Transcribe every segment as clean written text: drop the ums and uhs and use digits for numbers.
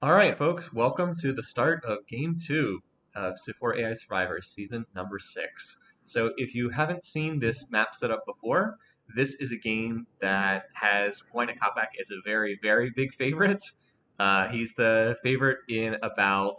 All right, folks, welcome to the start of Game 2 of Civ4 AI Survivors, Season number 6. So if you haven't seen this map setup before, this is a game that has Kopak as a very, very big favorite. He's the favorite in about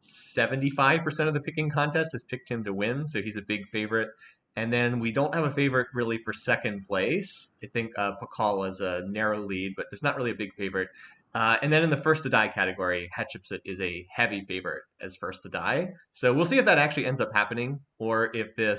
75% of the picking contest has picked him to win, so he's a big favorite. And then we don't have a favorite really for second place. I think Pakal is a narrow lead, but there's not really a big favorite. And then in the first to die category, Hatshepsut is a heavy favorite as first to die. So we'll see if that actually ends up happening, or if the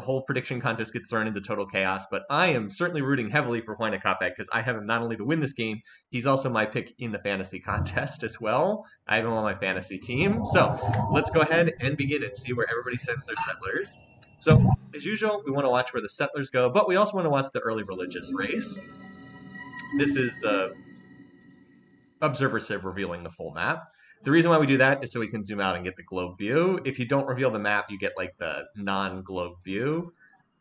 whole prediction contest gets thrown into total chaos. But I am certainly rooting heavily for Kopak because I have him not only to win this game, he's also my pick in the fantasy contest as well. I have him on my fantasy team. So let's go ahead and begin and see where everybody sends their settlers. So as usual, we want to watch where the settlers go, but we also want to watch the early religious race. This is the observer sieve revealing the full map. The reason why we do that is so we can zoom out and get the globe view. If you don't reveal the map, you get like the non-globe view.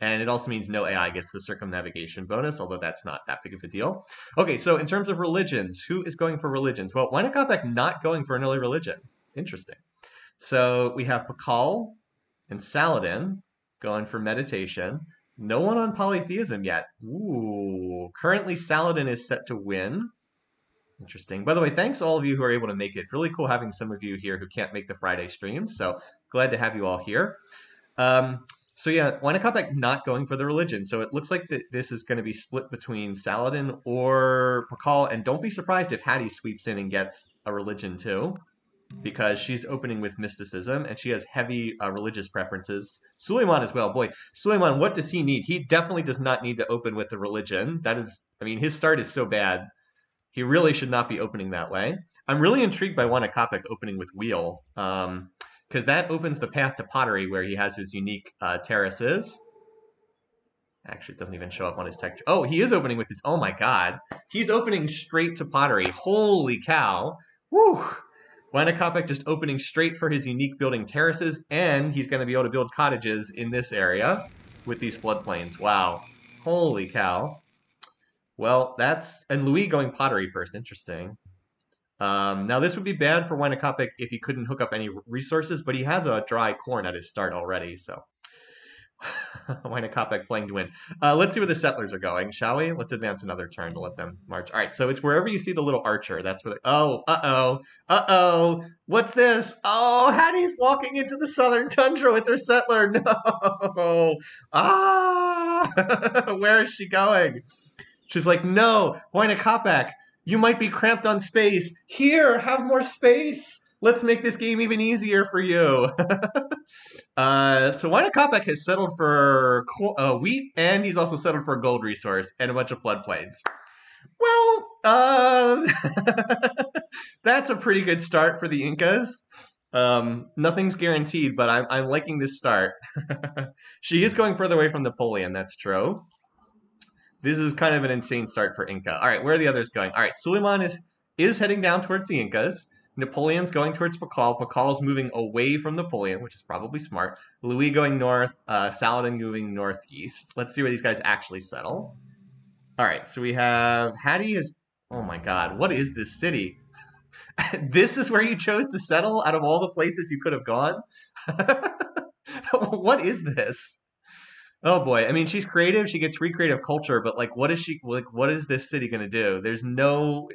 And it also means no AI gets the circumnavigation bonus, although that's not that big of a deal. Okay, so in terms of religions, who is going for religions? Well, Kopak not going for an early religion. Interesting. So we have Pakal and Saladin going for meditation. No one on polytheism yet. Ooh, currently Saladin is set to win. Interesting. By the way, thanks all of you who are able to make it. Really cool having some of you here who can't make the Friday streams. So glad to have you all here. So yeah, Kopak not going for the religion. So it looks like that this is going to be split between Saladin or Pakal. And don't be surprised if Hattie sweeps in and gets a religion too, because she's opening with mysticism and she has heavy religious preferences. Suleiman as well. Boy, Suleiman, what does he need? He definitely does not need to open with the religion. That is, I mean, his start is so bad. He really should not be opening that way. I'm really intrigued by Kopak opening with wheel, because that opens the path to pottery where he has his unique terraces. Actually, it doesn't even show up on his tech. Oh, he is opening with his. Oh my god, he's opening straight to pottery. Holy cow! Woo! Kopak just opening straight for his unique building terraces, and he's going to be able to build cottages in this area with these floodplains. Wow! Holy cow! Well, and Louis going pottery first. Interesting. Now this would be bad for Kopak if he couldn't hook up any resources, but he has a dry corn at his start already, so Kopak playing to win. Let's see where the settlers are going, shall we? Let's advance another turn to let them march. All right, so it's wherever you see the little archer. That's where. What's this? Oh, Hattie's walking into the southern tundra with her settler. No. Where is she going? She's like, no, Kopak, you might be cramped on space. Here, have more space. Let's make this game even easier for you. So Kopak has settled for wheat, and he's also settled for a gold resource and a bunch of floodplains. Well, that's a pretty good start for the Incas. Nothing's guaranteed, but I'm liking this start. She is going further away from Napoleon, that's true. This is kind of an insane start for Inca. All right, where are the others going? All right, Suleiman is heading down towards the Incas. Napoleon's going towards Pakal. Pakal's moving away from Napoleon, which is probably smart. Louis going north. Saladin moving northeast. Let's see where these guys actually settle. All right, so we have Hattie is. Oh my God, what is this city? This is where you chose to settle out of all the places you could have gone? What is this? Oh boy, I mean, she's creative. She gets free creative culture, but like, what is this city going to do? There's no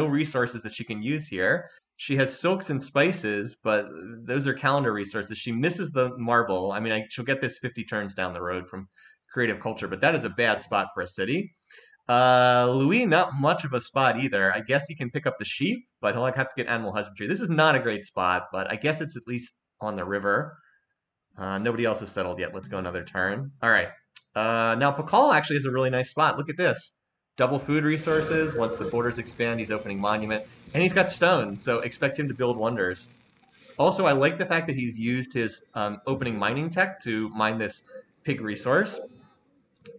resources that she can use here. She has silks and spices, but those are calendar resources. She misses the marble. I mean, she'll get this 50 turns down the road from creative culture, but that is a bad spot for a city. Louis, not much of a spot either. I guess he can pick up the sheep, but he'll have to get animal husbandry. This is not a great spot, but I guess it's at least on the river. Nobody else has settled yet. Let's go another turn. All right. Now, Pakal actually is a really nice spot. Look at this. Double food resources. Once the borders expand, he's opening monument. And he's got stone, so expect him to build wonders. Also, I like the fact that he's used his opening mining tech to mine this pig resource.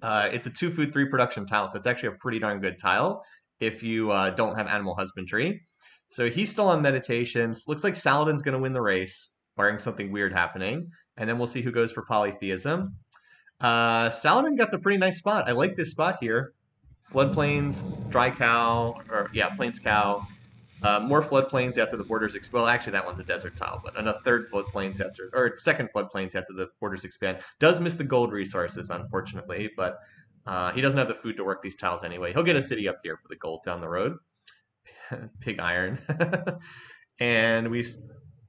It's a 2 food, 3 production tile, so it's actually a pretty darn good tile if you don't have animal husbandry. So he's still on meditation. Looks like Saladin's going to win the race, barring something weird happening. And then we'll see who goes for polytheism. Saladin gets a pretty nice spot. I like this spot here. floodplains, dry cow, or yeah, plains cow. More floodplains after the borders expand. Well, actually, that one's a desert tile, but another third floodplains after, or second floodplains after the borders expand. Does miss the gold resources, unfortunately, but he doesn't have the food to work these tiles anyway. He'll get a city up here for the gold down the road. Pig iron. And we,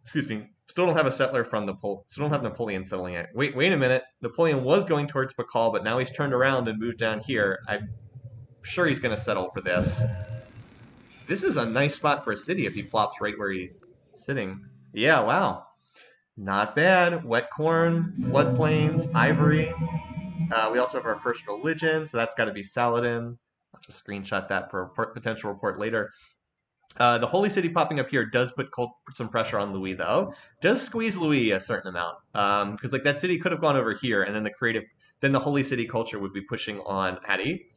excuse me, still don't have a settler from Napoleon. Still don't have Napoleon settling it. Wait a minute. Napoleon was going towards Pakal, but now he's turned around and moved down here. I'm sure he's going to settle for this. This is a nice spot for a city if he plops right where he's sitting. Yeah, wow. Not bad. Wet corn, floodplains, ivory. We also have our first religion, so that's got to be Saladin. I'll just screenshot that for a potential report later. The Holy City popping up here does put some pressure on Louis, though. Does squeeze Louis a certain amount, because like that city could have gone over here, and then then the Holy City culture would be pushing on Hadi.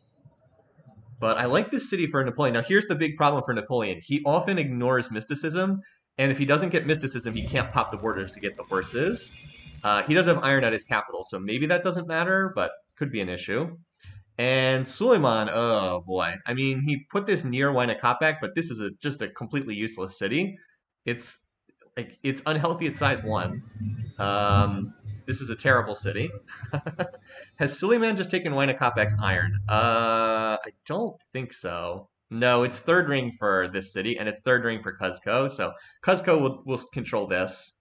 But I like this city for Napoleon. Now, here's the big problem for Napoleon. He often ignores mysticism, and if he doesn't get mysticism, he can't pop the borders to get the horses. He does have iron at his capital, so maybe that doesn't matter, but could be an issue. And Suleiman, oh boy. I mean, he put this near Huayna, but this is just a completely useless city. It's like it's unhealthy at size 1. This is a terrible city. Has Suleiman just taken Huayna iron? I don't think so. No, it's third ring for this city, and it's third ring for Cuzco. So Cuzco will control this.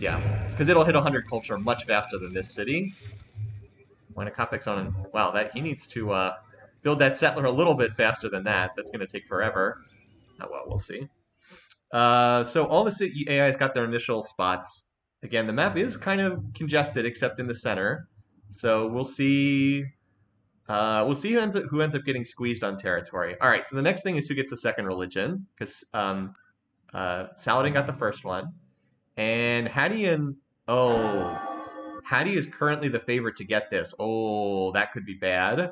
Yeah, because it'll hit 100 culture much faster than this city. Huayna on. Wow, that he needs to build that settler a little bit faster than that. That's going to take forever. Oh, well, we'll see. So all the city AIs got their initial spots. Again, the map is kind of congested, except in the center. So we'll see. Who ends up getting squeezed on territory. All right. So the next thing is who gets the second religion, because Saladin got the first one, and Hadi is currently the favorite to get this. Oh, that could be bad.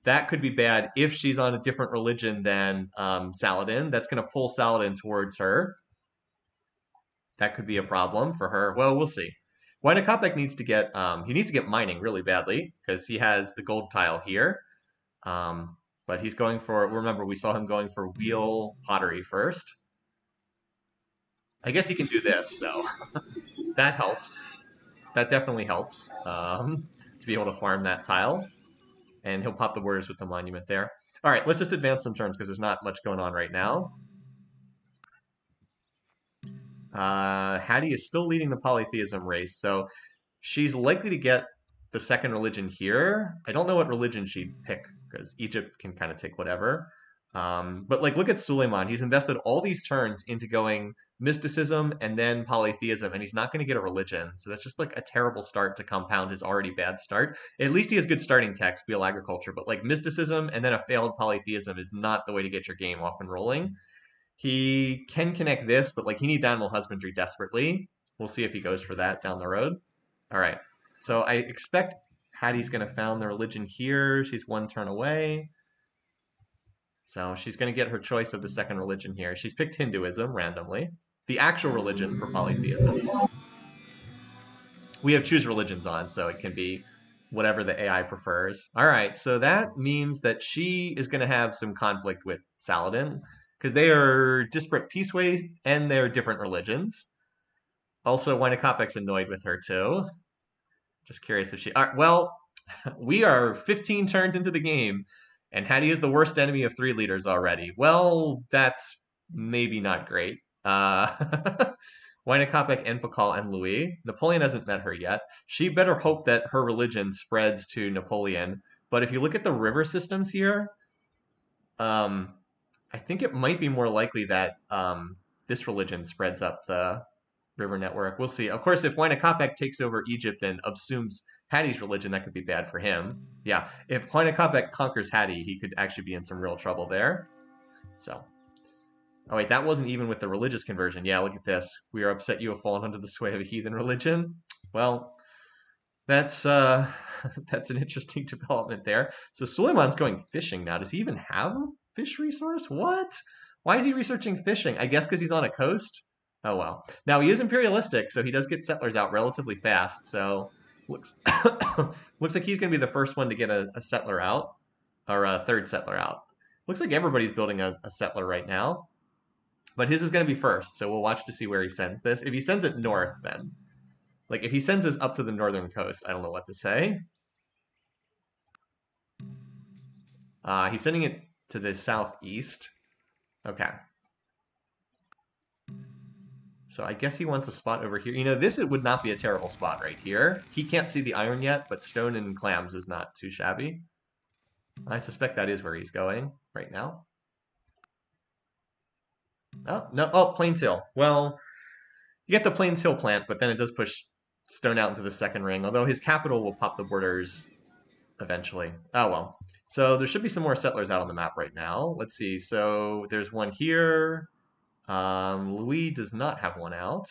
That could be bad if she's on a different religion than Saladin. That's going to pull Saladin towards her. That could be a problem for her. Well, we'll see. Huayna needs to get mining really badly because he has the gold tile here. But he's going for, remember, we saw him going for wheel pottery first. I guess he can do this, so that helps. That definitely helps to be able to farm that tile. And he'll pop the borders with the monument there. All right, let's just advance some turns because there's not much going on right now. Hadi is still leading the polytheism race, so she's likely to get the second religion here. I don't know what religion she'd pick because Egypt can kind of take whatever. But like, look at Suleiman. He's invested all these turns into going mysticism and then polytheism, and he's not going to get a religion. So that's just like a terrible start to compound his already bad start. At least he has good starting techs, wheel agriculture, but like mysticism and then a failed polytheism is not the way to get your game off and rolling. He can connect this, but like he needs animal husbandry desperately. We'll see if he goes for that down the road. All right. So I expect Hadi's going to found the religion here. She's one turn away. So she's going to get her choice of the second religion here. She's picked Hinduism randomly. The actual religion for polytheism. We have choose religions on, so it can be whatever the AI prefers. All right, so that means that she is going to have some conflict with Saladin because they are disparate peaceways and they're different religions. Also, Huayna annoyed with her too. Just curious if she... All right, well, we are 15 turns into the game, and Hadi is the worst enemy of 3 leaders already. Well, that's maybe not great. Huayna and Pakal and Louis. Napoleon hasn't met her yet. She better hope that her religion spreads to Napoleon. But if you look at the river systems here, I think it might be more likely that this religion spreads up the river network. We'll see. Of course, if Huayna takes over Egypt and subsumes Hadi's religion, that could be bad for him. Yeah, if Huayna conquers Hadi, he could actually be in some real trouble there. So, oh wait, that wasn't even with the religious conversion. Yeah, look at this. We are upset you have fallen under the sway of a heathen religion. Well, that's that's an interesting development there. So Suleiman's going fishing now. Does he even have a fish resource? What? Why is he researching fishing? I guess because he's on a coast. Oh well. Now he is imperialistic, so he does get settlers out relatively fast. So looks looks like he's going to be the first one to get a settler out. or a third settler out. Looks like everybody's building a settler right now. But his is going to be first, so we'll watch to see where he sends this. If he sends it north, then. Like, if he sends this up to the northern coast, I don't know what to say. He's sending it to the southeast. Okay. So I guess he wants a spot over here. You know, this would not be a terrible spot right here. He can't see the iron yet, but stone and clams is not too shabby. I suspect that is where he's going right now. Oh, no. Oh, Plains Hill. Well, you get the Plains Hill plant, but then it does push stone out into the second ring, although his capital will pop the borders eventually. Oh, well. So there should be some more settlers out on the map right now. Let's see. So there's one here. Louis does not have one out.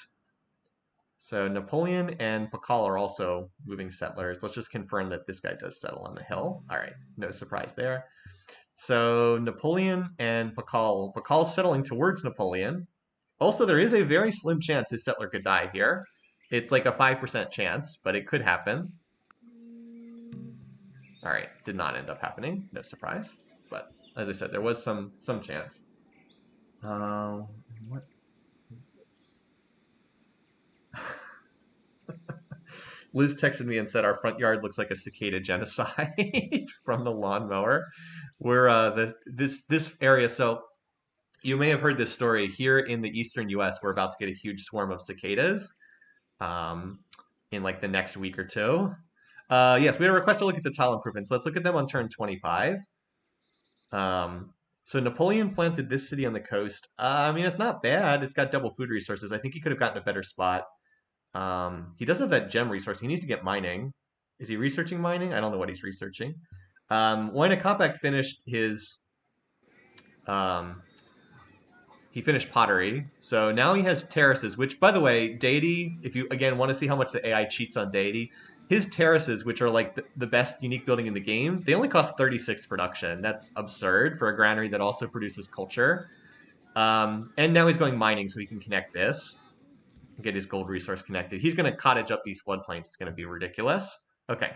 So Napoleon and Pakal are also moving settlers. Let's just confirm that this guy does settle on the hill. All right, no surprise there. So Napoleon and Pakal. Pakal's settling towards Napoleon. Also, there is a very slim chance his settler could die here. It's like a 5% chance, but it could happen. All right, did not end up happening. No surprise. But as I said, there was some chance. What is this? Liz texted me and said our front yard looks like a cicada genocide from the lawnmower. We're this area. So you may have heard this story here in the eastern U.S. We're about to get a huge swarm of cicadas in like the next week or two. Yes, we had a request to look at the tile improvements. Let's look at them on turn 25. So Napoleon planted this city on the coast. I mean, it's not bad. It's got double food resources. I think he could have gotten a better spot. He does have that gem resource. He needs to get mining. Is he researching mining? I don't know what he's researching. Wayne Kopak finished his he finished pottery. So now he has terraces, which, by the way, deity, if you, again, want to see how much the AI cheats on deity, his terraces, which are like the best unique building in the game, they only cost 36 production. That's absurd for a granary that also produces culture. And now he's going mining so he can connect this, get his gold resource connected. He's going to cottage up these floodplains. It's going to be ridiculous. Okay.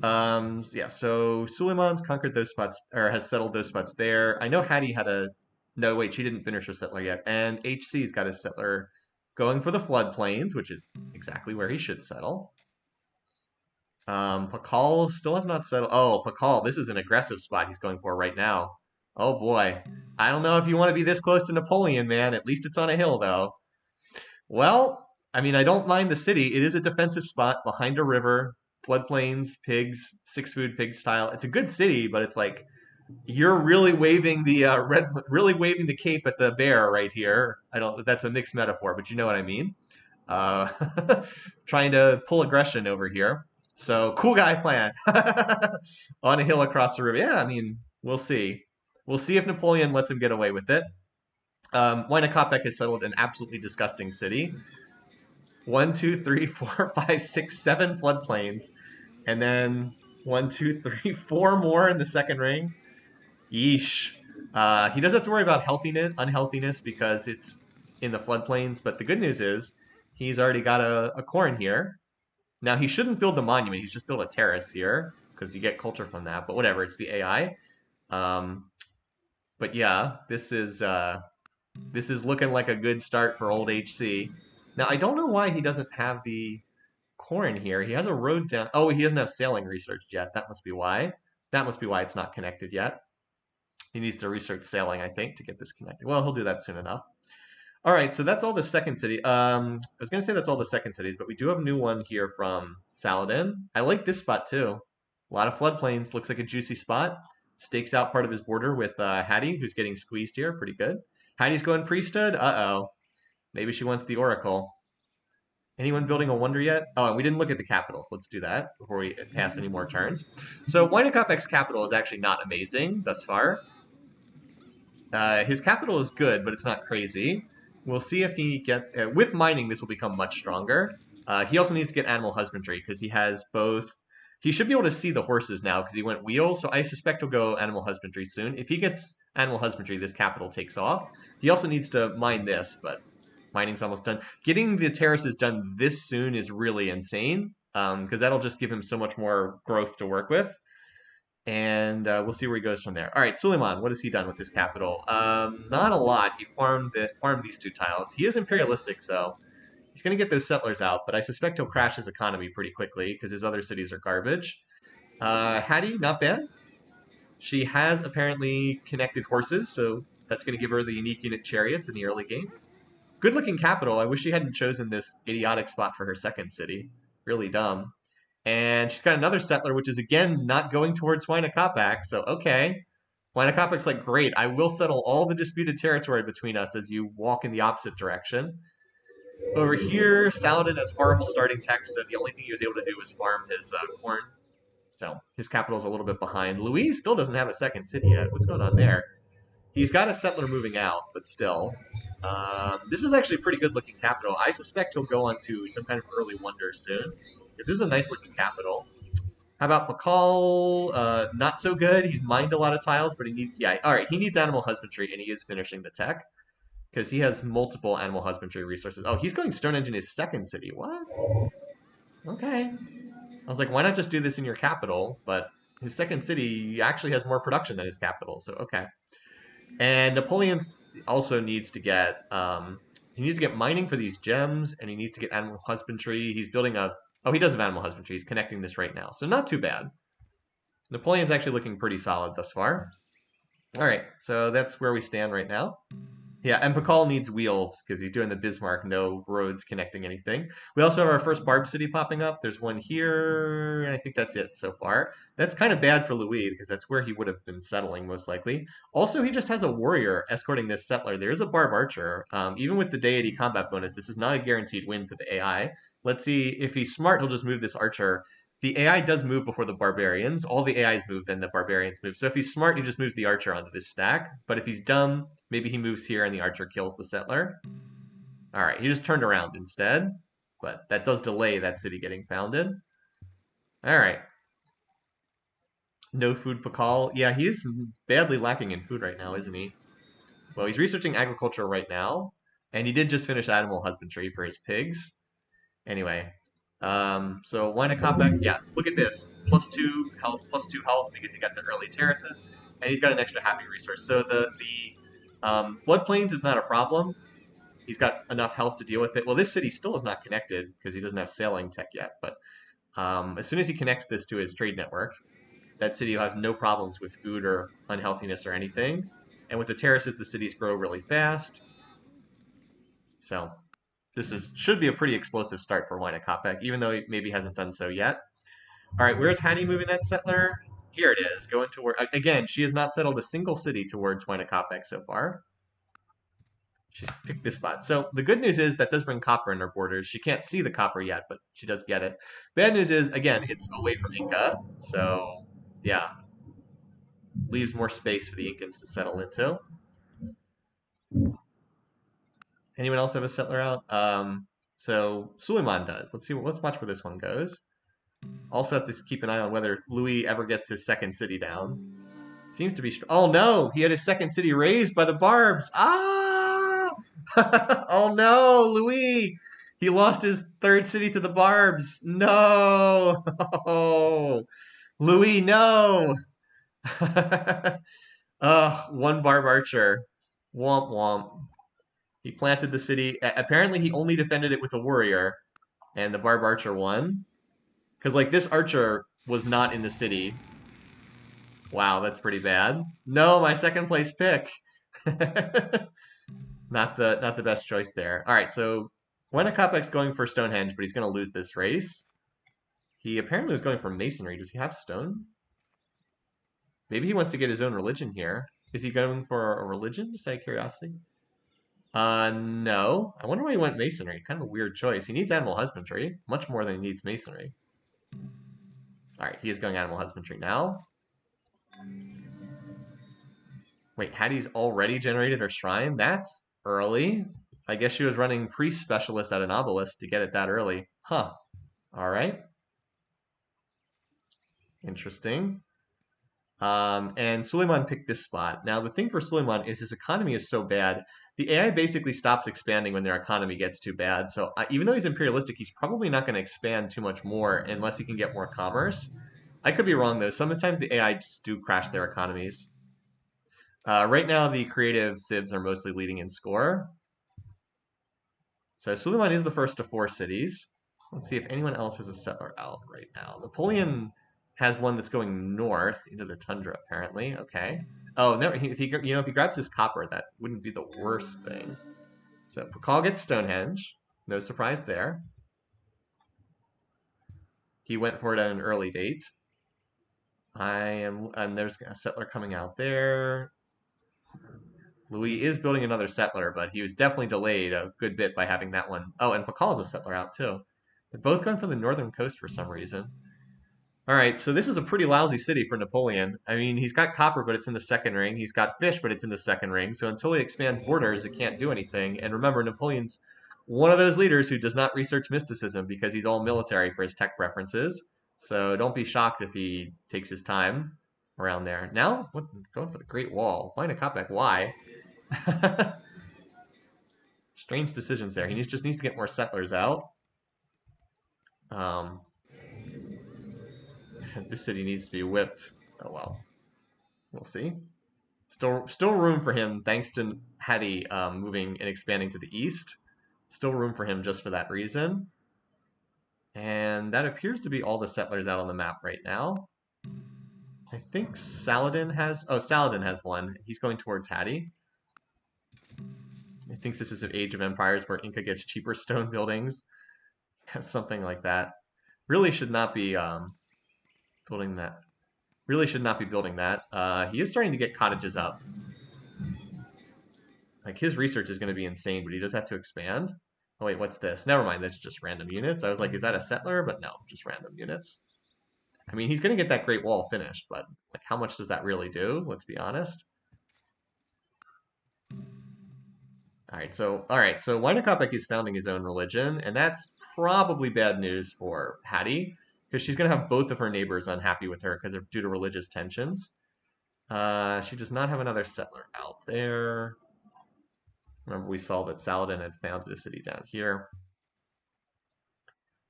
Yeah, so Suleiman's conquered those spots, or has settled those spots there. I know Hattie had a... No, wait, she didn't finish her settler yet. And HC's got his settler going for the floodplains, which is exactly where he should settle. Pakal still has not settled. Oh, Pakal, this is an aggressive spot he's going for right now. Oh boy. I don't know if you want to be this close to Napoleon, man. At least it's on a hill, though. Well, I mean, I don't mind the city. It is a defensive spot behind a river, floodplains, pigs, 6-food pig style. It's a good city, but it's like you're really waving the really waving the cape at the bear right here. I don't. That's a mixed metaphor, but you know what I mean. Trying to pull aggression over here. So cool guy plan on a hill across the river. Yeah, I mean, we'll see. We'll see if Napoleon lets him get away with it. Wynakopek has settled an absolutely disgusting city. 1, 2, 3, 4, 5, 6, 7 floodplains, and then 1, 2, 3, 4 more in the second ring. Yeesh. He does have to worry about unhealthiness because it's in the floodplains. But the good news is he's already got a corn here. Now he shouldn't build the monument. He's just built a terrace here because you get culture from that. But whatever, it's the AI. But yeah, this is looking like a good start for old HC. Now I don't know why he doesn't have the corn here. He has a road down. Oh, he doesn't have sailing researched yet. That must be why. That must be why it's not connected yet. He needs to research sailing, I think, to get this connected. Well, he'll do that soon enough. All right, so that's all the second city. I was going to say that's all the second cities, but we do have a new one here from Saladin. I like this spot, too. A lot of floodplains. Looks like a juicy spot. Stakes out part of his border with Hattie, who's getting squeezed here. Pretty good. Hattie's going priesthood. Uh-oh. Maybe she wants the oracle. Anyone building a wonder yet? Oh, and we didn't look at the capitals. Let's do that before we pass any more turns. So Wynakopek's capital is actually not amazing thus far. His capital is good, but it's not crazy. We'll see if he get with mining. This will become much stronger. He also needs to get animal husbandry because he has both. He should be able to see the horses now because he went wheel. So I suspect he'll go animal husbandry soon. If he gets animal husbandry, this capital takes off. He also needs to mine this, but mining's almost done. Getting the terraces done this soon is really insane because that'll just give him so much more growth to work with. And we'll see where he goes from there. All right, Suleiman, what has he done with his capital? Not a lot. He farmed these two tiles. He is imperialistic, so he's going to get those settlers out, but I suspect he'll crash his economy pretty quickly because his other cities are garbage. Hattie, not bad. She has apparently connected horses, so that's going to give her the unique unit chariots in the early game. Good looking capital. I wish she hadn't chosen this idiotic spot for her second city. Really dumb. And she's got another settler, which is again not going towards Huayna So, okay. Huayna like, great, I will settle all the disputed territory between us as you walk in the opposite direction. Over here, Saladin has horrible starting tech, so the only thing he was able to do was farm his corn. So his capital's a little bit behind. Louis still doesn't have a second city yet. What's going on there? He's got a settler moving out, but still. This is actually a pretty good looking capital. I suspect he'll go on to some kind of early wonder soon, because this is a nice looking capital. How about Pakal? Not so good. He's mined a lot of tiles, but he needs, yeah, all right, he needs animal husbandry, and he is finishing the tech, because he has multiple animal husbandry resources. Oh, he's going Stonehenge in his second city. What? Okay. I was like, why not just do this in your capital? But his second city actually has more production than his capital, so okay. And Napoleon also needs to get mining for these gems, and he needs to get animal husbandry. He's building a he does have animal husbandry. He's connecting this right now, so not too bad. Napoleon's actually looking pretty solid thus far. All right, so that's where we stand right now. Yeah, and Pakal needs wheels because he's doing the Bismarck, no roads connecting anything. We also have our first Barb City popping up. There's one here, and I think that's it so far. That's kind of bad for Louis because that's where he would have been settling most likely. Also, he just has a warrior escorting this settler. There's a Barb Archer. Even with the deity combat bonus, this is not a guaranteed win for the AI. Let's see, if he's smart, he'll just move this archer. The AI does move before the barbarians. All the AIs move, then the barbarians move. So if he's smart, he just moves the archer onto this stack. But if he's dumb, maybe he moves here and the archer kills the settler. All right, he just turned around instead. But that does delay that city getting founded. All right. No food Pakal. Yeah, he is badly lacking in food right now, isn't he? Well, he's researching agriculture right now. And he did just finish animal husbandry for his pigs. Anyway, so Wine Compact, yeah, look at this. +2 health because he got the early terraces, and he's got an extra happy resource. So the floodplains is not a problem. He's got enough health to deal with it. Well, this city still is not connected because he doesn't have sailing tech yet, but as soon as he connects this to his trade network, that city will have no problems with food or unhealthiness or anything. And with the terraces, the cities grow really fast. So should be a pretty explosive start for Wine even though he maybe hasn't done so yet. All right, where's Hattie moving that settler? Here it is, going toward, again, she has not settled a single city towards Wine so far. She's picked this spot. So the good news is that does bring copper in her borders. She can't see the copper yet, but she does get it. Bad news is, again, it's away from Inca, so yeah, leaves more space for the Incans to settle into. Anyone else have a settler out? So Suleiman does. Let's watch where this one goes. Also have to keep an eye on whether Louis ever gets his second city down. Seems to be oh no, he had his second city razed by the barbs. Ah! Oh no, Louis! He lost his third city to the barbs. No! Louis, no! One barb archer. Womp womp. He planted the city. Apparently, he only defended it with a warrior, and the barb archer won. Because, like, this archer was not in the city. Wow, that's pretty bad. No, my second place pick. Not the best choice there. All right, so Wenakopek's going for Stonehenge, but he's going to lose this race. He apparently was going for masonry. Does he have stone? Maybe he wants to get his own religion here. Is he going for a religion, just out of curiosity? No. I wonder why he went masonry. Kind of a weird choice. He needs animal husbandry, much more than he needs masonry. All right, he is going animal husbandry now. Wait, Hattie's already generated her shrine? That's early. I guess she was running priest specialist at an obelisk to get it that early. Huh. All right. Interesting. And Suleiman picked this spot. Now, the thing for Suleiman is his economy is so bad. The AI basically stops expanding when their economy gets too bad. So even though he's imperialistic, he's probably not going to expand too much more unless he can get more commerce. I could be wrong though. Sometimes the AI just do crash their economies. Right now, the creative civs are mostly leading in score. So Suleiman is the first to 4 cities. Let's see if anyone else has a settler out right now. Napoleon has one that's going north into the tundra, apparently. Okay. Oh, never. If he if he grabs his copper, that wouldn't be the worst thing. So Pakal gets Stonehenge. No surprise there. He went for it at an early date. And there's a settler coming out there. Louis is building another settler, but he was definitely delayed a good bit by having that one. Oh, and Pakal's a settler out too. They're both going for the northern coast for some reason. All right, so this is a pretty lousy city for Napoleon. I mean, he's got copper, but it's in the second ring. He's got fish, but it's in the second ring. So until he expands borders, it can't do anything. And remember, Napoleon's one of those leaders who does not research mysticism because he's all military for his tech preferences. So don't be shocked if he takes his time around there. Now, going for the Great Wall. Why Nakatbek? Why? Strange decisions there. He just needs to get more settlers out. This city needs to be whipped. Oh well, we'll see. Still room for him thanks to Hattie moving and expanding to the east. Still room for him just for that reason. And that appears to be all the settlers out on the map right now. I think Saladin has... Oh, Saladin has one. He's going towards Hattie. I think this is an Age of Empires where Inca gets cheaper stone buildings. Something like that. Really should not be building that. Really should not be building that. He is starting to get cottages up. Like, his research is going to be insane, but he does have to expand. Oh, wait, what's this? Never mind, that's just random units. I was like, is that a settler? But no, just random units. I mean, he's going to get that Great Wall finished, but like, how much does that really do? Let's be honest. All right, so Wynakopek is founding his own religion, and that's probably bad news for Hattie, because she's going to have both of her neighbors unhappy with her because of due to religious tensions. She does not have another settler out there. Remember, we saw that Saladin had founded a city down here.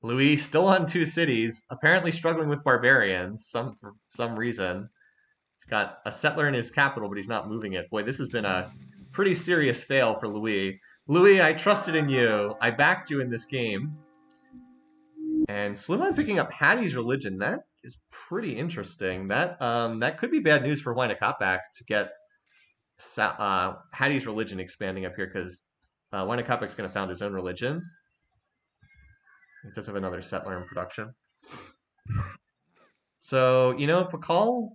Louis still on 2 cities, apparently struggling with barbarians for some reason. He's got a settler in his capital, but he's not moving it. Boy, this has been a pretty serious fail for Louis. Louis, I trusted in you. I backed you in this game. And Suleiman picking up Hattie's religion, that is pretty interesting. That could be bad news for Wynakopek to get Hattie's religion expanding up here, because Wynakopek's going to found his own religion. He does have another settler in production. So, Pakal,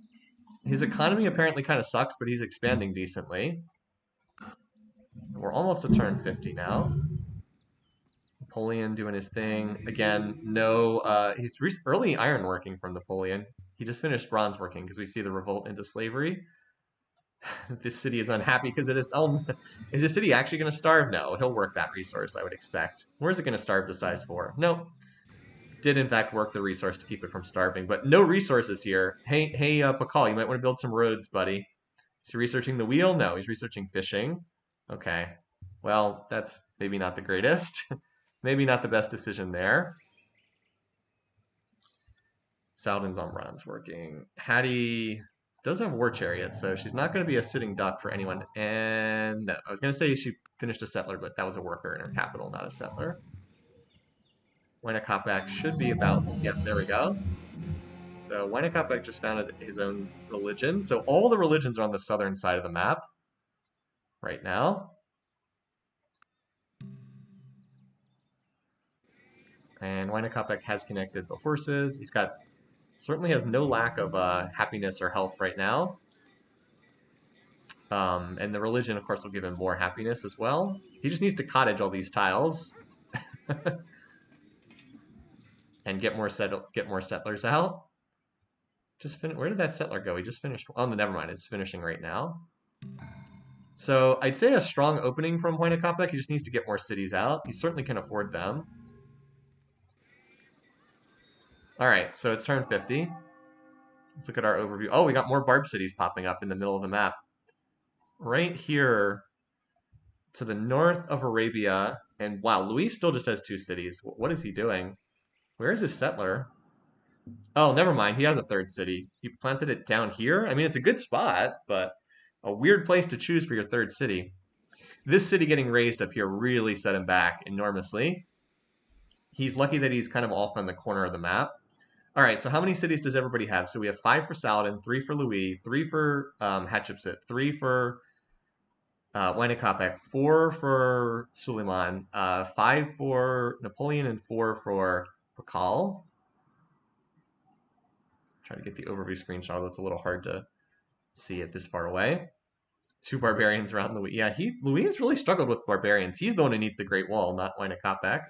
his economy apparently kind of sucks, but he's expanding decently. We're almost to turn 50 now. Napoleon doing his thing. Again, no, he's early ironworking from Napoleon. He just finished bronze working because we see the revolt into slavery. This city is unhappy because it is... is the city actually going to starve? No, he'll work that resource, I would expect. Where is it going to starve to size 4? No. Did in fact work the resource to keep it from starving, but no resources here. Hey, Pakal, you might want to build some roads, buddy. Is he researching the wheel? No, he's researching fishing. Okay. Well, that's maybe not the greatest. Maybe not the best decision there. Saladin's on bronze working. Hattie does have war chariot, so she's not going to be a sitting duck for anyone. And no, I was going to say she finished a settler, but that was a worker in her capital, not a settler. Wynakopek should be about... Yep, there we go. So Wynakopek just founded his own religion. So all the religions are on the southern side of the map right now. And Wynakopek has connected the horses. He's got... certainly has no lack of happiness or health right now. And the religion, of course, will give him more happiness as well. He just needs to cottage all these tiles. And get more settlers out. Where did that settler go? He just finished... Oh, never mind. It's finishing right now. So I'd say a strong opening from Wynakopek. He just needs to get more cities out. He certainly can afford them. All right, so it's turn 50. Let's look at our overview. Oh, we got more barb cities popping up in the middle of the map. Right here to the north of Arabia. And wow, Luis still just has 2 cities. What is he doing? Where is his settler? Oh, never mind. He has a third city. He planted it down here. I mean, it's a good spot, but a weird place to choose for your third city. This city getting raised up here really set him back enormously. He's lucky that he's kind of off on the corner of the map. All right, so how many cities does everybody have? So we have 5 for Saladin, 3 for Louis, 3 for Hatshepsut, 3 for Wainakopek, 4 for Suleiman, 5 for Napoleon, and 4 for Pakal. Try to get the overview screenshot. That's a little hard to see it this far away. 2 barbarians around Louis. Yeah, Louis has really struggled with barbarians. He's the one who needs the Great Wall, not Wainakopek.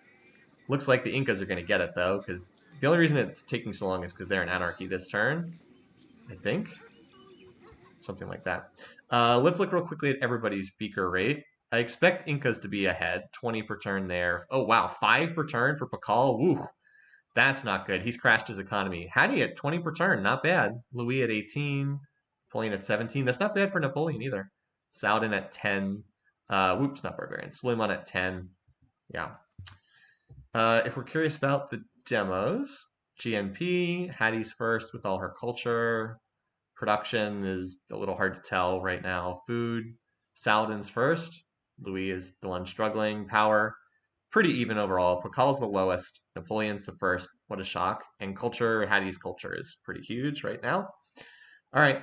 Looks like the Incas are going to get it, though, because the only reason it's taking so long is because they're in anarchy this turn, I think. Something like that. Let's look real quickly at everybody's beaker rate. I expect Incas to be ahead, 20 per turn there. Oh, wow, 5 per turn for Pakal. Woo, that's not good. He's crashed his economy. Hattie at 20 per turn, not bad. Louis at 18, Napoleon at 17. That's not bad for Napoleon either. Saladin at 10. Whoops, not Barbarian. Suleiman at 10. Yeah. If we're curious about the demos, GNP, Hattie's first with all her culture. Production is a little hard to tell right now. Food, Saladin's first. Louis is the one struggling. Power, pretty even overall. Pakal's the lowest. Napoleon's the first. What a shock. And culture, Hattie's culture is pretty huge right now. All right,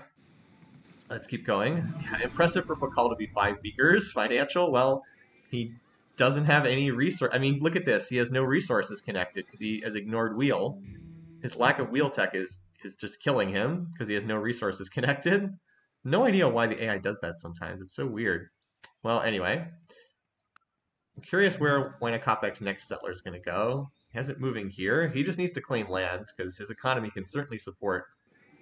let's keep going. Yeah, impressive for Pakal to be 5 beakers. Financial, well, he doesn't have any resource. I mean, look at this. He has no resources connected because he has ignored wheel. His lack of wheel tech is just killing him because he has no resources connected. No idea why the AI does that sometimes. It's so weird. Well, anyway, I'm curious where Wainakopek's next settler is going to go. He has it moving here. He just needs to claim land because his economy can certainly support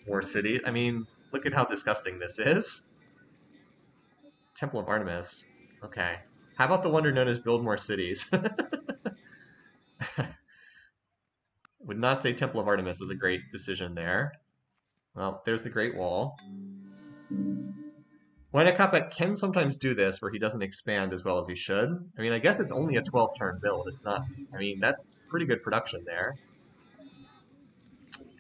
more cities. I mean, look at how disgusting this is. Temple of Artemis. Okay. How about the wonder known as build more cities? Would not say Temple of Artemis is a great decision there. Well, there's the Great Wall. Wainakopek can sometimes do this where he doesn't expand as well as he should. I mean, I guess it's only a 12 turn build. It's not, I mean, that's pretty good production there.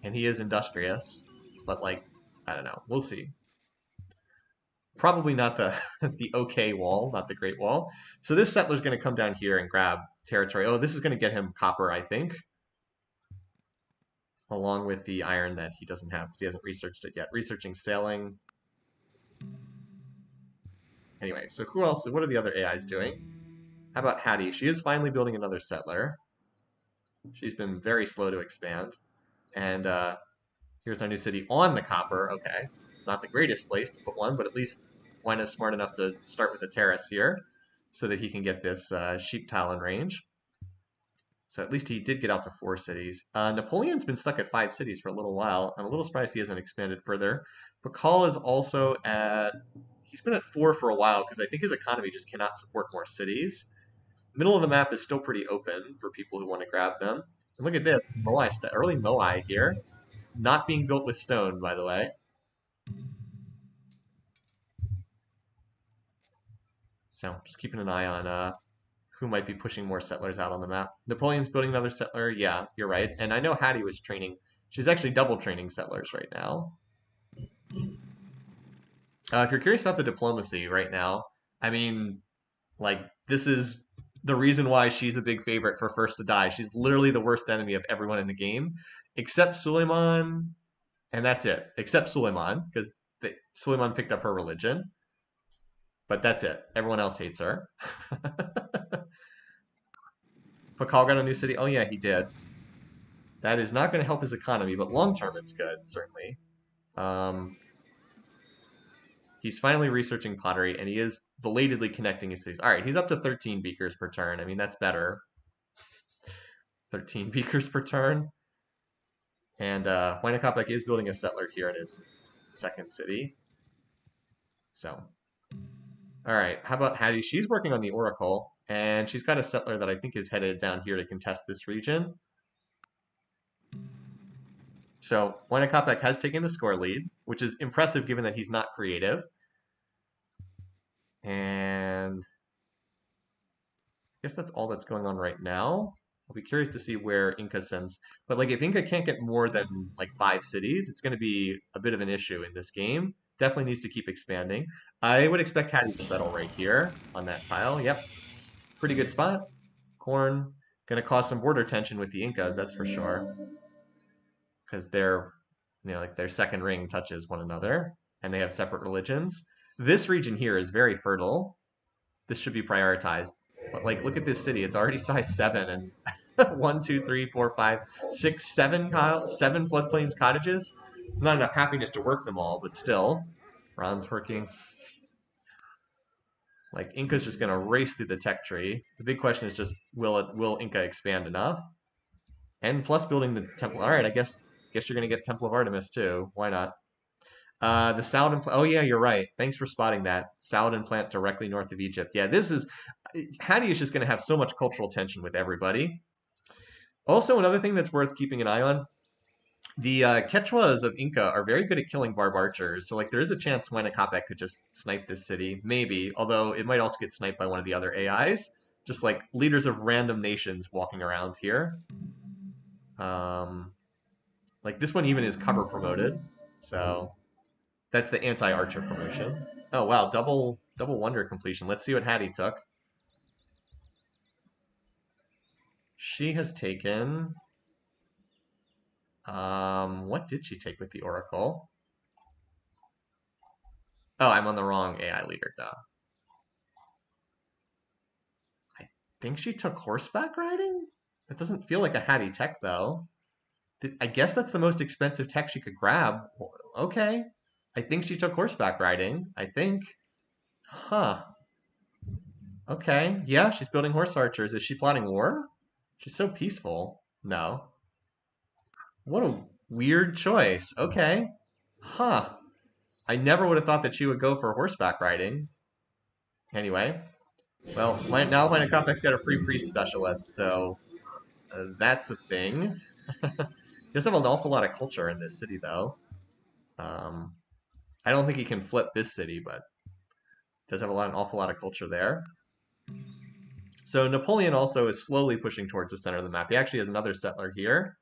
And he is industrious, but like, I don't know. We'll see. Probably not the the okay wall, not the Great Wall. So this settler's going to come down here and grab territory. Oh, this is going to get him copper, I think, along with the iron that he doesn't have because he hasn't researched it yet. Researching sailing. Anyway, so who else? What are the other AIs doing? How about Hattie? She is finally building another settler. She's been very slow to expand. And here's our new city on the copper. Okay, not the greatest place to put one, but at least Wine is smart enough to start with a terrace here so that he can get this sheep tile in range. So at least he did get out to 4 cities. Napoleon's been stuck at 5 cities for a little while. I'm a little surprised he hasn't expanded further. Pakal is also at, he's been at 4 for a while because I think his economy just cannot support more cities. Middle of the map is still pretty open for people who want to grab them. And look at this, Moai, early Moai here. Not being built with stone, by the way. So just keeping an eye on who might be pushing more settlers out on the map. Napoleon's building another settler. Yeah, you're right. And I know Hattie was training. She's actually double training settlers right now. If you're curious about the diplomacy right now, I mean, like, this is the reason why she's a big favorite for first to die. She's literally the worst enemy of everyone in the game, except Suleiman, and that's it. Except Suleiman, because Suleiman picked up her religion. But that's it. Everyone else hates her. Pakal got a new city. Oh yeah, he did. That is not going to help his economy, but long term it's good, certainly. Um, he's finally researching pottery, and he is belatedly connecting his cities. All right, he's up to 13 beakers per turn. I mean, that's better. 13 beakers per turn. And Wainakopek is building a settler here in his second city. So, all right, how about Hattie? She's working on the Oracle, and she's got a settler that I think is headed down here to contest this region. So Wainakopek has taken the score lead, which is impressive given that he's not creative. And I guess that's all that's going on right now. I'll be curious to see where Inca sends. But like, if Inca can't get more than like 5 cities, it's going to be a bit of an issue in this game. Definitely needs to keep expanding. I would expect Hattie to settle right here on that tile. Yep, pretty good spot. Corn going to cause some border tension with the Incas, that's for sure, because their, like their second ring touches one another, and they have separate religions. This region here is very fertile. This should be prioritized. But like, look at this city; it's already size 7, and 1, 2, 3, 4, 5, 6, 7 7 floodplains cottages. It's not enough happiness to work them all, but still, Ron's working. Like, Inca's just gonna race through the tech tree. The big question is just, will Inca expand enough? And plus building the temple. All right, I guess you're gonna get Temple of Artemis too. Why not? The Saladin plant. Oh yeah, you're right. Thanks for spotting that. Saladin plant directly north of Egypt. Yeah, this is Hadi is just gonna have so much cultural tension with everybody. Also, another thing that's worth keeping an eye on. The Quechuas of Inca are very good at killing barb archers, so like there is a chance Huayna Capac could just snipe this city, maybe. Although it might also get sniped by one of the other AIs, just like leaders of random nations walking around here. Like this one even is cover promoted, so that's the anti-archer promotion. Oh wow, double wonder completion. Let's see what Hattie took. She has taken. What did she take with the Oracle? Oh, I'm on the wrong AI leader, duh. I think she took horseback riding? That doesn't feel like a Hattie tech, though. I guess that's the most expensive tech she could grab. Okay. I think she took horseback riding. I think. Huh. Okay. Yeah, she's building horse archers. Is she plotting war? She's so peaceful. No. What a weird choice. Okay. Huh. I never would have thought that she would go for horseback riding. Anyway. Well, now Huayna Capac's got a free priest specialist, so that's a thing. He does have an awful lot of culture in this city, though. I don't think he can flip this city, but does have an awful lot of culture there. So Napoleon also is slowly pushing towards the center of the map. He actually has another settler here.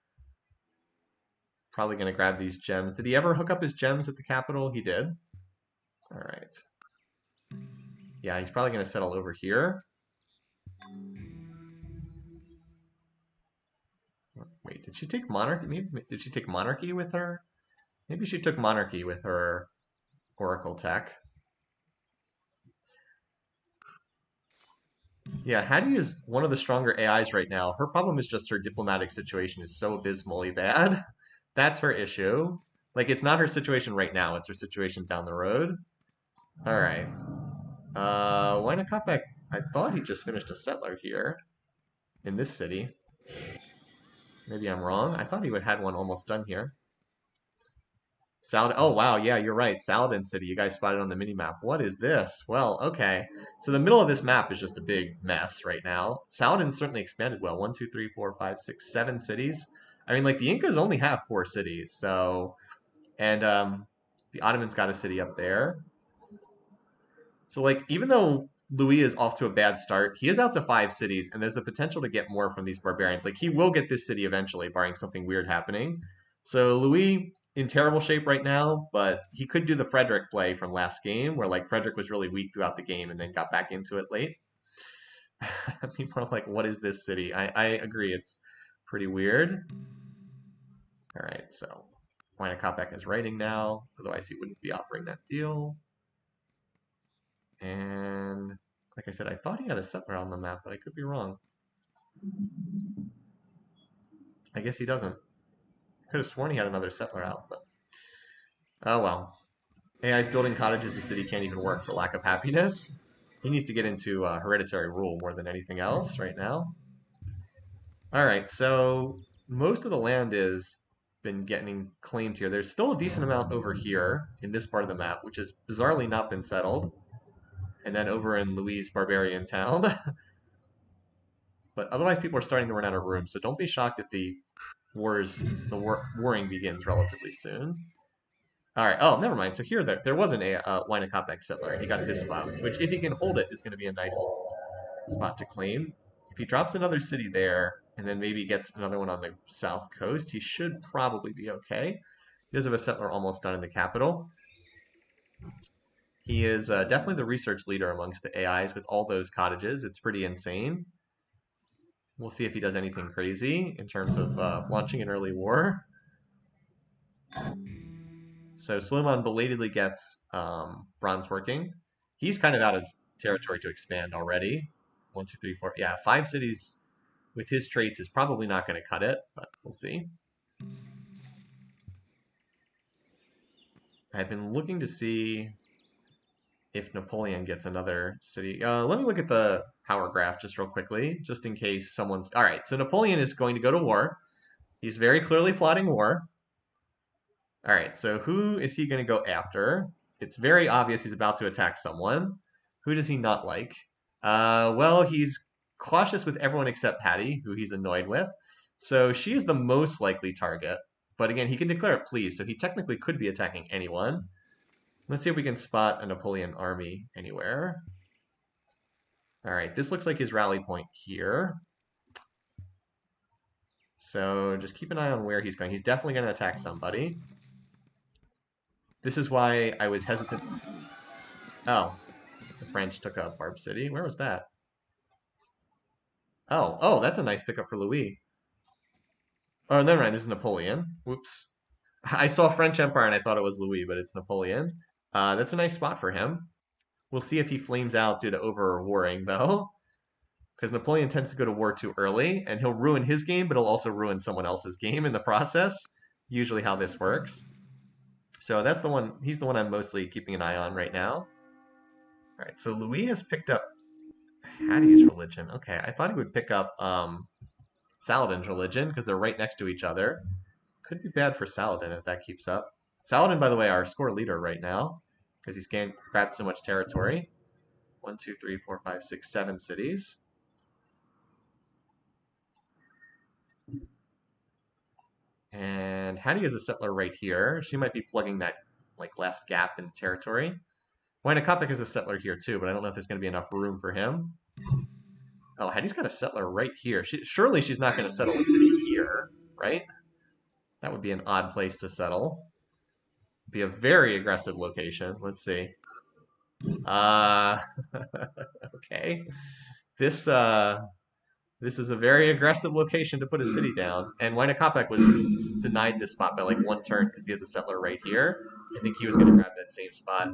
Probably going to grab these gems. Did he ever hook up his gems at the capital? He did. All right. Yeah, he's probably going to settle over here. Wait, did she take monarchy? Maybe, did she take monarchy with her? Maybe she took monarchy with her oracle tech. Yeah, Hattie is one of the stronger AIs right now. Her problem is just her diplomatic situation is so abysmally bad. That's her issue. Like, it's not her situation right now, it's her situation down the road. All right. Huayna Capac, I thought he just finished a settler here in this city. Maybe I'm wrong. I thought he would have had one almost done here. Oh wow, yeah, you're right. Saladin City, you guys spotted on the mini-map. What is this? Well, okay. So the middle of this map is just a big mess right now. Saladin certainly expanded well. 1, 2, 3, 4, 5, 6, 7 cities. I mean, like, the Incas only have 4 cities, so... And the Ottomans got a city up there. So, like, even though Louis is off to a bad start, he is out to 5 cities, and there's the potential to get more from these barbarians. Like, he will get this city eventually, barring something weird happening. So Louis in terrible shape right now, but he could do the Frederick play from last game, where like Frederick was really weak throughout the game and then got back into it late. People are like, what is this city? I agree, it's pretty weird. All right, so Huayna Capac is writing now, otherwise he wouldn't be offering that deal. And like I said, I thought he had a settler on the map, but I could be wrong. I guess he doesn't. Could have sworn he had another settler out, but oh well. AI's building cottages the city can't even work for lack of happiness. He needs to get into hereditary rule more than anything else right now. All right, so most of the land is been getting claimed here. There's still a decent amount over here in this part of the map, which has bizarrely not been settled. And then over in Louis' barbarian town. But otherwise people are starting to run out of room, so don't be shocked if the warring begins relatively soon. All right. Oh, never mind. So here, there wasn't a Huayna Capac settler. He got this spot, which if he can hold it, is going to be a nice spot to claim. If he drops another city there, and then maybe gets another one on the south coast, he should probably be okay. He does have a settler almost done in the capital. He is definitely the research leader amongst the AIs with all those cottages. It's pretty insane. We'll see if he does anything crazy in terms of launching an early war. So Suleiman belatedly gets bronze working. He's kind of out of territory to expand already. 1, 2, 3, 4. Yeah, 5 cities with his traits is probably not going to cut it, but we'll see. I've been looking to see if Napoleon gets another city. Let me look at the power graph just real quickly, just in case someone's... All right, so Napoleon is going to go to war. He's very clearly plotting war. All right, so who is he going to go after? It's very obvious he's about to attack someone. Who does he not like? Well, he's cautious with everyone except Patty, who he's annoyed with. So she is the most likely target. But again, he can declare it please, so he technically could be attacking anyone. Let's see if we can spot a Napoleon army anywhere. All right, this looks like his rally point here. So just keep an eye on where he's going. He's definitely going to attack somebody. This is why I was hesitant. Oh, the French took up Barb City. Where was that? Oh, that's a nice pickup for Louis. Oh, never mind. This is Napoleon. Whoops. I saw French Empire and I thought it was Louis, but it's Napoleon. That's a nice spot for him. We'll see if he flames out due to over-warring, though. Because Napoleon tends to go to war too early, and he'll ruin his game, but he'll also ruin someone else's game in the process. Usually how this works. So that's the one. He's the one I'm mostly keeping an eye on right now. All right, so Louis has picked up Hattie's religion. Okay, I thought he would pick up Saladin's religion because they're right next to each other. Could be bad for Saladin if that keeps up. Saladin, by the way, our score leader right now because he's grabbed so much territory. 1, 2, 3, 4, 5, 6, 7 cities. And Hattie is a settler right here. She might be plugging that like last gap in territory. Wynakopek is a settler here too, but I don't know if there's going to be enough room for him. Oh, Hattie's got a settler right here. Surely she's not going to settle a city here, right? That would be an odd place to settle. Be a very aggressive location. Let's see. Okay. This is a very aggressive location to put a city down. And Wynakopek was denied this spot by like 1 turn because he has a settler right here. I think he was going to grab that same spot.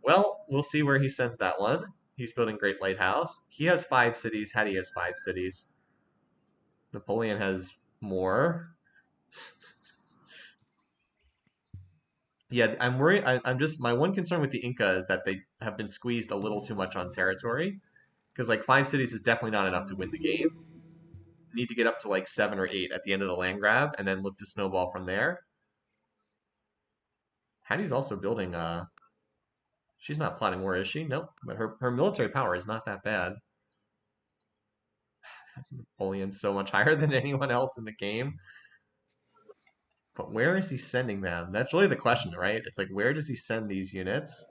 Well, we'll see where he sends that one. He's building Great Lighthouse. He has 5 cities. Hattie has 5 cities. Napoleon has more. Yeah, I'm worried. I'm just, my one concern with the Inca is that they have been squeezed a little too much on territory. Because like 5 cities is definitely not enough to win the game. Need to get up to like 7 or 8 at the end of the land grab and then look to snowball from there. Hattie's also building she's not plotting war, is she? Nope. But her military power is not that bad. Napoleon's so much higher than anyone else in the game. But where is he sending them? That's really the question, right? It's like, where does he send these units?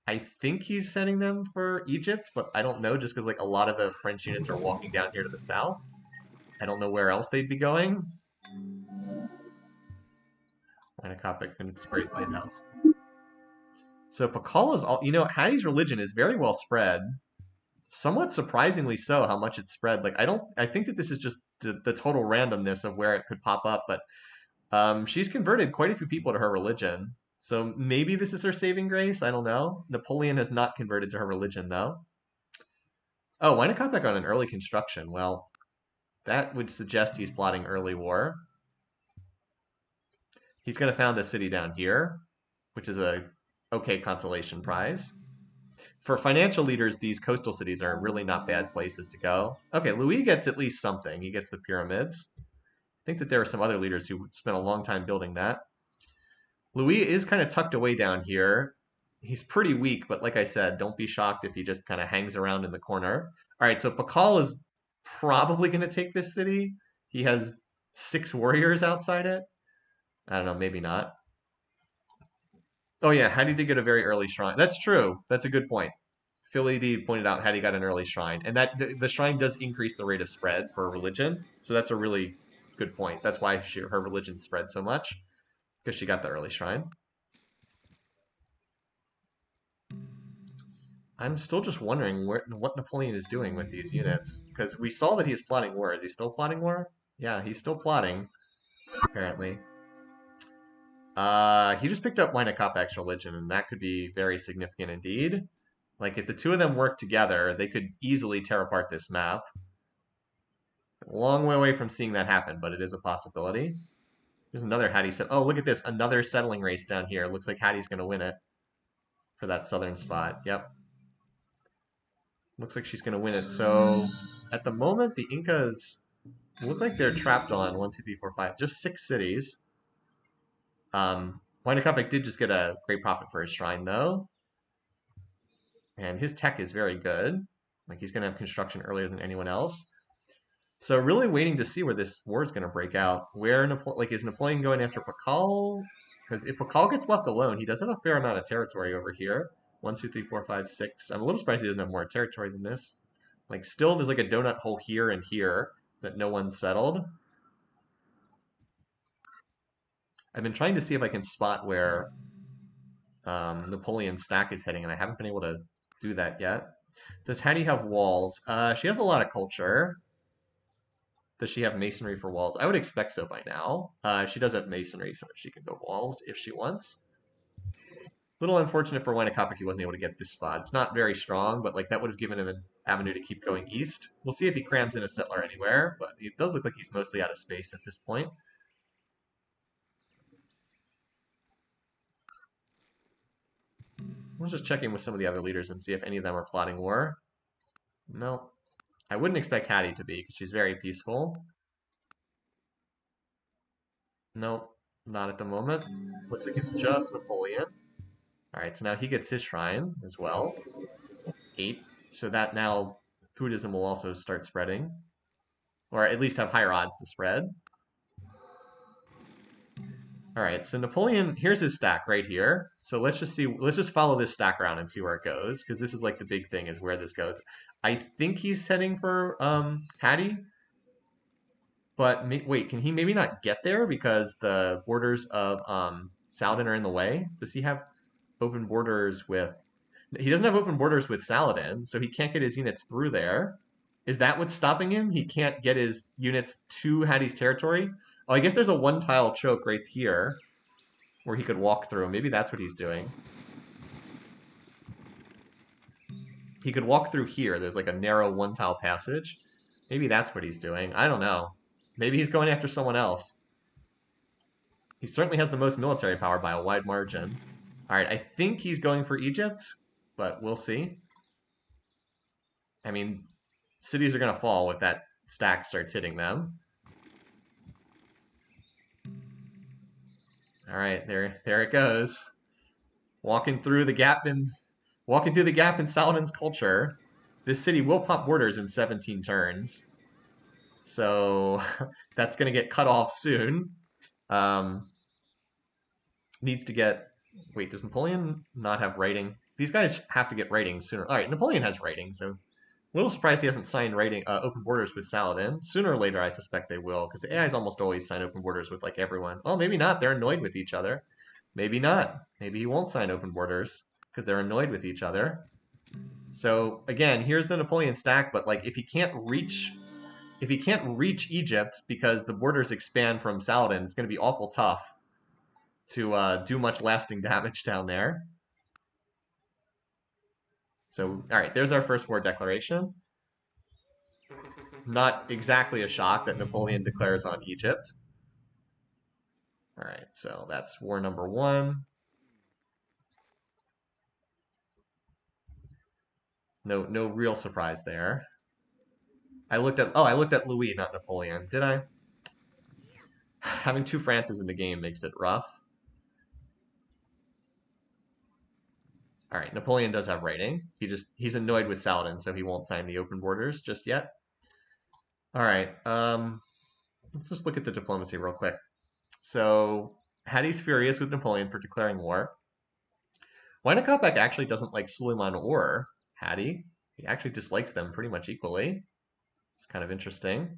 I think he's sending them for Egypt, but I don't know just because like a lot of the French units are walking down here to the south. I don't know where else they'd be going. Wynakopek and its Great Lighthouse. So Pakal is all, Hattie's religion is very well spread. Somewhat surprisingly so, how much it's spread. Like, I think that this is just the total randomness of where it could pop up, but she's converted quite a few people to her religion. So maybe this is her saving grace. I don't know. Napoleon has not converted to her religion, though. Oh, Wynakopek on an early construction. Well, that would suggest he's plotting early war. He's going to found a city down here, which is a okay consolation prize. For financial leaders, these coastal cities are really not bad places to go. Okay, Louis gets at least something. He gets the pyramids. I think that there are some other leaders who spent a long time building that. Louis is kind of tucked away down here. He's pretty weak, but like I said, don't be shocked if he just kind of hangs around in the corner. All right, so Pakal is probably going to take this city. He has 6 warriors outside it. I don't know, maybe not. Oh yeah, how did they get a very early shrine? That's true. That's a good point. Philly D pointed out Hattie got an early shrine, and that the shrine does increase the rate of spread for religion. So that's a really good point. That's why her religion spread so much, because she got the early shrine. I'm still just wondering what Napoleon is doing with these units, because we saw that he was plotting war. Is he still plotting war? Yeah, he's still plotting, apparently. He just picked up Wynakopak's religion, and that could be very significant indeed. Like, if the two of them work together, they could easily tear apart this map. A long way away from seeing that happen, but it is a possibility. There's another Hattie set. Oh, look at this. Another settling race down here. Looks like Hattie's going to win it for that southern spot. Yep. Looks like she's going to win it. So, at the moment, the Incas look like they're trapped on 1, 2, 3, 4, 5. Just 6 cities. Wynakopek did just get a great profit for his shrine, though. And his tech is very good. Like, he's going to have construction earlier than anyone else. So really waiting to see where this war is going to break out. Where is Napoleon going after Pakal? Because if Pakal gets left alone, he does have a fair amount of territory over here. 1, 2, 3, 4, 5, 6. I'm a little surprised he doesn't have more territory than this. Like, still there's like a donut hole here and here that no one's settled. I've been trying to see if I can spot where Napoleon's stack is heading, and I haven't been able to do that yet. Does Hattie have walls? She has a lot of culture. Does she have masonry for walls? I would expect so by now. She does have masonry, so she can go walls if she wants. Little unfortunate for Wynakopek he wasn't able to get this spot. It's not very strong, but like that would have given him an avenue to keep going east. We'll see if he crams in a settler anywhere, but it does look like he's mostly out of space at this point. We'll just check in with some of the other leaders and see if any of them are plotting war. No. I wouldn't expect Hattie to be, because she's very peaceful. No, not at the moment. Looks like it's just Napoleon. Alright, so now he gets his shrine as well. 8. So that now Buddhism will also start spreading. Or at least have higher odds to spread. Alright, so Napoleon, here's his stack right here. So let's just follow this stack around and see where it goes, because this is like the big thing is where this goes. I think he's heading for Hattie. But wait, can he maybe not get there because the borders of Saladin are in the way? Does he have open borders with... He doesn't have open borders with Saladin, so he can't get his units through there. Is that what's stopping him? He can't get his units to Hattie's territory? Oh, I guess there's a one-tile choke right here where he could walk through. Maybe that's what he's doing. He could walk through here. There's like a narrow one-tile passage. Maybe that's what he's doing. I don't know. Maybe he's going after someone else. He certainly has the most military power by a wide margin. Alright, I think he's going for Egypt, but we'll see. I mean, cities are going to fall if that stack starts hitting them. Alright, there it goes. Walking through the gap in Saladin's culture. This city will pop borders in 17 turns. So that's going to get cut off soon. Needs to get... Wait, does Napoleon not have writing? These guys have to get writing sooner. All right, Napoleon has writing, so a little surprised he hasn't signed writing open borders with Saladin. Sooner or later, I suspect they will, because the AIs almost always sign open borders with like everyone. Well, maybe not. They're annoyed with each other. Maybe not. Maybe he won't sign open borders because they're annoyed with each other. So again, here's the Napoleon stack, but like if he can't reach Egypt because the borders expand from Saladin, it's going to be awful tough to do much lasting damage down there. So, all right, there's our first war declaration. Not exactly a shock that Napoleon declares on Egypt. All right, so that's war number 1. No real surprise there. I looked at Louis, not Napoleon. Did I? Having 2 Frances in the game makes it rough. All right, Napoleon does have writing. He's annoyed with Saladin, so he won't sign the open borders just yet. All right, let's just look at the diplomacy real quick. So Hattie's furious with Napoleon for declaring war. Wynakopek actually doesn't like Suleiman or Hattie. He actually dislikes them pretty much equally. It's kind of interesting.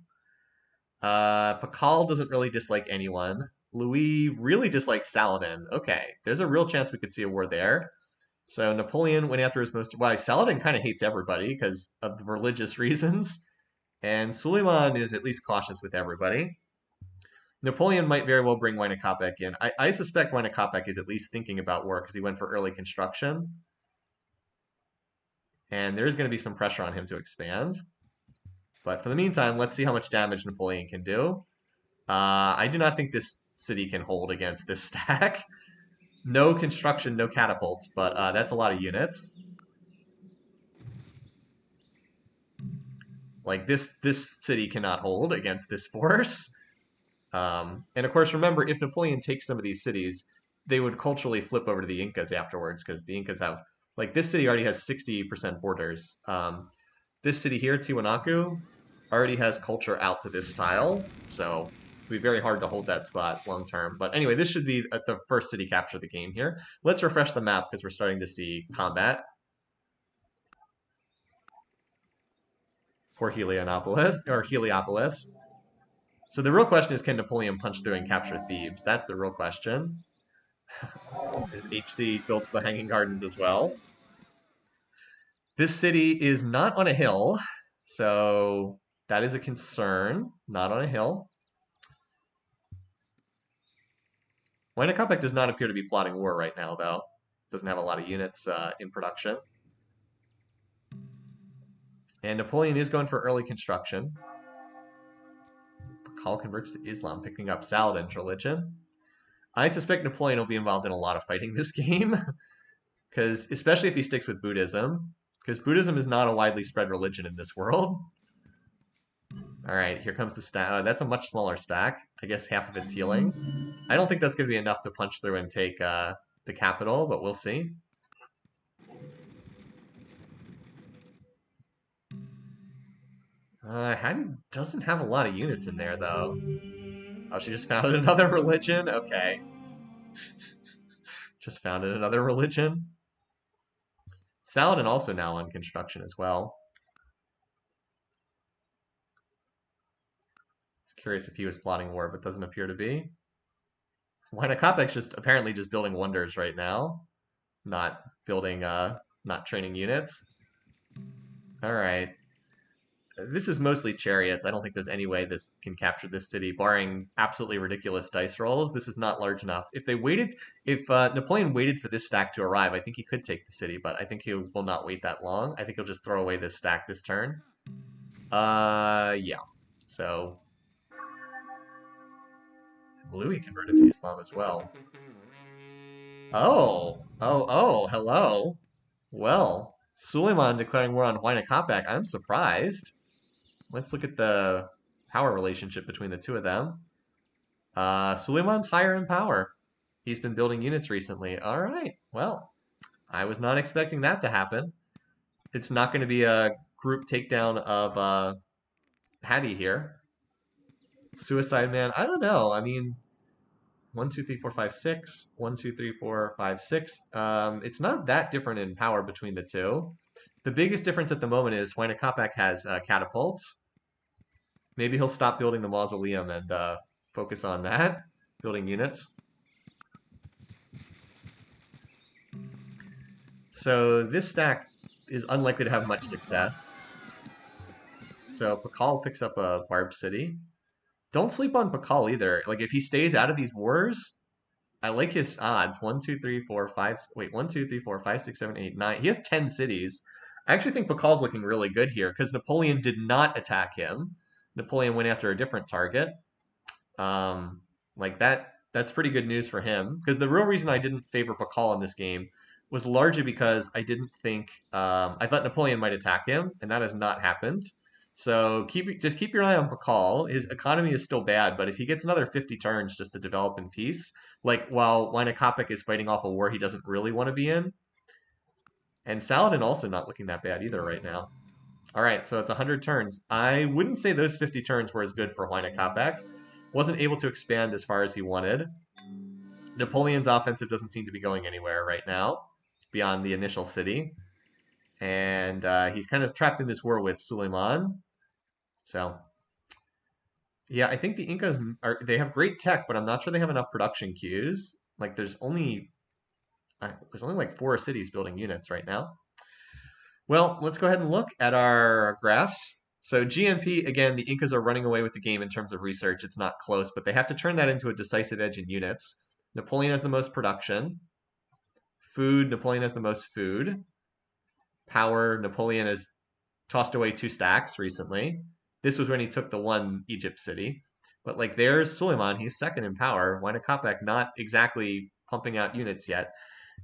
Pakal doesn't really dislike anyone. Louis really dislikes Saladin. Okay, there's a real chance we could see a war there. So Napoleon went after his most. Well, Saladin kind of hates everybody because of the religious reasons, and Suleiman is at least cautious with everybody. Napoleon might very well bring Wynakopek in. I suspect Wynakopek is at least thinking about war because he went for early construction, and there is going to be some pressure on him to expand. But for the meantime, let's see how much damage Napoleon can do. I do not think this city can hold against this stack. No construction, no catapults, but that's a lot of units. Like this city cannot hold against this force. And of course, remember, if Napoleon takes some of these cities, they would culturally flip over to the Incas afterwards because the Incas have, like, this city already has 60% borders. This city here, Tiwanaku, already has culture out to this style, so it'll be very hard to hold that spot long term. But anyway, this should be the first city capture of the game here. Let's refresh the map because we're starting to see combat for Heliopolis. So the real question is, can Napoleon punch through and capture Thebes? That's the real question. His HC builds the Hanging Gardens as well. This city is not on a hill, so that is a concern. Not on a hill. Wynakopek does not appear to be plotting war right now, though. Doesn't have a lot of units in production. And Napoleon is going for early construction. Pakal converts to Islam, picking up Saladin's religion. I suspect Napoleon will be involved in a lot of fighting this game, because especially if he sticks with Buddhism, because Buddhism is not a widely spread religion in this world. All right, here comes the stack. That's a much smaller stack. I guess half of it's healing. I don't think that's going to be enough to punch through and take the capital, but we'll see. Hattie doesn't have a lot of units in there, though. Oh, she just founded another religion? Okay. Just founded another religion. Saladin also now on construction as well. It's curious if he was plotting war, but doesn't appear to be. Wynakopek's just apparently just building wonders right now. Not building, not training units. All right. This is mostly chariots. I don't think there's any way this can capture this city, barring absolutely ridiculous dice rolls. This is not large enough. If Napoleon waited for this stack to arrive, I think he could take the city, but I think he will not wait that long. I think he'll just throw away this stack this turn. Yeah. So Louis converted to Islam as well. Oh, hello. Well, Suleiman declaring war on Wynakopek. I'm surprised. Let's look at the power relationship between the two of them. Suleiman's higher in power. He's been building units recently. All right. Well, I was not expecting that to happen. It's not going to be a group takedown of Hattie here. Suicide Man. I don't know. I mean, 1, 2, 3, 4, 5, 6. 1, 2, 3, 4, 5, 6. It's not that different in power between the two. The biggest difference at the moment is Wynakopek has catapults. Maybe he'll stop building the mausoleum and focus on that, building units. So this stack is unlikely to have much success. So Pakal picks up a Barb City. Don't sleep on Pakal either. Like, if he stays out of these wars, I like his odds. 1, 2, 3, 4, 5. Wait, 1, 2, 3, 4, 5, 6, 7, 8, 9. He has 10 cities. I actually think Pakal's looking really good here because Napoleon did not attack him. Napoleon went after a different target. Like that's pretty good news for him. Because the real reason I didn't favor Pakal in this game was largely because I didn't think I thought Napoleon might attack him, and that has not happened. So just keep your eye on Pakal. His economy is still bad, but if he gets another 50 turns just to develop in peace, like while Wynakopek is fighting off a war he doesn't really want to be in, and Saladin also not looking that bad either right now. All right, so it's 100 turns. I wouldn't say those 50 turns were as good for Wynakopek. Wasn't able to expand as far as he wanted. Napoleon's offensive doesn't seem to be going anywhere right now, beyond the initial city. And he's kind of trapped in this war with Suleiman. So, yeah, I think the Incas they have great tech, but I'm not sure they have enough production queues. Like, there's only like 4 cities building units right now. Well, let's go ahead and look at our graphs. So GMP, again, the Incas are running away with the game in terms of research. It's not close, but they have to turn that into a decisive edge in units. Napoleon has the most production. Food, Napoleon has the most food. Power, Napoleon has tossed away 2 stacks recently. This was when he took the one Egypt city. But like there's Suleiman, he's second in power. Huayna Capac not exactly pumping out units yet.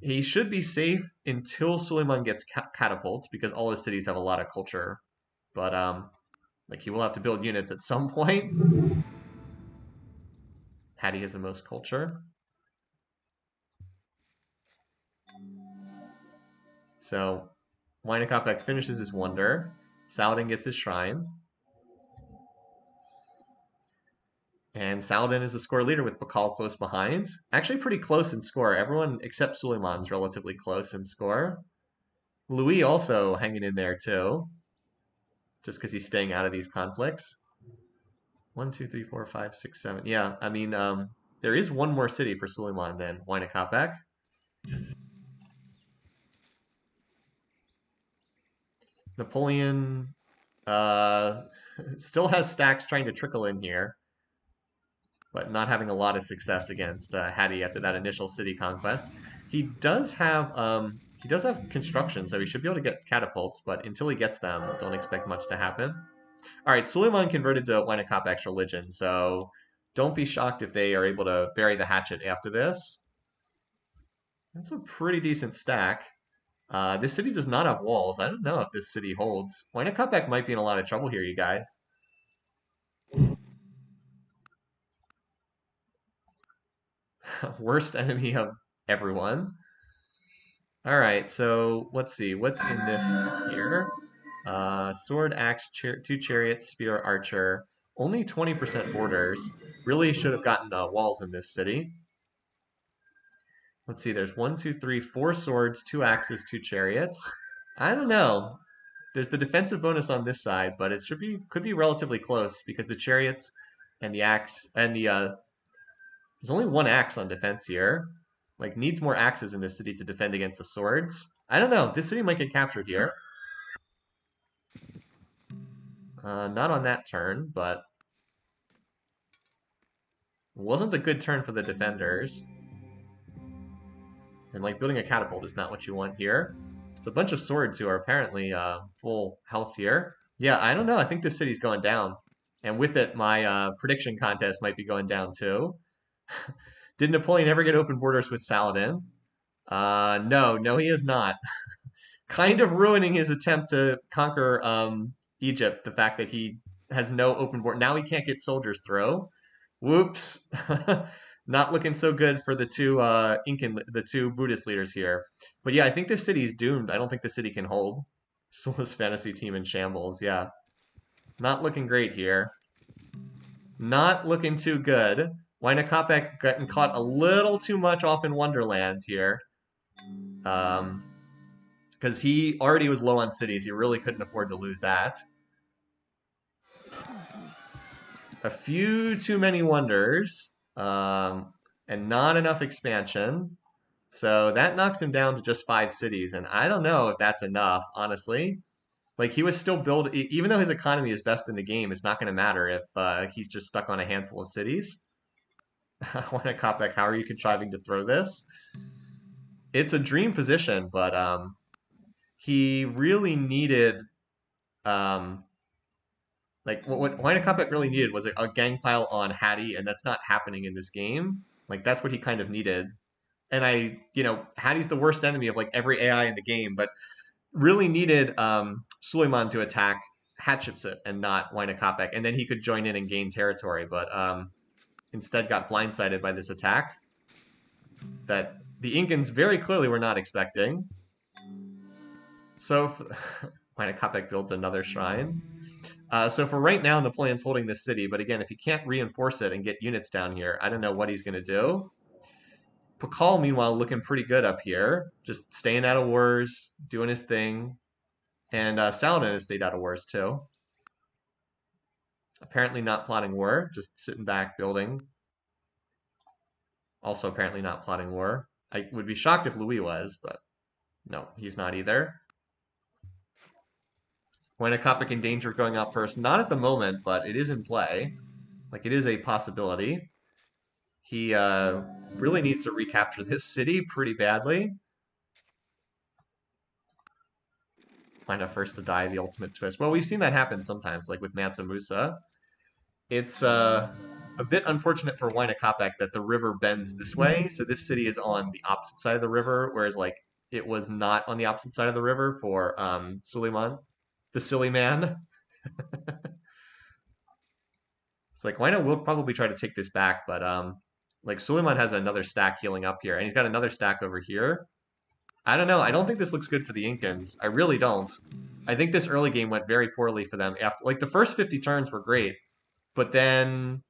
He should be safe until Suleiman gets catapult because all his cities have a lot of culture. But like he will have to build units at some point. Hattie has the most culture. So Huayna Capac finishes his wonder. Saladin gets his shrine. And Saladin is the score leader with Pakal close behind. Actually pretty close in score. Everyone except Suleiman's relatively close in score. Louis also hanging in there too, just because he's staying out of these conflicts. 1, 2, 3, 4, 5, 6, 7. Yeah, I mean, there is one more city for Suleiman than Huayna Capac. Napoleon still has stacks trying to trickle in here, but not having a lot of success against Hattie after that initial city conquest. He does have construction, so he should be able to get catapults, but until he gets them, don't expect much to happen. All right, Suleiman converted to Huayna Capac's religion, so don't be shocked if they are able to bury the hatchet after this. That's a pretty decent stack. This city does not have walls. I don't know if this city holds. Huayna Capac might be in a lot of trouble here, you guys. Worst enemy of everyone. All right, so let's see. What's in this here? Sword, axe, 2 chariots, spear, archer. Only 20% borders. Really should have gotten walls in this city. Let's see. There's 1, 2, 3, 4 swords, 2 axes, 2 chariots. I don't know. There's the defensive bonus on this side, but it could be relatively close because the chariots and the axe and there's only 1 axe on defense here. Like needs more axes in this city to defend against the swords. I don't know. This city might get captured here. Not on that turn, but it wasn't a good turn for the defenders. And like building a catapult is not what you want here. It's a bunch of swords who are apparently full health here. Yeah, I don't know. I think this city's going down. And with it, my prediction contest might be going down too. Did Napoleon ever get open borders with Saladin? No, he is not. Kind of ruining his attempt to conquer Egypt, the fact that he has no open border. Now he can't get soldiers through. Whoops. Not looking so good for the two Buddhist leaders here. But yeah, I think this city's doomed. I don't think the city can hold. Soulless fantasy team in shambles. Yeah, not looking great here. Not looking too good. Huayna Capac getting caught a little too much off in Wonderland here. Because he already was low on cities. He really couldn't afford to lose that. A few too many wonders, and not enough expansion. So that knocks him down to just 5 cities, and I don't know if that's enough, honestly. Like he was still even though his economy is best in the game, it's not going to matter if he's just stuck on a handful of cities. Huayna Capac, how are you contriving to throw this? It's a dream position, but he really needed like what Huayna Capac really needed was a gang pile on Hattie, and that's not happening in this game. Like that's what he kind of needed. And Hattie's the worst enemy of like every AI in the game, but really needed Suleiman to attack Hatshepsut and not Huayna Capac, and then he could join in and gain territory. But instead, got blindsided by this attack that the Incans very clearly were not expecting. So Huayna Capac builds another shrine. So for right now, Napoleon's holding this city, but again, if he can't reinforce it and get units down here, I don't know what he's going to do. Pakal, meanwhile, looking pretty good up here, just staying out of wars, doing his thing. And Saladin has stayed out of wars too. Apparently not plotting war, just sitting back building. Also apparently not plotting war. I would be shocked if Louis was, but no, he's not either. Winecopic in danger of going out first. Not at the moment, but it is in play. Like, it is a possibility. He really needs to recapture this city pretty badly. Find a first to die, the ultimate twist. Well, we've seen that happen sometimes, like with Mansa Musa. It's a bit unfortunate for Winecopic that the river bends this way, so this city is on the opposite side of the river, whereas like it was not on the opposite side of the river for Suleiman, the silly man. It's like Wino will probably try to take this back, but like Suleiman has another stack healing up here, and he's got another stack over here. I don't know. I don't think this looks good for the Incans. I really don't. I think this early game went very poorly for them. After like the first 50 turns were great, but then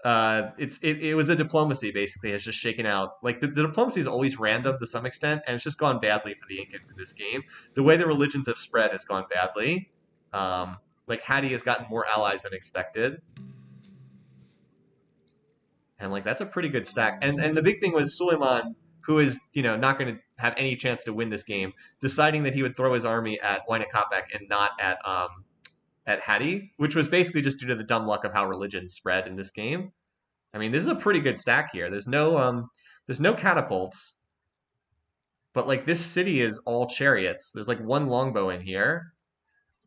it was the diplomacy basically has just shaken out. Like the diplomacy is always random to some extent, and it's just gone badly for the Incans in this game. The way the religions have spread has gone badly. Like Hadi has gotten more allies than expected. And like that's a pretty good stack. And the big thing was Suleiman, who is not going to have any chance to win this game, deciding that he would throw his army at Winecopic and not at Hadi, which was basically just due to the dumb luck of how religion spread in this game. I mean, this is a pretty good stack here. There's no catapults, but like this city is all chariots. There's like one longbow in here.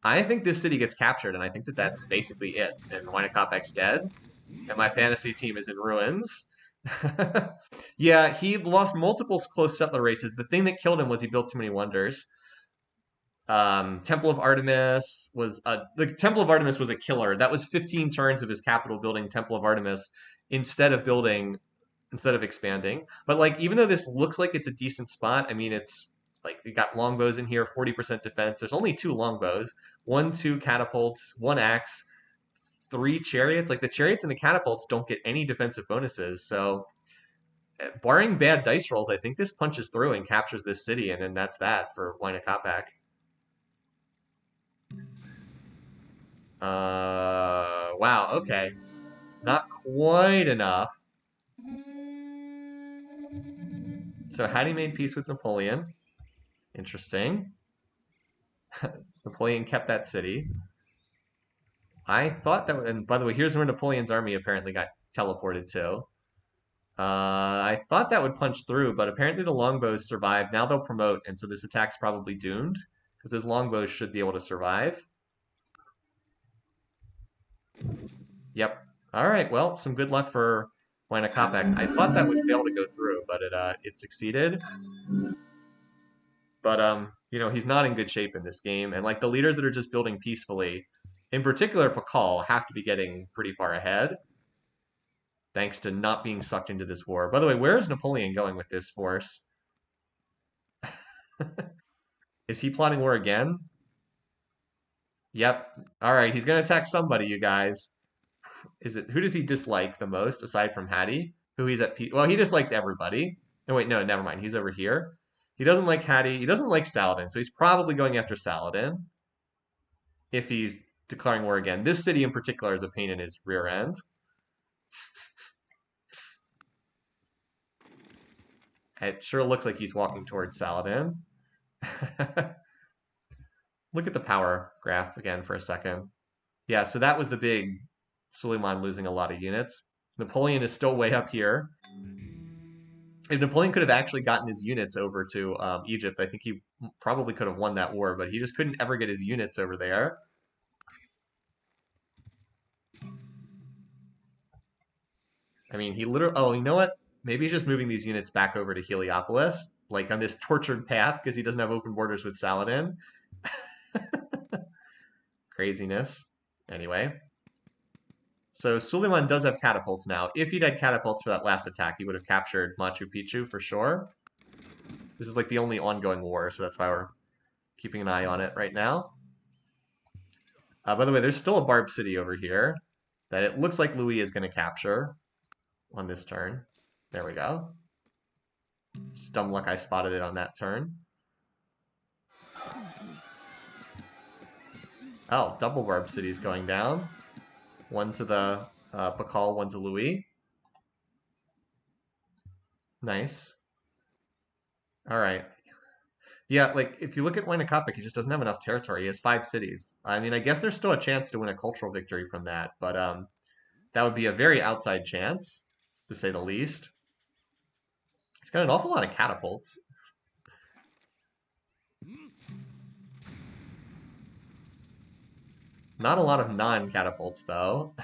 I think this city gets captured, and I think that that's basically it. And Winecopac's dead, and my fantasy team is in ruins. Yeah, he lost multiple close settler races. The thing that killed him was he built too many wonders. Temple of Artemis was the Temple of Artemis was a killer. That was 15 turns of his capital building Temple of Artemis instead of expanding. But like even though this looks like it's a decent spot, I mean it's like you got longbows in here, 40% defense. There's only 2 longbows, 2 catapults, 1 axe, 3 chariots. Like the chariots and the catapults don't get any defensive bonuses. So barring bad dice rolls, I think this punches through and captures this city, and then that's that for Winecopac. Wow, okay. Not quite enough. So Hattie made peace with Napoleon. Interesting. Napoleon kept that city. I thought that, and by the way, here's where Napoleon's army apparently got teleported to. I thought that would punch through, but apparently the longbows survived. Now they'll promote, and so this attack's probably doomed because his longbows should be able to survive. Yep. All right. Well, some good luck for Winecopac. I thought that would fail to go through, but it succeeded. But he's not in good shape in this game, and like the leaders that are just building peacefully, in particular Pakal, have to be getting pretty far ahead, thanks to not being sucked into this war. By the way, where is Napoleon going with this force? Is he plotting war again? Yep. All right, he's gonna attack somebody, you guys. Who does he dislike the most aside from Hattie? Who he's at? Well, he dislikes everybody. No, wait, no, never mind. He's over here. He doesn't like Hattie. He doesn't like Saladin, so he's probably going after Saladin if he's declaring war again. This city in particular is a pain in his rear end. It sure looks like he's walking towards Saladin. Look at the power graph again for a second. Yeah, so that was the big Suleiman losing a lot of units. Napoleon is still way up here. If Napoleon could have actually gotten his units over to Egypt, I think he probably could have won that war, but he just couldn't ever get his units over there. I mean, he literally... Oh, you know what? Maybe he's just moving these units back over to Heliopolis, like on this tortured path, because he doesn't have open borders with Saladin. Craziness. Anyway. So Suleiman does have catapults now. If he'd had catapults for that last attack, he would have captured Machu Picchu for sure. This is like the only ongoing war, so that's why we're keeping an eye on it right now. By the way, there's still a Barb City over here that it looks like Louis is going to capture on this turn. There we go. Just dumb luck I spotted it on that turn. Oh, double barb cities going down. One to the Pakal, one to Louis. Nice. All right. Yeah, like if you look at Wayne-Kopic, he just doesn't have enough territory. He has 5 cities. I mean, I guess there's still a chance to win a cultural victory from that, but that would be a very outside chance, to say the least. He's got an awful lot of catapults. Not a lot of non-catapults, though.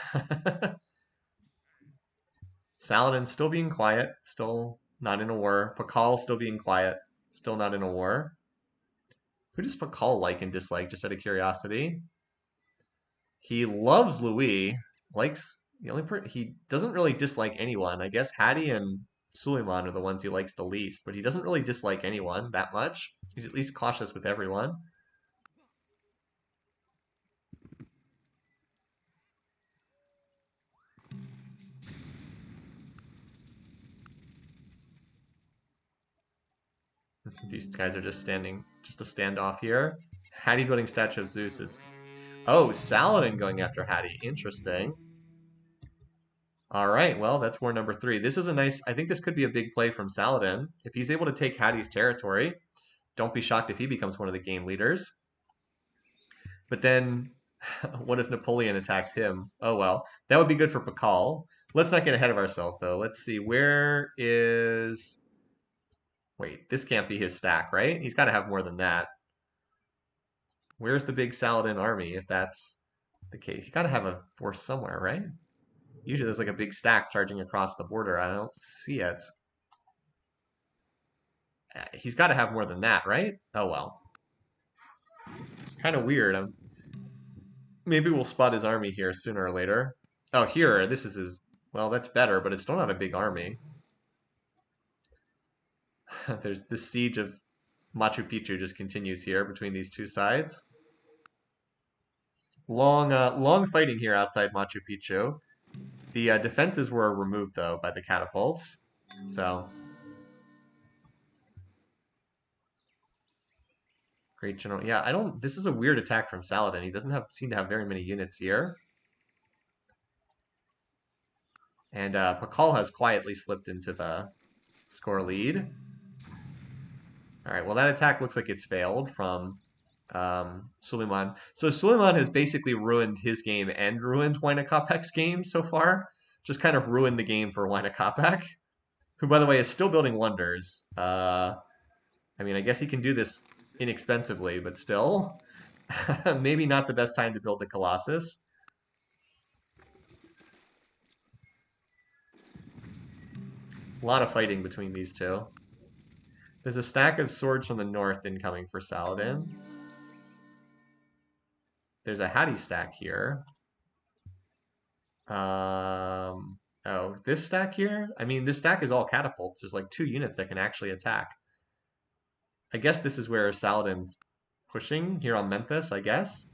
Saladin still being quiet, still not in a war. Pakal still being quiet, still not in a war. Who does Pakal like and dislike, just out of curiosity? He loves Louis, likes the only he doesn't really dislike anyone. I guess Hadi and Suleiman are the ones he likes the least, but he doesn't really dislike anyone that much. He's at least cautious with everyone. These guys are just standing, just a standoff here. Hadi building statue of Zeus is. Oh, Saladin going after Hadi. Interesting. All right, well, that's war number 3. This is a nice. I think this could be a big play from Saladin if he's able to take Hadi's territory. Don't be shocked if he becomes one of the game leaders. But then, what if Napoleon attacks him? Oh well, that would be good for Pakal. Let's not get ahead of ourselves though. Let's see, where is. Wait, this can't be his stack, right? He's got to have more than that. Where's the big Saladin army if that's the case? You got to have a force somewhere, right? Usually there's like a big stack charging across the border. I don't see it. He's got to have more than that, right? Oh well. Kind of weird. Maybe we'll spot his army here sooner or later. Oh, here, this is his. Well, that's better, but it's still not a big army. There's this siege of Machu Picchu just continues here between these two sides. Long fighting here outside Machu Picchu. The defenses were removed though by the catapults, so great general. Yeah, I don't. This is a weird attack from Saladin. He doesn't seem to have very many units here, and Pakal has quietly slipped into the score lead. All right, well, that attack looks like it's failed from Suleiman. So Suleiman has basically ruined his game and ruined Huayna Capac's game so far. Just kind of ruined the game for Huayna Capac, who, by the way, is still building wonders. I mean, I guess he can do this inexpensively, but still, maybe not the best time to build the Colossus. A lot of fighting between these two. There's a stack of swords from the north incoming for Saladin. There's a Hadi stack here. Oh, this stack here? I mean, this stack is all catapults. There's like 2 units that can actually attack. I guess this is where Saladin's pushing here on Memphis, I guess.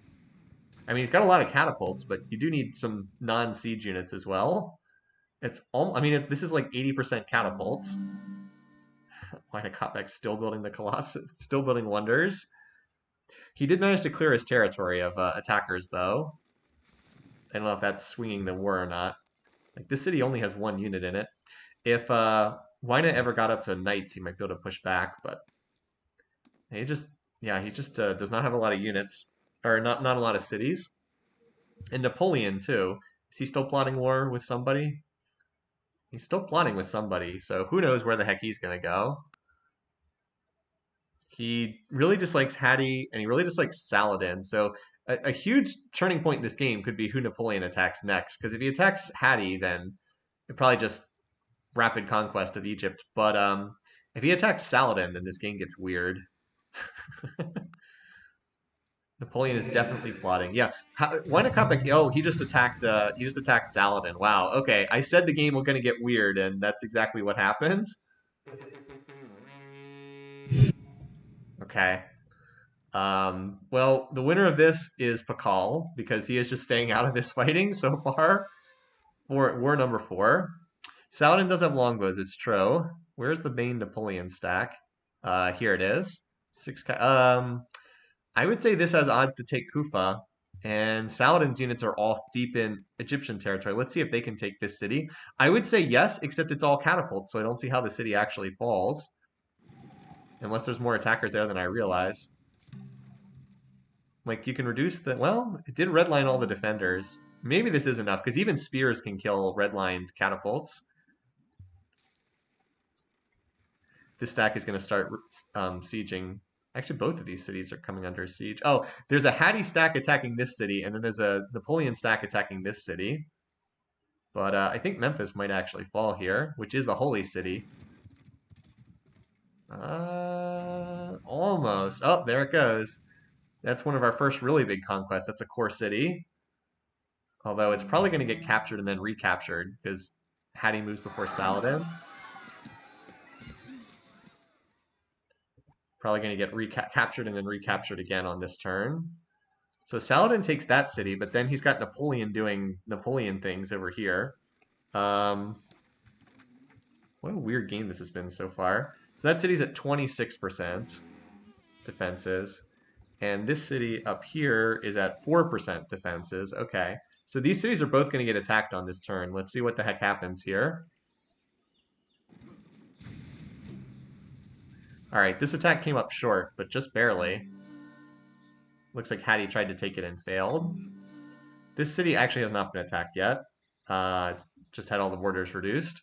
I mean, he's got a lot of catapults, but you do need some non-siege units as well. It's all, I mean, this is like 80% catapults. Why Capac still building the Colossus, still building wonders. He did manage to clear his territory of attackers, though. I don't know if that's swinging the war or not. Like, this city only has 1 unit in it. If Wina ever got up to knights, he might be able to push back, but he just, yeah, he just does not have a lot of units, or not a lot of cities. And Napoleon, too. Is he still plotting war with somebody? He's still plotting with somebody, so who knows where the heck he's going to go. He really dislikes Hadi, and he really dislikes Saladin. So a huge turning point in this game could be who Napoleon attacks next. Because if he attacks Hadi, then it probably just rapid conquest of Egypt. But if he attacks Saladin, then this game gets weird. Napoleon is definitely plotting. Yeah, why not Capac? Oh, he just attacked. He just attacked Saladin. Wow. Okay, I said the game was going to get weird, and that's exactly what happened. Okay. Well, the winner of this is Pakal because he is just staying out of this fighting so far for war number 4. Saladin does have longbows. It's true. Where's the main Napoleon stack? Here it is. 6. I would say this has odds to take Kufa. And Saladin's units are all deep in Egyptian territory. Let's see if they can take this city. I would say yes, except it's all catapults, so I don't see how the city actually falls. Unless there's more attackers there than I realize. Like, you can reduce the... Well, it did redline all the defenders. Maybe this is enough, because even spears can kill redlined catapults. This stack is going to start sieging. Actually, both of these cities are coming under siege. Oh, there's a Hatti stack attacking this city, and then there's a Napoleon stack attacking this city. But I think Memphis might actually fall here, which is the holy city. Almost. Oh, there it goes. That's one of our first really big conquests. That's a core city. Although it's probably going to get captured and then recaptured, because Hatti moves before Saladin. Probably going to get captured and then recaptured again on this turn. So Saladin takes that city, but then he's got Napoleon doing Napoleon things over here. What a weird game this has been so far. So that city's at 26% defenses. And this city up here is at 4% defenses. Okay. So these cities are both going to get attacked on this turn. Let's see what the heck happens here. All right, this attack came up short, but just barely. Looks like Hatti tried to take it and failed. This city actually has not been attacked yet. It's just had all the borders reduced.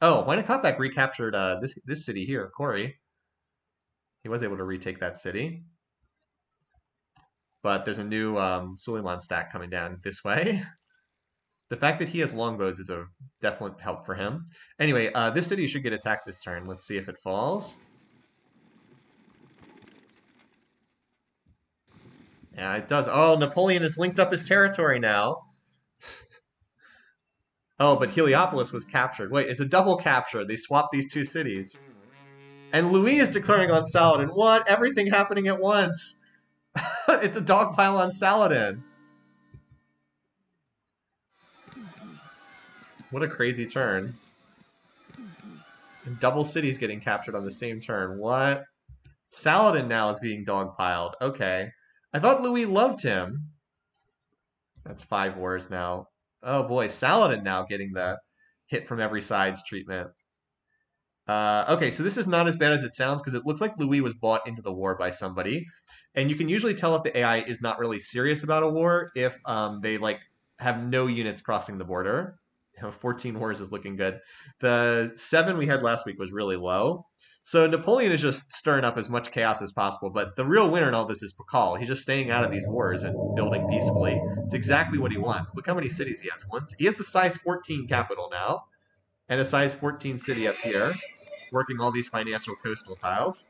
Oh, Huayna recaptured this city here, Corey. He was able to retake that city. But there's a new Suleiman stack coming down this way. The fact that he has longbows is a definite help for him. Anyway, this city should get attacked this turn. Let's see if it falls. Yeah, it does. Oh, Napoleon has linked up his territory now. Oh, but Heliopolis was captured. Wait, it's a double capture. They swapped these two cities. And Louis is declaring on Saladin. What? Everything happening at once. It's a dogpile on Saladin. What a crazy turn. And double cities getting captured on the same turn. What? Saladin now is being dogpiled. Okay. I thought Louis loved him. That's 5 wars now. Oh boy, Saladin now getting the hit from every side's treatment. Okay, so this is not as bad as it sounds because it looks like Louis was bought into the war by somebody. And you can usually tell if the AI is not really serious about a war if they like have no units crossing the border. 14 wars is looking good. The 7 we had last week was really low. So Napoleon is just stirring up as much chaos as possible, but the real winner in all this is Pakal. He's just staying out of these wars and building peacefully. It's exactly what he wants. Look how many cities he has. He has the size 14 capital now, and a size 14 city up here, working all these financial coastal tiles.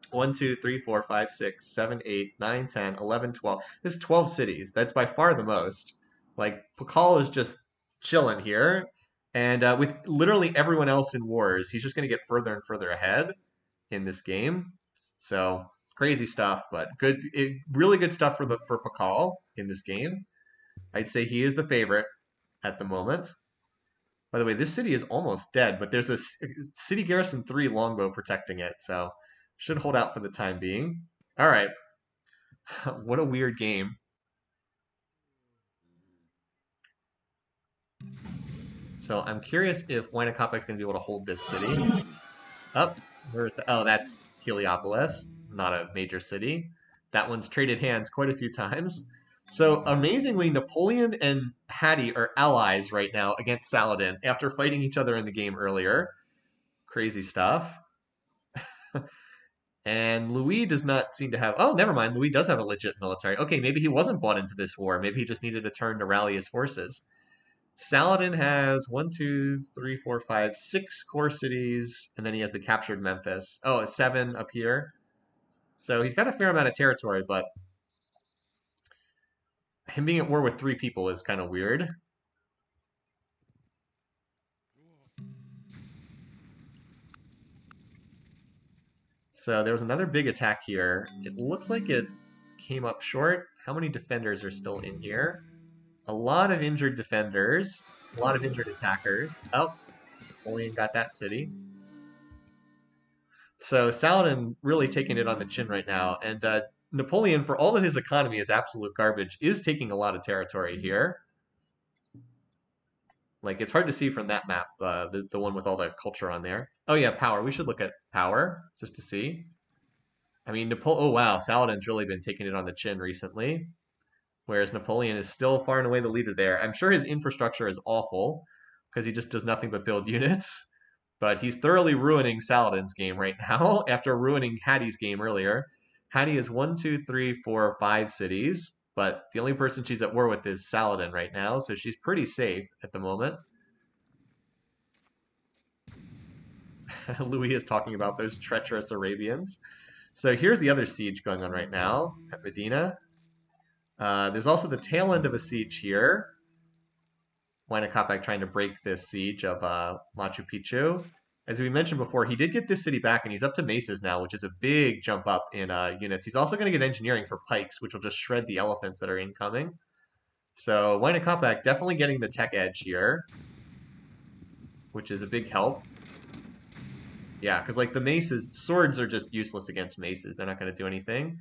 1, 2, 3, 4, 5, 6, 7, 8, 9, 10, 11, 12. This is 12 cities. That's by far the most. Like, Pakal is just chilling here. And with literally everyone else in wars, he's just going to get further and further ahead in this game. So, crazy stuff, but good, really good stuff for Pakal in this game. I'd say he is the favorite at the moment. By the way, this city is almost dead, but there's a city garrison 3 longbow protecting it, so should hold out for the time being. All right. What a weird game. So I'm curious if Huayna is going to be able to hold this city. Up. Where's the... Oh, that's Heliopolis, not a major city. That one's traded hands quite a few times. So amazingly, Napoleon and Hatti are allies right now against Saladin after fighting each other in the game earlier. Crazy stuff. And Louis does not seem to have... Oh, never mind. Louis does have a legit military. Okay, maybe he wasn't bought into this war. Maybe he just needed a turn to rally his forces. Saladin has 1, 2, 3, 4, 5, 6 core cities, and then he has the captured Memphis. Oh, 7 up here. So he's got a fair amount of territory, but him being at war with 3 people is kind of weird. So there was another big attack here. It looks like it came up short. How many defenders are still in here? A lot of injured defenders. A lot of injured attackers. Oh, Napoleon got that city. So Saladin really taking it on the chin right now. And Napoleon, for all that his economy is absolute garbage, is taking a lot of territory here. Like, it's hard to see from that map, the one with all the culture on there. Oh yeah, power. We should look at power just to see. I mean, oh wow, Saladin's really been taking it on the chin recently, whereas Napoleon is still far and away the leader there. I'm sure his infrastructure is awful because he just does nothing but build units, but he's thoroughly ruining Saladin's game right now after ruining Hattie's game earlier. Hattie is 1, 2, 3, 4, 5 cities, but the only person she's at war with is Saladin right now, so she's pretty safe at the moment. Louis is talking about those treacherous Arabians. So here's the other siege going on right now at Medina. There's also the tail end of a siege here. Huayna Capac trying to break this siege of Machu Picchu. As we mentioned before, he did get this city back, and he's up to mesas now, which is a big jump up in units. He's also going to get engineering for pikes, which will just shred the elephants that are incoming. So Huayna Capac definitely getting the tech edge here, which is a big help. Yeah, because like the maces, swords are just useless against maces. They're not going to do anything.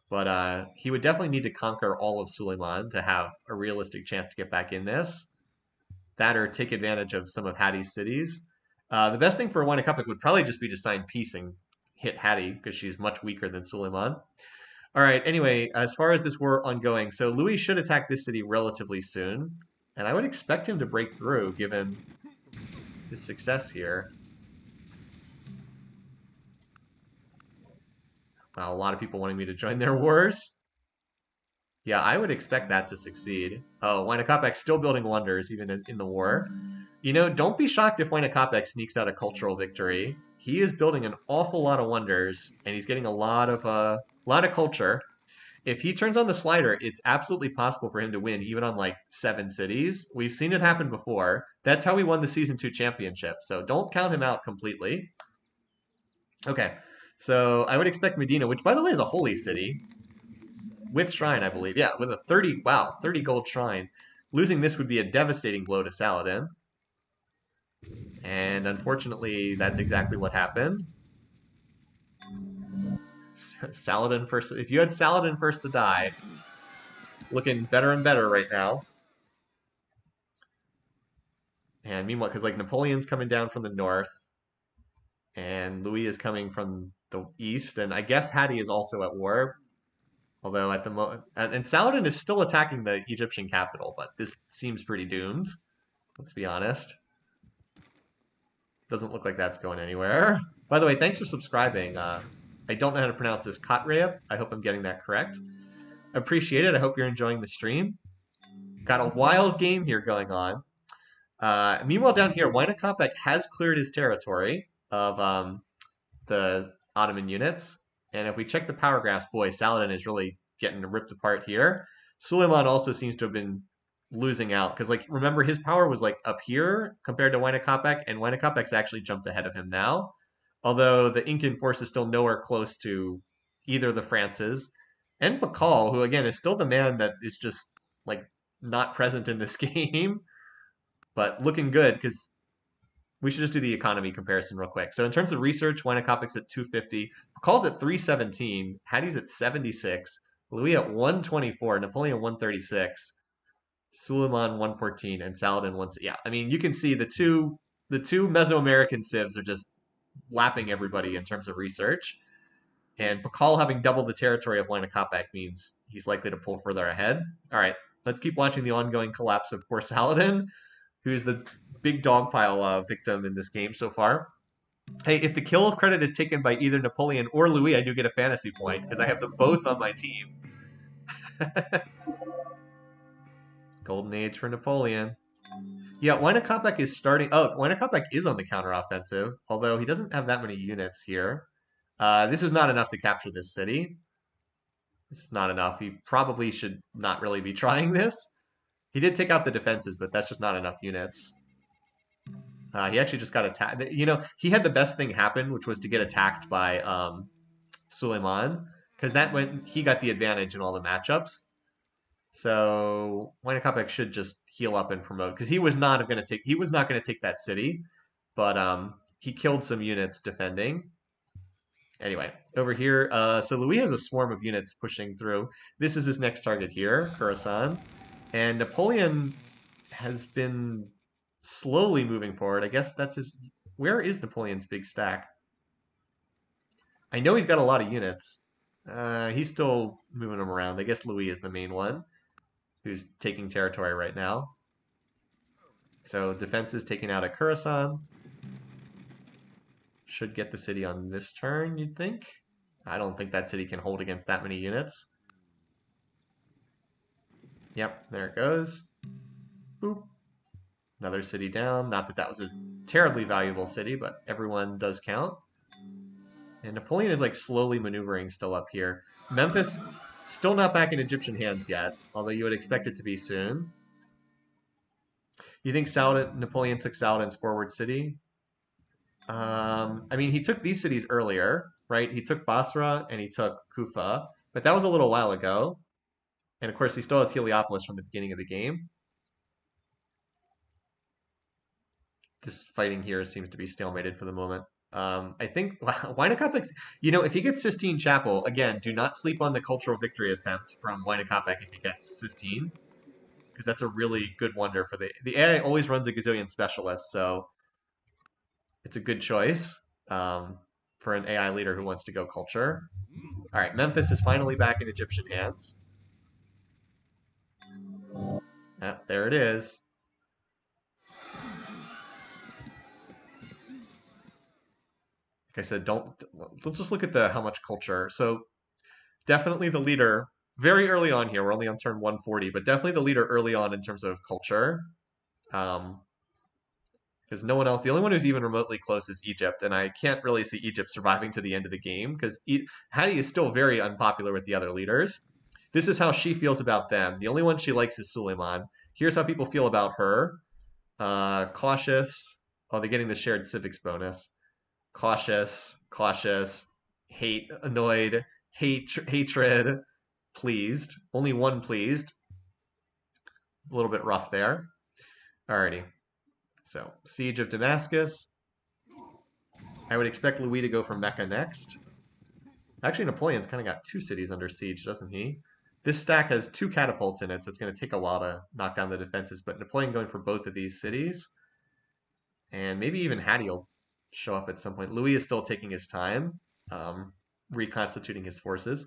But he would definitely need to conquer all of Suleiman to have a realistic chance to get back in this. That or take advantage of some of Hattie's cities. The best thing for Huayna Capac would probably just be to sign peace and hit Hattie because she's much weaker than Suleiman. All right, anyway, as far as this war ongoing, so Louis should attack this city relatively soon. And I would expect him to break through given his success here. Wow, a lot of people wanting me to join their wars. Yeah, I would expect that to succeed. Oh, Huayna Capac's still building wonders even in the war. You know, don't be shocked if Huayna Capac sneaks out a cultural victory. He is building an awful lot of wonders, and he's getting a lot of culture. If he turns on the slider, it's absolutely possible for him to win, even on like 7 cities. We've seen it happen before. That's how he won the Season 2 championship, so don't count him out completely. Okay, so I would expect Medina, which by the way is a holy city, with shrine, I believe. Yeah, with a 30, wow, 30 gold shrine. Losing this would be a devastating blow to Saladin. And unfortunately, that's exactly what happened. Saladin first. If you had Saladin first to die, looking better and better right now. And meanwhile, because like Napoleon's coming down from the north, and Louis is coming from the east, and I guess Hattie is also at war. Although at the moment, and Saladin is still attacking the Egyptian capital, but this seems pretty doomed. Let's be honest. Doesn't look like that's going anywhere. By the way, thanks for subscribing. I don't know how to pronounce this Kotreb. I hope I'm getting that correct. Appreciate it. I hope you're enjoying the stream. Got a wild game here going on. Meanwhile, down here, Huayna Capac has cleared his territory of the Ottoman units. And if we check the power graphs, boy, Saladin is really getting ripped apart here. Suleiman also seems to have been losing out because, like, remember his power was like up here compared to Huayna Capac, and Huayna Capac's actually jumped ahead of him now. Although the Incan force is still nowhere close to either the Frances and Pakal, who again is still the man that is just like not present in this game, but looking good because we should just do the economy comparison real quick. So in terms of research, Huayna Capac's at 250, Pakal's at 317, Hattie's at 76, Louis at 124, Napoleon 136, Suleiman 114, and Saladin 1. Yeah, I mean you can see the two Mesoamerican civs are just lapping everybody in terms of research. And Pakal having double the territory of Huayna Capac means he's likely to pull further ahead. All right, let's keep watching the ongoing collapse of poor Saladin, who's the big dogpile victim in this game so far. Hey, if the kill credit is taken by either Napoleon or Louis, I do get a fantasy point because I have them both on my team. Golden age for Napoleon. Yeah, Huayna Capac is starting. Oh, Huayna Capac is on the counteroffensive, although he doesn't have that many units here. This is not enough to capture this city. This is not enough. He probably should not really be trying this. He did take out the defenses, but that's just not enough units. He actually just got attacked. You know, he had the best thing happen, which was to get attacked by Suleiman, because that went. He got the advantage in all the matchups. So Huayna Capac should just heal up and promote because he was not going to take. He was not going to take that city, but he killed some units defending. Anyway, over here, so Louis has a swarm of units pushing through. This is his next target here, Khorasan. And Napoleon has been slowly moving forward. I guess that's his. Where is Napoleon's big stack? I know he's got a lot of units. He's still moving them around. I guess Louis is the main one who's taking territory right now. So defense is taking out at Khorasan. Should get the city on this turn, you'd think. I don't think that city can hold against that many units. Yep, there it goes. Boop. Another city down. Not that that was a terribly valuable city, but everyone does count. And Napoleon is like slowly maneuvering still up here. Memphis still not back in Egyptian hands yet, although you would expect it to be soon. You think Napoleon took Saladin's forward city? I mean, he took these cities earlier, right? He took Basra and he took Kufa, but that was a little while ago. And of course, he still has Heliopolis from the beginning of the game. This fighting here seems to be stalemated for the moment. I think Winecopic, you know, if he gets Sistine Chapel, again, do not sleep on the cultural victory attempt from Winecopic if he gets Sistine, because that's a really good wonder for the AI always runs a gazillion specialists, so it's a good choice for an AI leader who wants to go culture. All right, Memphis is finally back in Egyptian hands. There it is. Like I said, let's just look at how much culture. So definitely the leader very early on here. We're only on turn 140, but definitely the leader early on in terms of culture. Because no one else, the only one who's even remotely close is Egypt, and I can't really see Egypt surviving to the end of the game because Hattie is still very unpopular with the other leaders. This is how she feels about them. The only one she likes is Suleiman. Here's how people feel about her. Cautious. Oh, they're getting the shared civics bonus. Cautious, cautious, hate, annoyed, hatred, pleased. Only one pleased. A little bit rough there. Alrighty. So, Siege of Damascus. I would expect Louis to go for Mecca next. Actually, Napoleon's kind of got two cities under siege, doesn't he? This stack has two catapults in it, so it's going to take a while to knock down the defenses. But Napoleon going for both of these cities. And maybe even Hattie will show up at some point. Louis is still taking his time, reconstituting his forces.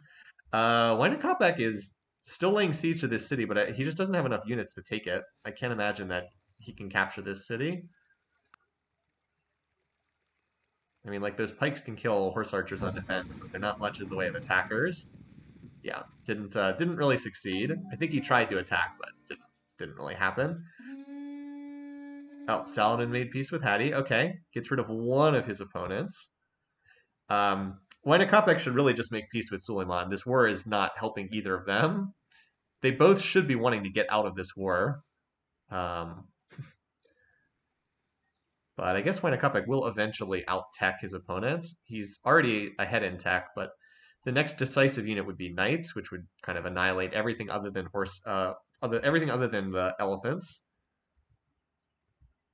Wynakopek is still laying siege to this city, but he just doesn't have enough units to take it. I can't imagine that he can capture this city. I mean, like, those pikes can kill horse archers on defense, but they're not much in the way of attackers. Yeah, didn't really succeed. I think he tried to attack, but didn't really happen. Oh, Saladin made peace with Hattie. Okay, gets rid of one of his opponents. Wynakopek should really just make peace with Suleiman. This war is not helping either of them. They both should be wanting to get out of this war. But I guess Wynakopek will eventually out-tech his opponents. He's already ahead in tech, but the next decisive unit would be knights, which would kind of annihilate everything other than everything other than the elephants.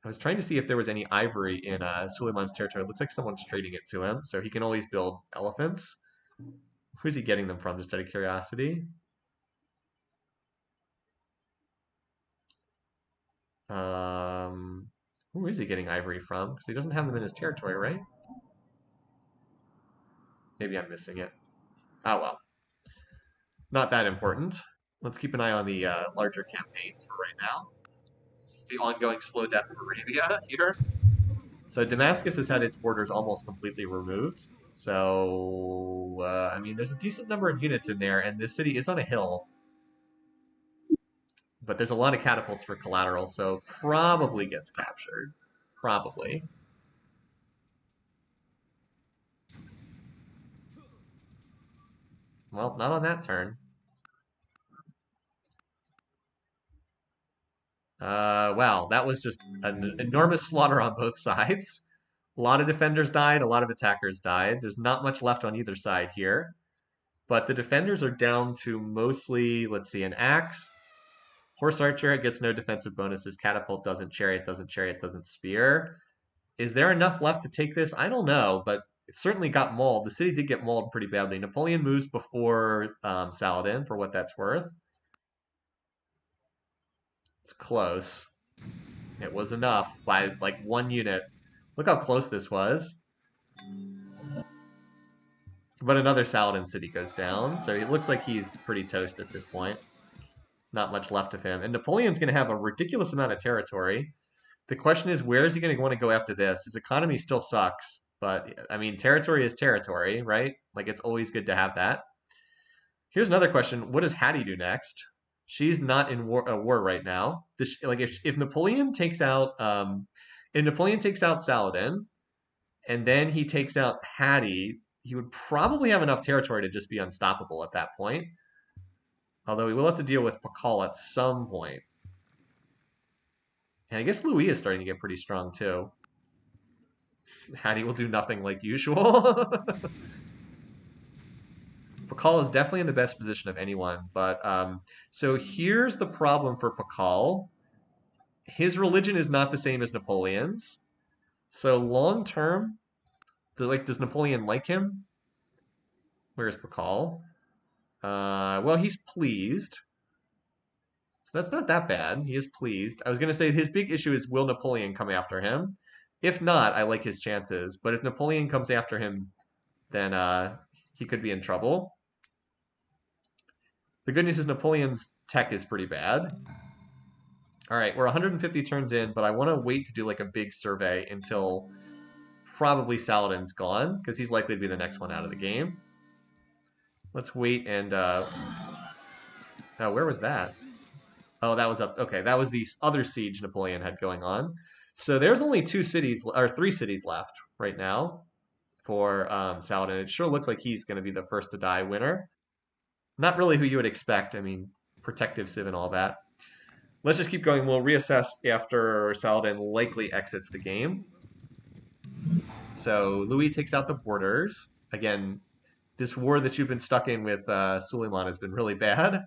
I was trying to see if there was any ivory in Suleiman's territory. It looks like someone's trading it to him, so he can always build elephants. Who's he getting them from, just out of curiosity? Who is he getting ivory from? Because he doesn't have them in his territory, right? Maybe I'm missing it. Oh well. Not that important. Let's keep an eye on the larger campaigns for right now. The ongoing slow death of Arabia here. So Damascus has had its borders almost completely removed. So, I mean, there's a decent number of units in there, and this city is on a hill. But there's a lot of catapults for collateral, so probably gets captured. Probably. Well, not on that turn. Wow, that was just an enormous slaughter on both sides. A lot of defenders died, a lot of attackers died. There's not much left on either side here. But the defenders are down to mostly, let's see, an axe. Horse archer gets no defensive bonuses. Catapult doesn't. Chariot doesn't. Chariot doesn't. Spear. Is there enough left to take this? I don't know, but it certainly got mauled. The city did get mauled pretty badly. Napoleon moves before Saladin, for what that's worth. It's close. It was enough by like 1 unit. Look how close this was. But another Saladin city goes down, so it looks like he's pretty toast at this point. Not much left of him. And Napoleon's going to have a ridiculous amount of territory. The question is, where is he going to want to go after this? His economy still sucks, but I mean, territory is territory, right? Like, it's always good to have that. Here's another question: what does Hattie do next? She's not in war right now. Like, if Napoleon takes out Saladin, and then he takes out Hattie, he would probably have enough territory to just be unstoppable at that point. Although he will have to deal with Pakal at some point. And I guess Louis is starting to get pretty strong too. Hattie will do nothing like usual. Pakal is definitely in the best position of anyone. But so here's the problem for Pakal. His religion is not the same as Napoleon's. So long term, does Napoleon like him? Where's Pakal? Well, he's pleased. So that's not that bad. He is pleased. I was going to say his big issue is, will Napoleon come after him? If not, I like his chances. But if Napoleon comes after him, then he could be in trouble. The good news is Napoleon's tech is pretty bad. All right, we're 150 turns in, but I want to wait to do like a big survey until probably Saladin's gone, because he's likely to be the next one out of the game. Let's wait and... oh, where was that? Oh, that was up. Okay, that was the other siege Napoleon had going on. So there's only 3 cities left right now for Saladin. It sure looks like he's going to be the first to die winner. Not really who you would expect. I mean, protective civ and all that. Let's just keep going. We'll reassess after Saladin likely exits the game. So Louis takes out the borders. Again, this war that you've been stuck in with Suleiman has been really bad.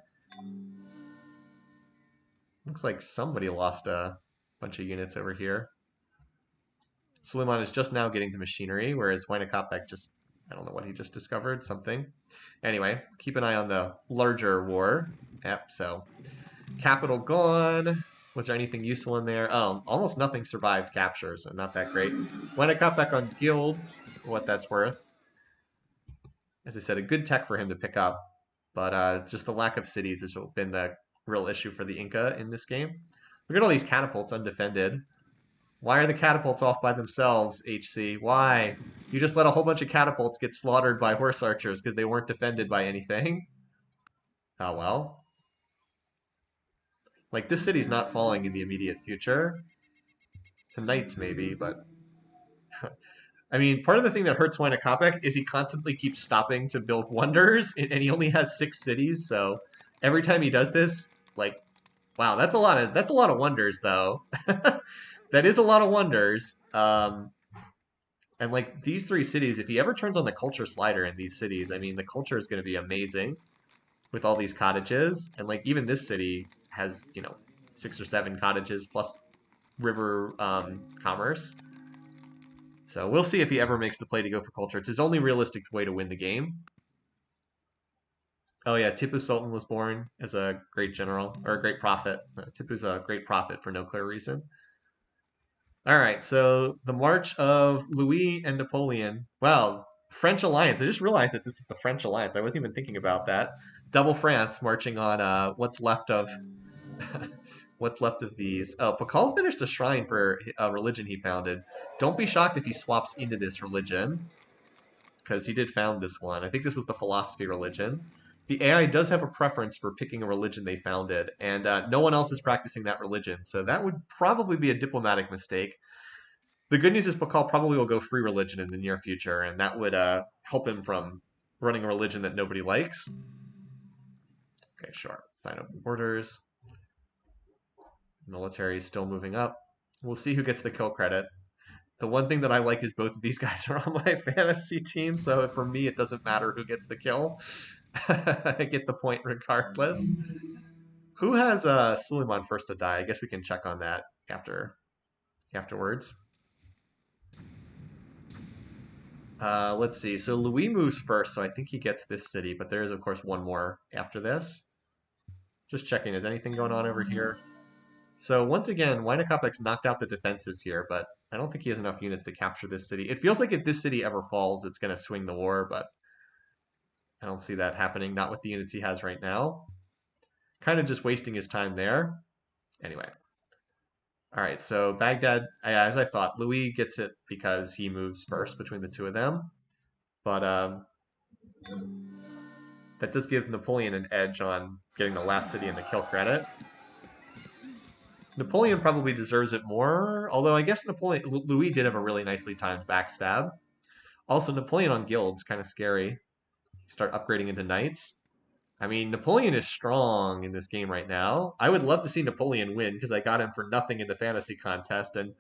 Looks like somebody lost a bunch of units over here. Suleiman is just now getting to machinery, whereas Wynakopek just, I don't know what he just discovered, something. Anyway, keep an eye on the larger war. Yep, so capital gone. Was there anything useful in there? Oh, almost nothing survived capture, so not that great. Wynakopek on guilds, for what that's worth. As I said, a good tech for him to pick up, but just the lack of cities has been the real issue for the Inca in this game. Look at all these catapults undefended. Why are the catapults off by themselves, HC? Why? You just let a whole bunch of catapults get slaughtered by horse archers because they weren't defended by anything. Oh well. Like, this city's not falling in the immediate future. Tonight, maybe, but... I mean, part of the thing that hurts Wynakopek is he constantly keeps stopping to build wonders, and he only has 6 cities, so every time he does this, like, wow, that's a lot of wonders, though. That is a lot of wonders. And like, these 3 cities, if he ever turns on the culture slider in these cities, I mean, the culture is going to be amazing with all these cottages. And like, even this city has, 6 or 7 cottages plus river commerce. So we'll see if he ever makes the play to go for culture. It's his only realistic way to win the game. Oh yeah, Tipu Sultan was born as a great general, or a great prophet. Tipu's a great prophet for no clear reason. All right, so the march of Louis and Napoleon. Well, French alliance. I just realized that this is the French alliance. I wasn't even thinking about that. Double France marching on what's left of what's left of these. Oh, Pakal finished a shrine for a religion he founded. Don't be shocked if he swaps into this religion, because he did found this one. I think this was the philosophy religion. The AI does have a preference for picking a religion they founded, and no one else is practicing that religion, so that would probably be a diplomatic mistake. The good news is Pakal probably will go free religion in the near future, and that would help him from running a religion that nobody likes. Okay, sure. Sign up orders. Military is still moving up. We'll see who gets the kill credit. The one thing that I like is both of these guys are on my fantasy team, so for me it doesn't matter who gets the kill. I get the point regardless. Who has Suleiman first to die? I guess we can check on that afterwards. Let's see. So Louis moves first, so I think he gets this city, but there is, of course, one more after this. Just checking, is anything going on over here? So once again, Wynakopek's knocked out the defenses here, but I don't think he has enough units to capture this city. It feels like if this city ever falls, it's going to swing the war, but I don't see that happening, not with the units he has right now. Kind of just wasting his time there. Anyway. All right, so Baghdad, as I thought, Louis gets it because he moves first between the two of them. But that does give Napoleon an edge on getting the last city in the kill credit. Napoleon probably deserves it more, although I guess Louis did have a really nicely timed backstab. Also, Napoleon on guilds, kind of scary. Start upgrading into knights. I mean, Napoleon is strong in this game right now. I would love to see Napoleon win because I got him for nothing in the fantasy contest, and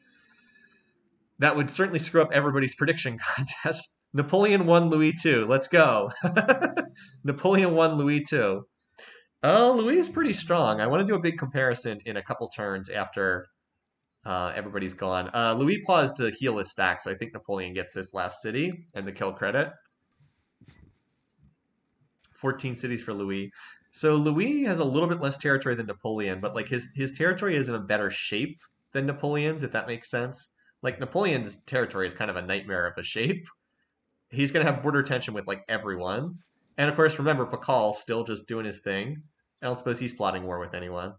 that would certainly screw up everybody's prediction contest. Napoleon won Louis II. Let's go. Napoleon won Louis II. Oh, Louis is pretty strong. I want to do a big comparison in a couple turns after everybody's gone. Louis paused to heal his stack, so I think Napoleon gets this last city and the kill credit. 14 cities for Louis. So Louis has a little bit less territory than Napoleon, but like his territory is in a better shape than Napoleon's, if that makes sense. Like Napoleon's territory is kind of a nightmare of a shape. He's gonna have border tension with like everyone. And of course, remember Pakal still just doing his thing. I don't suppose he's plotting war with anyone.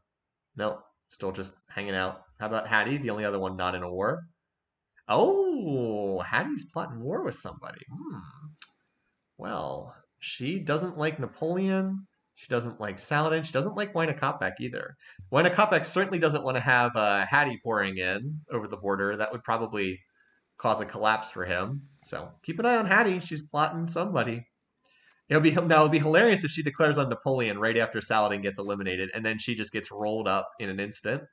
Nope, still just hanging out. How about Hattie, the only other one not in a war? Oh, Hattie's plotting war with somebody. Well, she doesn't like Napoleon. She doesn't like Saladin. She doesn't like Wynakopek either. Wynakopek certainly doesn't want to have Hattie pouring in over the border. That would probably cause a collapse for him. So keep an eye on Hattie. She's plotting somebody. It'll be hilarious if she declares on Napoleon right after Saladin gets eliminated, and then she just gets rolled up in an instant.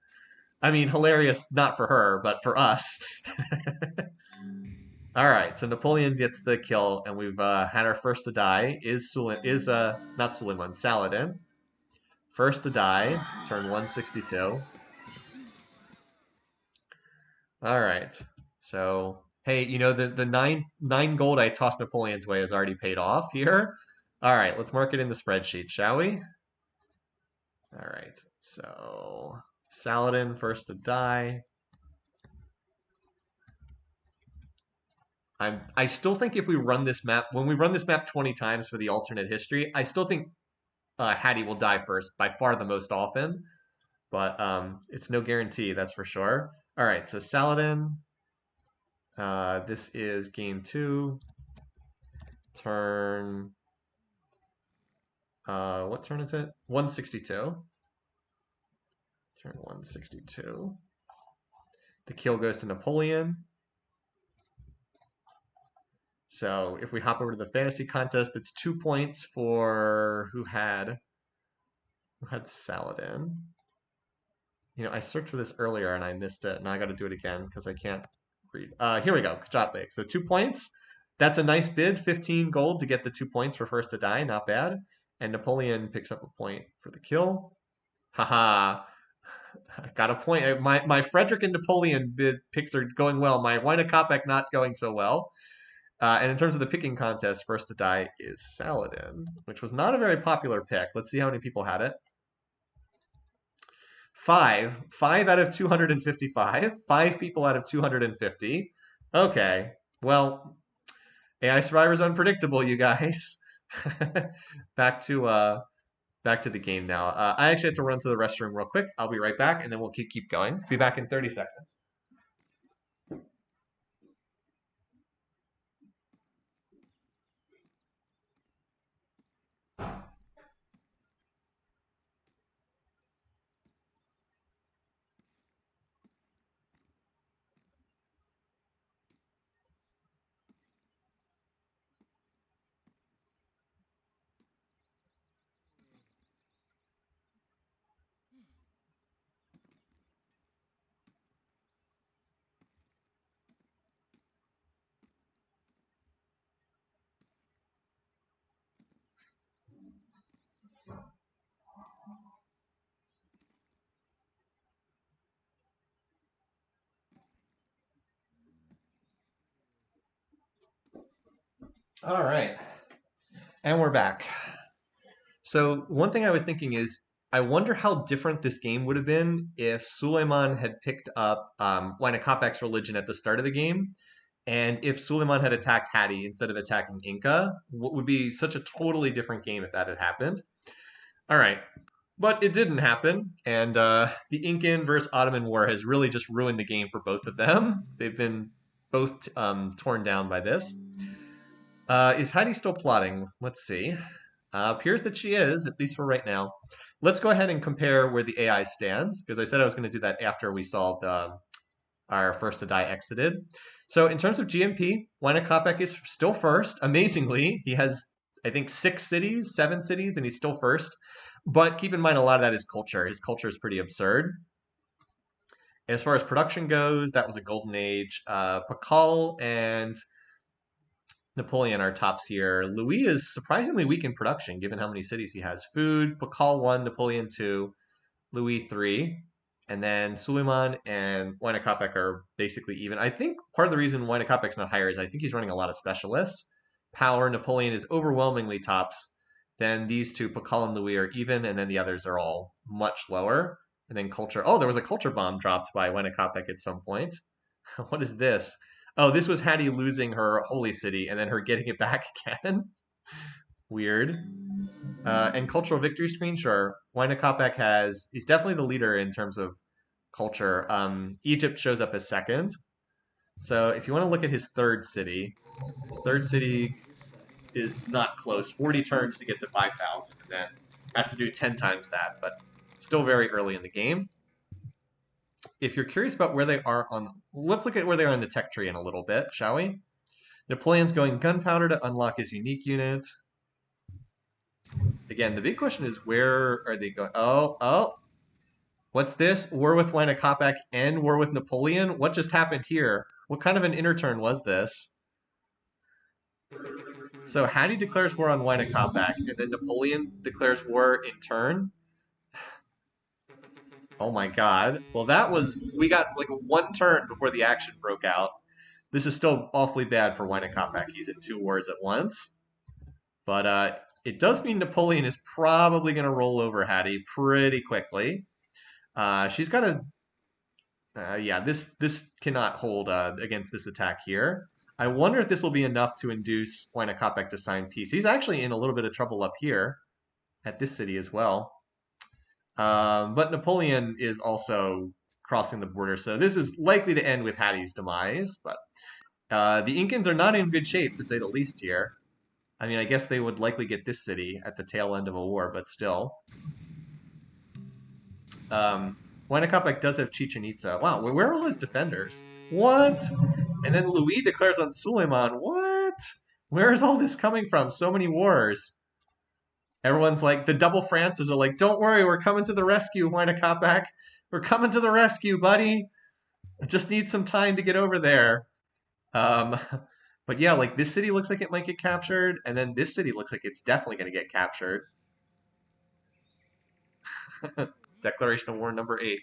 I mean, hilarious not for her, but for us. All right, so Napoleon gets the kill, and we've had our first to die. Not Suleiman, Saladin. First to die, turn 162. All right, so hey, the nine gold I tossed Napoleon's way has already paid off here. All right, let's mark it in the spreadsheet, shall we? All right, so Saladin first to die. I still think if we run this map, when we run this map 20 times for the alternate history, I still think Hattie will die first by far the most often, but it's no guarantee, that's for sure. All right, so Saladin. This is game 2. Turn. What turn is it? 162. Turn 162. The kill goes to Napoleon. So if we hop over to the fantasy contest, it's 2 points for who had Saladin. I searched for this earlier and I missed it. Now I got to do it again because I can't read. Here we go. Kajatlik. So 2 points. That's a nice bid. 15 gold to get the 2 points for first to die. Not bad. And Napoleon picks up a point for the kill. Haha. Got a point. My Frederick and Napoleon bid picks are going well. My Wynakopek not going so well. And in terms of the picking contest, first to die is Saladin, which was not a very popular pick. Let's see how many people had it. 5 out of 255. 5 people out of 250. Okay, well, AI Survivor's unpredictable, you guys. back to the game now. I actually have to run to the restroom real quick. I'll be right back, and then we'll keep going. Be back in 30 seconds. All right. And we're back. So one thing I was thinking is, I wonder how different this game would have been if Suleiman had picked up Huayna religion at the start of the game, and if Suleiman had attacked Hatti instead of attacking Inca. What would be such a totally different game if that had happened? All right, but it didn't happen, and the Incan versus Ottoman War has really just ruined the game for both of them. They've been both torn down by this. Is Heidi still plotting? Let's see. Appears that she is, at least for right now. Let's go ahead and compare where the AI stands, because I said I was going to do that after we solved our first to die exited. So in terms of GMP, Wynakopek is still first. Amazingly, he has, I think, 7 cities, and he's still first. But keep in mind, a lot of that is culture. His culture is pretty absurd. As far as production goes, that was a golden age. Pakal and Napoleon are tops here. Louis is surprisingly weak in production, given how many cities he has. Food, Pakal 1, Napoleon 2, Louis 3. And then Suleiman and Wynakopek are basically even. I think part of the reason Wynakopek's not higher is I think he's running a lot of specialists. Power, Napoleon is overwhelmingly tops. Then these two, Pakal and Louis, are even, and then the others are all much lower. And then culture. Oh, there was a culture bomb dropped by Wynakopek at some point. What is this? Oh, this was Hattie losing her holy city and then her getting it back again. Weird. And cultural victory screen, sure. Wynakopek he's definitely the leader in terms of culture. Egypt shows up as second. So if you want to look at his third city is not close. 40 turns to get to 5,000, and then has to do 10 times that, but still very early in the game. If you're curious about where they are let's look at where they are in the tech tree in a little bit, shall we? Napoleon's going gunpowder to unlock his unique unit. Again, the big question is where are they going? Oh, what's this? War with Wynakopek and war with Napoleon? What just happened here? What kind of an interturn was this? So Hattie declares war on Wynakopek, and then Napoleon declares war in turn. Oh my god. Well, we got like one turn before the action broke out. This is still awfully bad for Wynakopek. He's in 2 wars at once. But it does mean Napoleon is probably going to roll over Hattie pretty quickly. She's got a yeah. This cannot hold against this attack here. I wonder if this will be enough to induce Wynakopek to sign peace. He's actually in a little bit of trouble up here at this city as well. But Napoleon is also crossing the border, so this is likely to end with Hattie's demise. But the Incans are not in good shape, to say the least here. I mean, I guess they would likely get this city at the tail end of a war, but still. Wynakopek does have Chichen Itza. Wow, where are all his defenders? What? And then Louis declares on Suleiman. What? Where is all this coming from? So many wars. Everyone's like, the double Frances are like, don't worry, we're coming to the rescue, Wynakopek. We're coming to the rescue, buddy. I just need some time to get over there. Um, but yeah, like this city looks like it might get captured, and then this city looks like it's definitely going to get captured. Declaration of War number 8.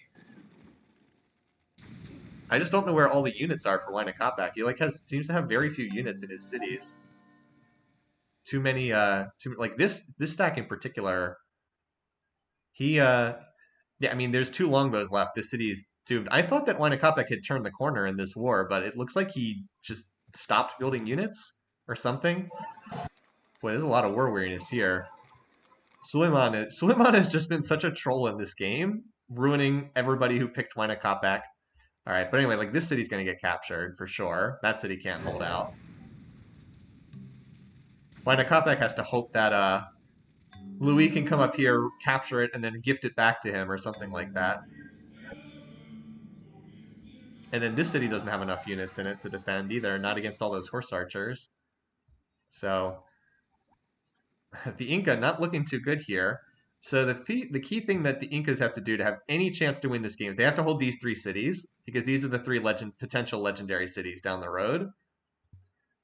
I just don't know where all the units are for Wynakopek. He seems to have very few units in his cities. Too many like this stack in particular. Yeah, I mean there's 2 longbows left. This city's doomed. I thought that Wynakopek had turned the corner in this war, but it looks like he just stopped building units or something. Boy, there's a lot of war weariness here. Suleiman has just been such a troll in this game, ruining everybody who picked Wynakopek. All right, but anyway, like this city's going to get captured for sure. That city can't hold out. Wynakopek has to hope that Louis can come up here, capture it, and then gift it back to him or something like that. And then this city doesn't have enough units in it to defend either, not against all those horse archers. So the Inca not looking too good here. So the key thing that the Incas have to do to have any chance to win this game is they have to hold these 3 cities, because these are the 3 potential legendary cities down the road.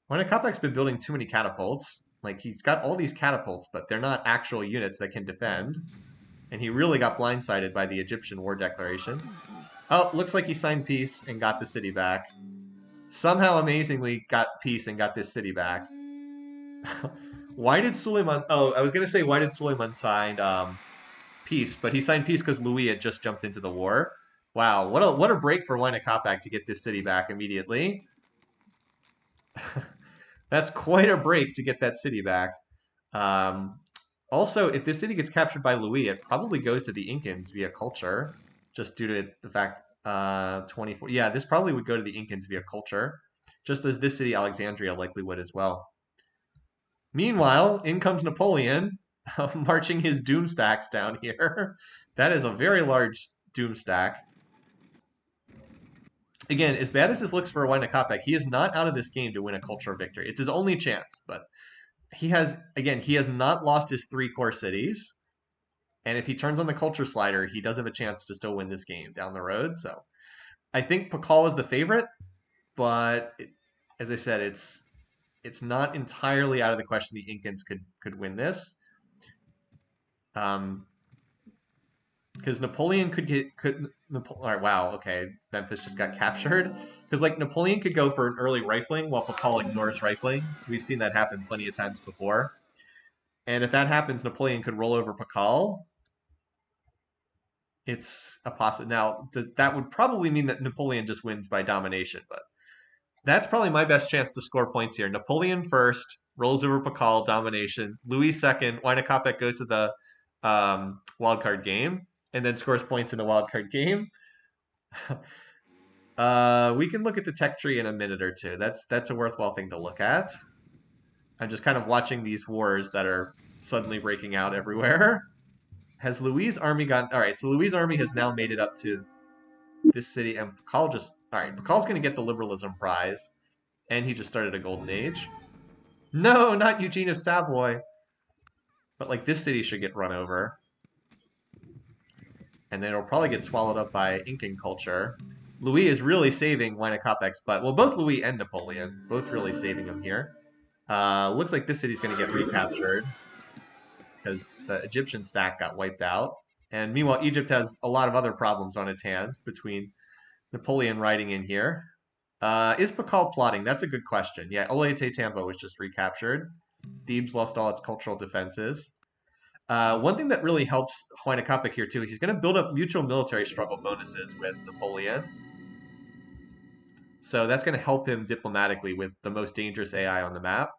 Wynakopek's been building too many catapults. Like, he's got all these catapults, but they're not actual units that can defend. And he really got blindsided by the Egyptian war declaration. Oh, looks like he signed peace and got the city back. Somehow, amazingly, got peace and got this city back. Why did Suleiman? Oh, I was gonna say why did Suleiman sign peace, but he signed peace because Louis had just jumped into the war. Wow, what a break for Wine Capac to get this city back immediately. That's quite a break to get that city back. Um, Also, if this city gets captured by Louis, it probably goes to the Incans via culture, just due to the fact 24. Yeah, this probably would go to the Incans via culture, just as this city, Alexandria, likely would as well. Meanwhile, in comes Napoleon, marching his doom stacks down here. That is a very large doom stack. Again, as bad as this looks for Wayne Kopech, he is not out of this game to win a cultural victory. It's his only chance, but he has not lost his three core cities. And if he turns on the culture slider, he does have a chance to still win this game down the road. So I think Pakal is the favorite, but as I said, it's not entirely out of the question the Incans could win this. Because Napoleon all right, wow, okay, Memphis just got captured. Because like Napoleon could go for an early rifling while Pakal ignores rifling. We've seen that happen plenty of times before. And if that happens, Napoleon could roll over Pakal. It's a possible. Now, that would probably mean that Napoleon just wins by domination, but that's probably my best chance to score points here. Napoleon first, rolls over Pakal, domination. Louis second, Wynakopek goes to the wildcard game, and then scores points in the wildcard game. We can look at the tech tree in a minute or two. That's a worthwhile thing to look at. I'm just kind of watching these wars that are suddenly breaking out everywhere. Has Louis' army gone? All right, so Louis' army has now made it up to this city, and Pakal just all right. Pakal's going to get the liberalism prize, and he just started a golden age. No, not Eugene of Savoy, but like this city should get run over, and then it'll probably get swallowed up by Incan culture. Louis is really saving Wynakopek's butt. Well, both Louis and Napoleon, both really saving him here. Looks like this city's going to get recaptured because the Egyptian stack got wiped out. And meanwhile, Egypt has a lot of other problems on its hands between Napoleon riding in here. Is Pakal plotting? That's a good question. Yeah, Olayete Tambo was just recaptured. Thebes lost all its cultural defenses. One thing that really helps Huayna Capac here too is he's going to build up mutual military struggle bonuses with Napoleon. So that's going to help him diplomatically with the most dangerous AI on the map.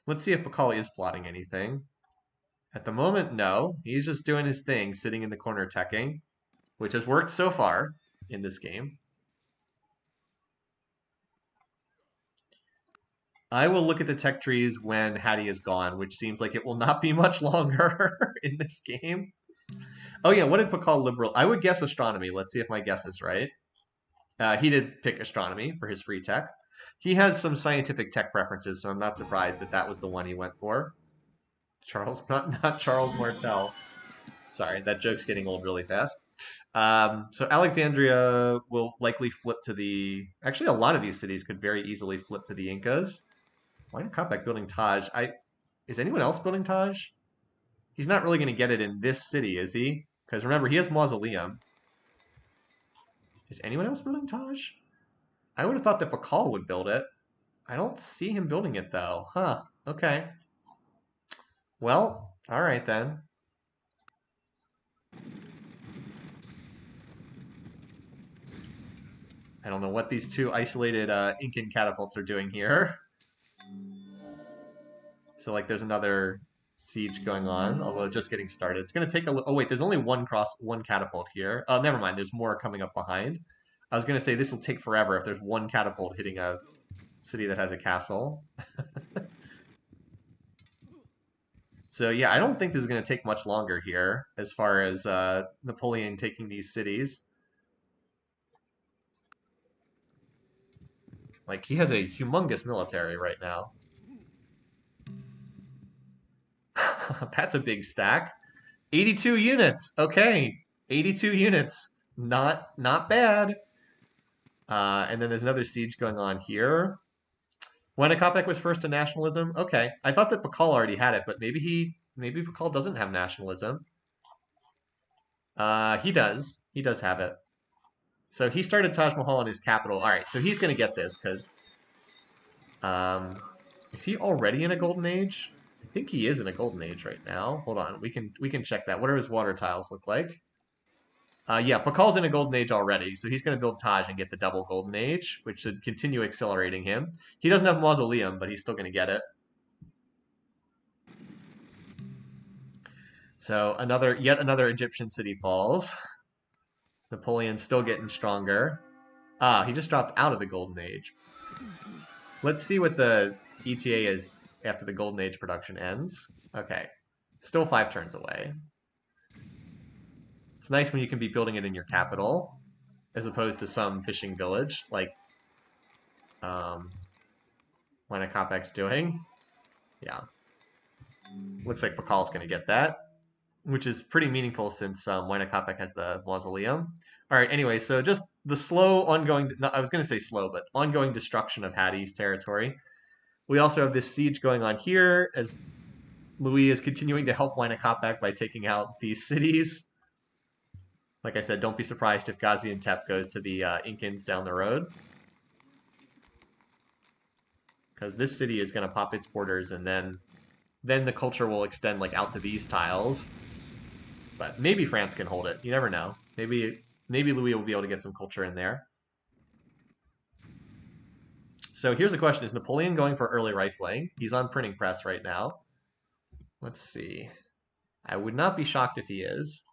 Let's see if Pakal is plotting anything. At the moment, no. He's just doing his thing, sitting in the corner teching, which has worked so far in this game. I will look at the tech trees when Hattie is gone, which seems like it will not be much longer in this game. Oh yeah, what did Pakal liberal? I would guess astronomy. Let's see if my guess is right. He did pick astronomy for his free tech. He has some scientific tech preferences, so I'm not surprised that that was the one he went for. Charles, not Charles Martel. Sorry, that joke's getting old really fast. So Alexandria will likely flip to the. Actually, a lot of these cities could very easily flip to the Incas. Why not Kopek building Taj? Is anyone else building Taj? He's not really going to get it in this city, is he? Because remember, he has Mausoleum. Is anyone else building Taj? I would have thought that Pakal would build it. I don't see him building it though. Huh. Okay. Well, all right then. I don't know what these two isolated Incan catapults are doing here. So like there's another siege going on, although just getting started. It's going to take a little. Oh wait, there's only one catapult here. Oh, never mind. There's more coming up behind. I was going to say this will take forever if there's one catapult hitting a city that has a castle. So yeah, I don't think this is going to take much longer here as far as Napoleon taking these cities. Like he has a humongous military right now. That's a big stack. 82 units. Okay. 82 units. Not bad. And then there's another siege going on here. When Akopek was first to nationalism, okay. I thought that Pakal already had it, but maybe Pakal doesn't have nationalism. He does. He does have it. So he started Taj Mahal in his capital. All right, so he's going to get this because Is he already in a golden age? I think he is in a golden age right now. Hold on, we can check that. What do his water tiles look like? Yeah, Pakal's in a golden age already, so he's going to build Taj and get the double golden age, which should continue accelerating him. He doesn't have Mausoleum, but he's still going to get it. So yet another Egyptian city falls. Napoleon's still getting stronger. Ah, he just dropped out of the golden age. Let's see what the ETA is after the golden age production ends. Okay, still 5 turns away. It's nice when you can be building it in your capital, as opposed to some fishing village like Wina Kopek's doing. Yeah. Looks like Pakal's going to get that, which is pretty meaningful since Wina Kopek has the mausoleum. All right, anyway, so just the slow ongoing, no, I was going to say slow, but ongoing destruction of Hattie's territory. We also have this siege going on here as Louis is continuing to help Wina Kopek by taking out these cities. Like I said, don't be surprised if Gaziantep goes to the Incans down the road. Because this city is going to pop its borders, and then the culture will extend like out to these tiles. But maybe France can hold it. You never know. Maybe Louis will be able to get some culture in there. So here's the question. Is Napoleon going for early rifling? He's on printing press right now. Let's see. I would not be shocked if he is.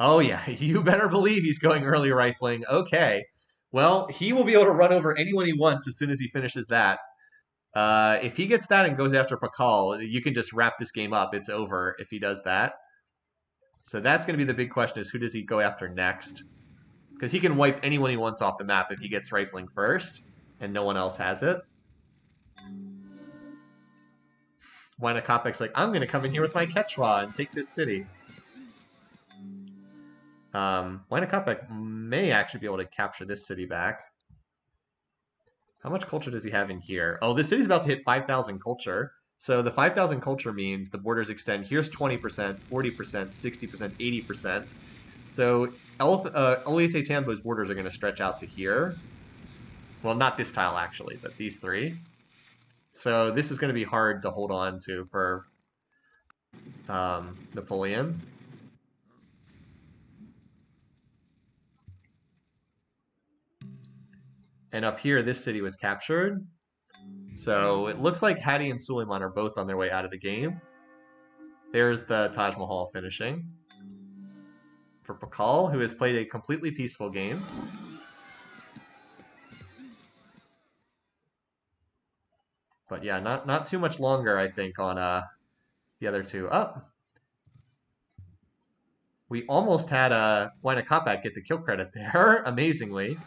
Oh yeah, you better believe he's going early rifling. Okay. Well, he will be able to run over anyone he wants as soon as he finishes that. If he gets that and goes after Pakal, you can just wrap this game up. It's over if he does that. So that's going to be the big question: is who does he go after next? Because he can wipe anyone he wants off the map if he gets rifling first, and no one else has it. Wina Kopek's like, I'm going to come in here with my Quechua and take this city. Wina Kopek may actually be able to capture this city back. How much culture does he have in here? Oh, this city's about to hit 5,000 culture. So the 5,000 culture means the borders extend. Here's 20%, 40%, 60%, 80%. So Oliete Tambo's borders are going to stretch out to here. Well, not this tile, actually, but these 3. So this is going to be hard to hold on to for Napoleon. And up here, this city was captured. So it looks like Hadi and Suleiman are both on their way out of the game. There's the Taj Mahal finishing for Pakal, who has played a completely peaceful game. But yeah, not too much longer, I think, on the other two. Up. We almost had Wina Kopek get the kill credit there, amazingly.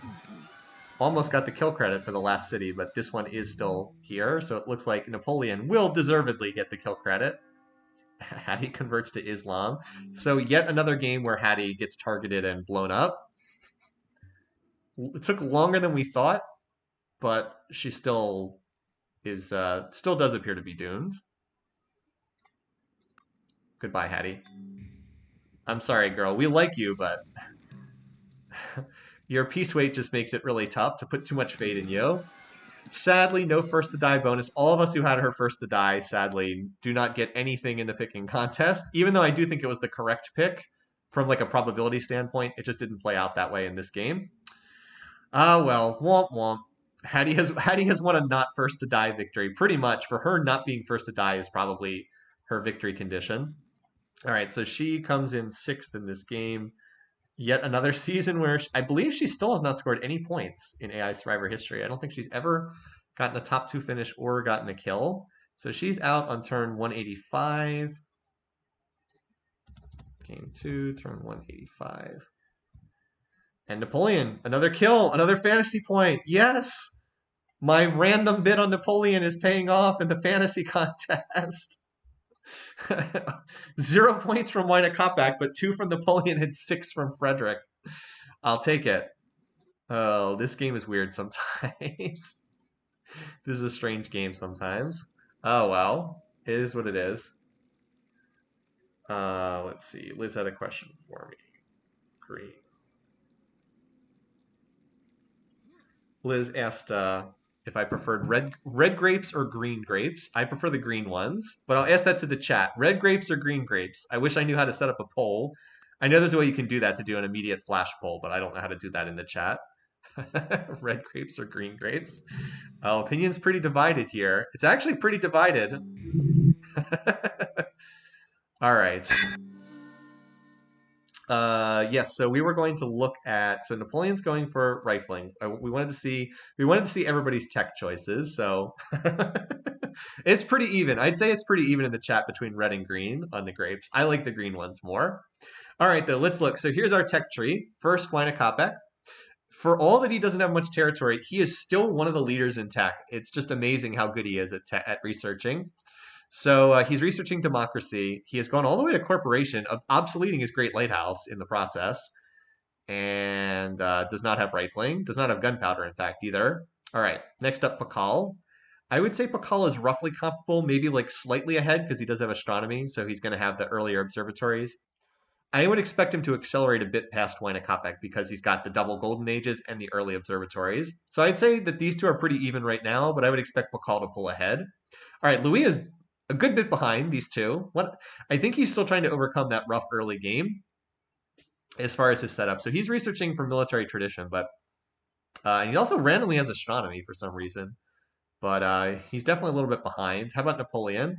Almost got the kill credit for the last city, but this one is still here, so it looks like Napoleon will deservedly get the kill credit. Hadi converts to Islam. So yet another game where Hadi gets targeted and blown up. It took longer than we thought, but she still does appear to be doomed. Goodbye, Hadi. I'm sorry, girl. We like you, but your peace weight just makes it really tough to put too much fate in you. Sadly, no first to die bonus. All of us who had her first to die, sadly, do not get anything in the picking contest, even though I do think it was the correct pick from like a probability standpoint. It just didn't play out that way in this game. Ah, well, womp womp. Hattie has won a not first to die victory. Pretty much, for her, not being first to die is probably her victory condition. All right, so she comes in 6th in this game. Yet another season where I believe she still has not scored any points in AI Survivor history. I don't think she's ever gotten a top 2 finish or gotten a kill. So she's out on turn 185. Game 2, turn 185. And Napoleon, another kill, another fantasy point. Yes! My random bid on Napoleon is paying off in the fantasy contest. 0 points from Wina Kopek, but 2 from Napoleon and 6 from Frederick. I'll take it. Oh, this game is weird sometimes. This is a strange game sometimes. Oh, well. It is what it is. Let's see. Liz had a question for me. Green. Liz asked, if I preferred red grapes or green grapes. I prefer the green ones, but I'll ask that to the chat. Red grapes or green grapes? I wish I knew how to set up a poll. I know there's a way you can do that to do an immediate flash poll, but I don't know how to do that in the chat. Red grapes or green grapes? Oh, opinion's pretty divided here. It's actually pretty divided. All right. Yes, so we were going to look at, so Napoleon's going for rifling. We wanted to see everybody's tech choices. So it's pretty even. I'd say it's pretty even in the chat between red and green on the grapes. I like the green ones more. All right, though, let's look. So here's our tech tree. First, Huayna Capac. For all that he doesn't have much territory, he is still one of the leaders in tech. It's just amazing how good he is at researching. So he's researching democracy. He has gone all the way to corporation, obsoleting his great lighthouse in the process, and does not have rifling, does not have gunpowder, in fact, either. All right, next up, Pakal. I would say Pakal is roughly comparable, maybe like slightly ahead because he does have astronomy, so he's going to have the earlier observatories. I would expect him to accelerate a bit past Huayna Capac because he's got the double golden ages and the early observatories. So I'd say that these two are pretty even right now, but I would expect Pakal to pull ahead. All right, Louis is a good bit behind these two. I think he's still trying to overcome that rough early game as far as his setup. So he's researching for military tradition, but he also randomly has astronomy for some reason. But he's definitely a little bit behind. How about Napoleon?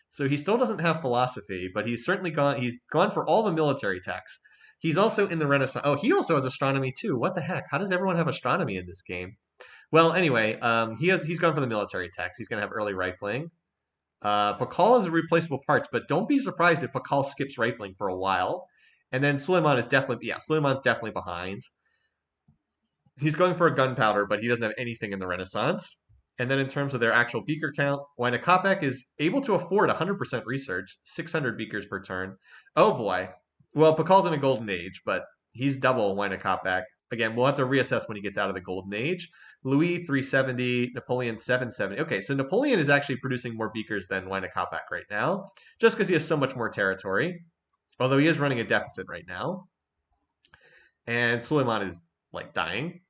So he still doesn't have philosophy, but he's certainly gone. He's gone for all the military texts. He's also in the Renaissance. Oh, he also has astronomy too. What the heck? How does everyone have astronomy in this game? Well, anyway, he's gone for the military text. He's going to have early rifling. Pakal is a replaceable parts, but don't be surprised if Pakal skips rifling for a while. And then Suleiman is Suleiman's definitely behind. He's going for a gunpowder, but he doesn't have anything in the Renaissance. And then in terms of their actual beaker count, Huayna Capac is able to afford 100% research, 600 beakers per turn. Oh boy. Well, Pakal's in a golden age, but he's double Huayna Capac. Again, we'll have to reassess when he gets out of the golden age. Louis 370, Napoleon 770. Okay, so Napoleon is actually producing more beakers than Huayna Capac right now, just because he has so much more territory. Although he is running a deficit right now. And Suleiman is like dying.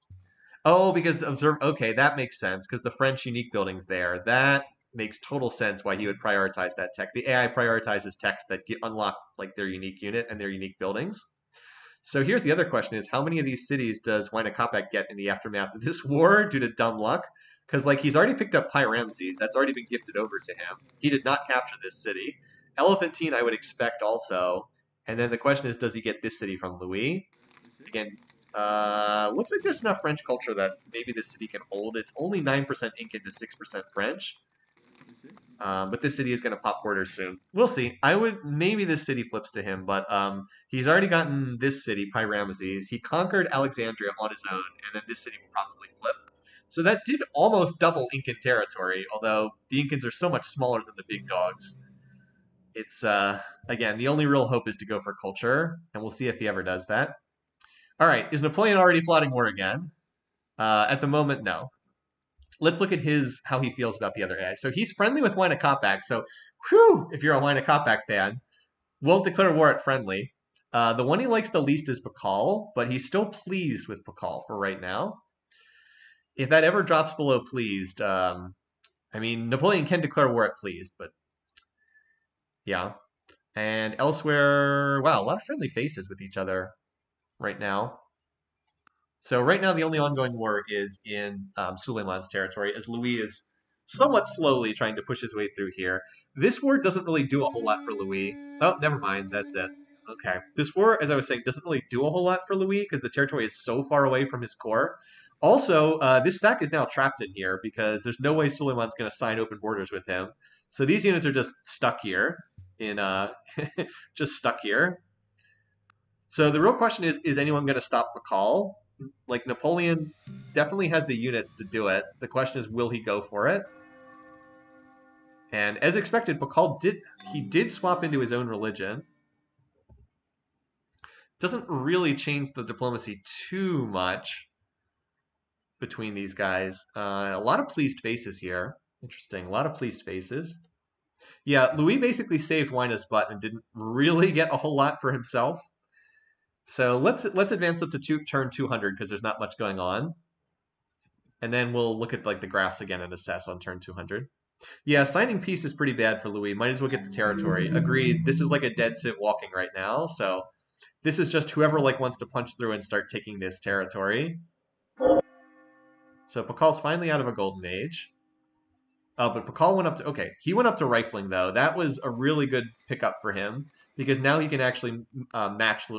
Oh, because observe. Okay, that makes sense because the French unique building's there. That makes total sense why he would prioritize that tech. The AI prioritizes techs that unlock like their unique unit and their unique buildings. So here's the other question: is how many of these cities does Huayna Capac get in the aftermath of this war due to dumb luck? Because like he's already picked up Pyramses, that's already been gifted over to him. He did not capture this city. Elephantine, I would expect also. And then the question is, does he get this city from Louis? Again, looks like there's enough French culture that maybe this city can hold. It's only 9% Incan to 6% French. But this city is going to pop borders soon. We'll see. Maybe this city flips to him, but he's already gotten this city, Pyramses. He conquered Alexandria on his own, and then this city will probably flip. So that did almost double Incan territory, although the Incans are so much smaller than the big dogs. It's, again, the only real hope is to go for culture, and we'll see if he ever does that. All right, is Napoleon already plotting war again? At the moment, no. Let's look at how he feels about the other AI. So he's friendly with Huayna Capac. So, whew, if you're a Huayna Capac fan, won't declare war at friendly. The one he likes the least is Pakal, but he's still pleased with Pakal for right now. If that ever drops below pleased, I mean, Napoleon can declare war at pleased, but yeah. And elsewhere, wow, a lot of friendly faces with each other right now. So right now, the only ongoing war is in Suleiman's territory, as Louis is somewhat slowly trying to push his way through here. This war doesn't really do a whole lot for Louis. Oh, never mind. That's it. Okay. This war, as I was saying, doesn't really do a whole lot for Louis because the territory is so far away from his core. Also, this stack is now trapped in here because there's no way Suleiman's going to sign open borders with him. So these units are just stuck here just stuck here. So the real question is anyone going to stop Pakal? Like, Napoleon definitely has the units to do it. The question is, will he go for it? And as expected, Pakal did swap into his own religion. Doesn't really change the diplomacy too much between these guys. A lot of pleased faces here. Interesting. A lot of pleased faces. Yeah, Louis basically saved Huayna's butt and didn't really get a whole lot for himself. So let's advance up to turn 200 because there's not much going on. And then we'll look at like the graphs again and assess on turn 200. Yeah, signing peace is pretty bad for Louis. Might as well get the territory. Agreed. This is like a dead civ walking right now. So this is just whoever like wants to punch through and start taking this territory. So Pakal's finally out of a golden age. But Pakal went up to, okay, he went up to rifling though. That was a really good pickup for him because now he can actually match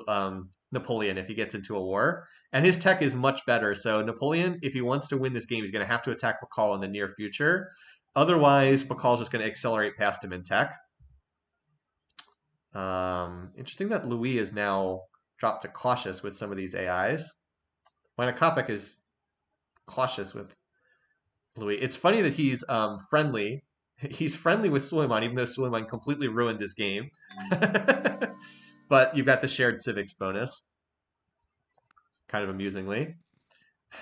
Napoleon if he gets into a war. And his tech is much better. So Napoleon, if he wants to win this game, he's going to have to attack Pakal in the near future. Otherwise, Pakal's just going to accelerate past him in tech. Interesting that Louis is now dropped to cautious with some of these AIs. Wynakopek is cautious with Louis. It's funny that he's friendly. He's friendly with Suleiman, even though Suleiman completely ruined his game. But you've got the shared civics bonus, kind of amusingly.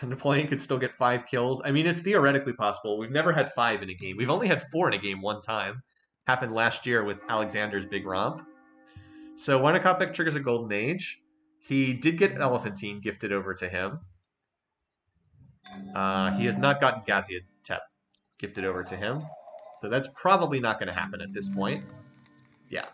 Napoleon could still get 5 kills. I mean, it's theoretically possible. We've never had 5 in a game. We've only had 4 in a game one time. Happened last year with Alexander's big romp. So Wynakopek triggers a golden age. He did get Elephantine gifted over to him. He has not gotten Gaziantep gifted over to him. So that's probably not going to happen at this point. Yeah.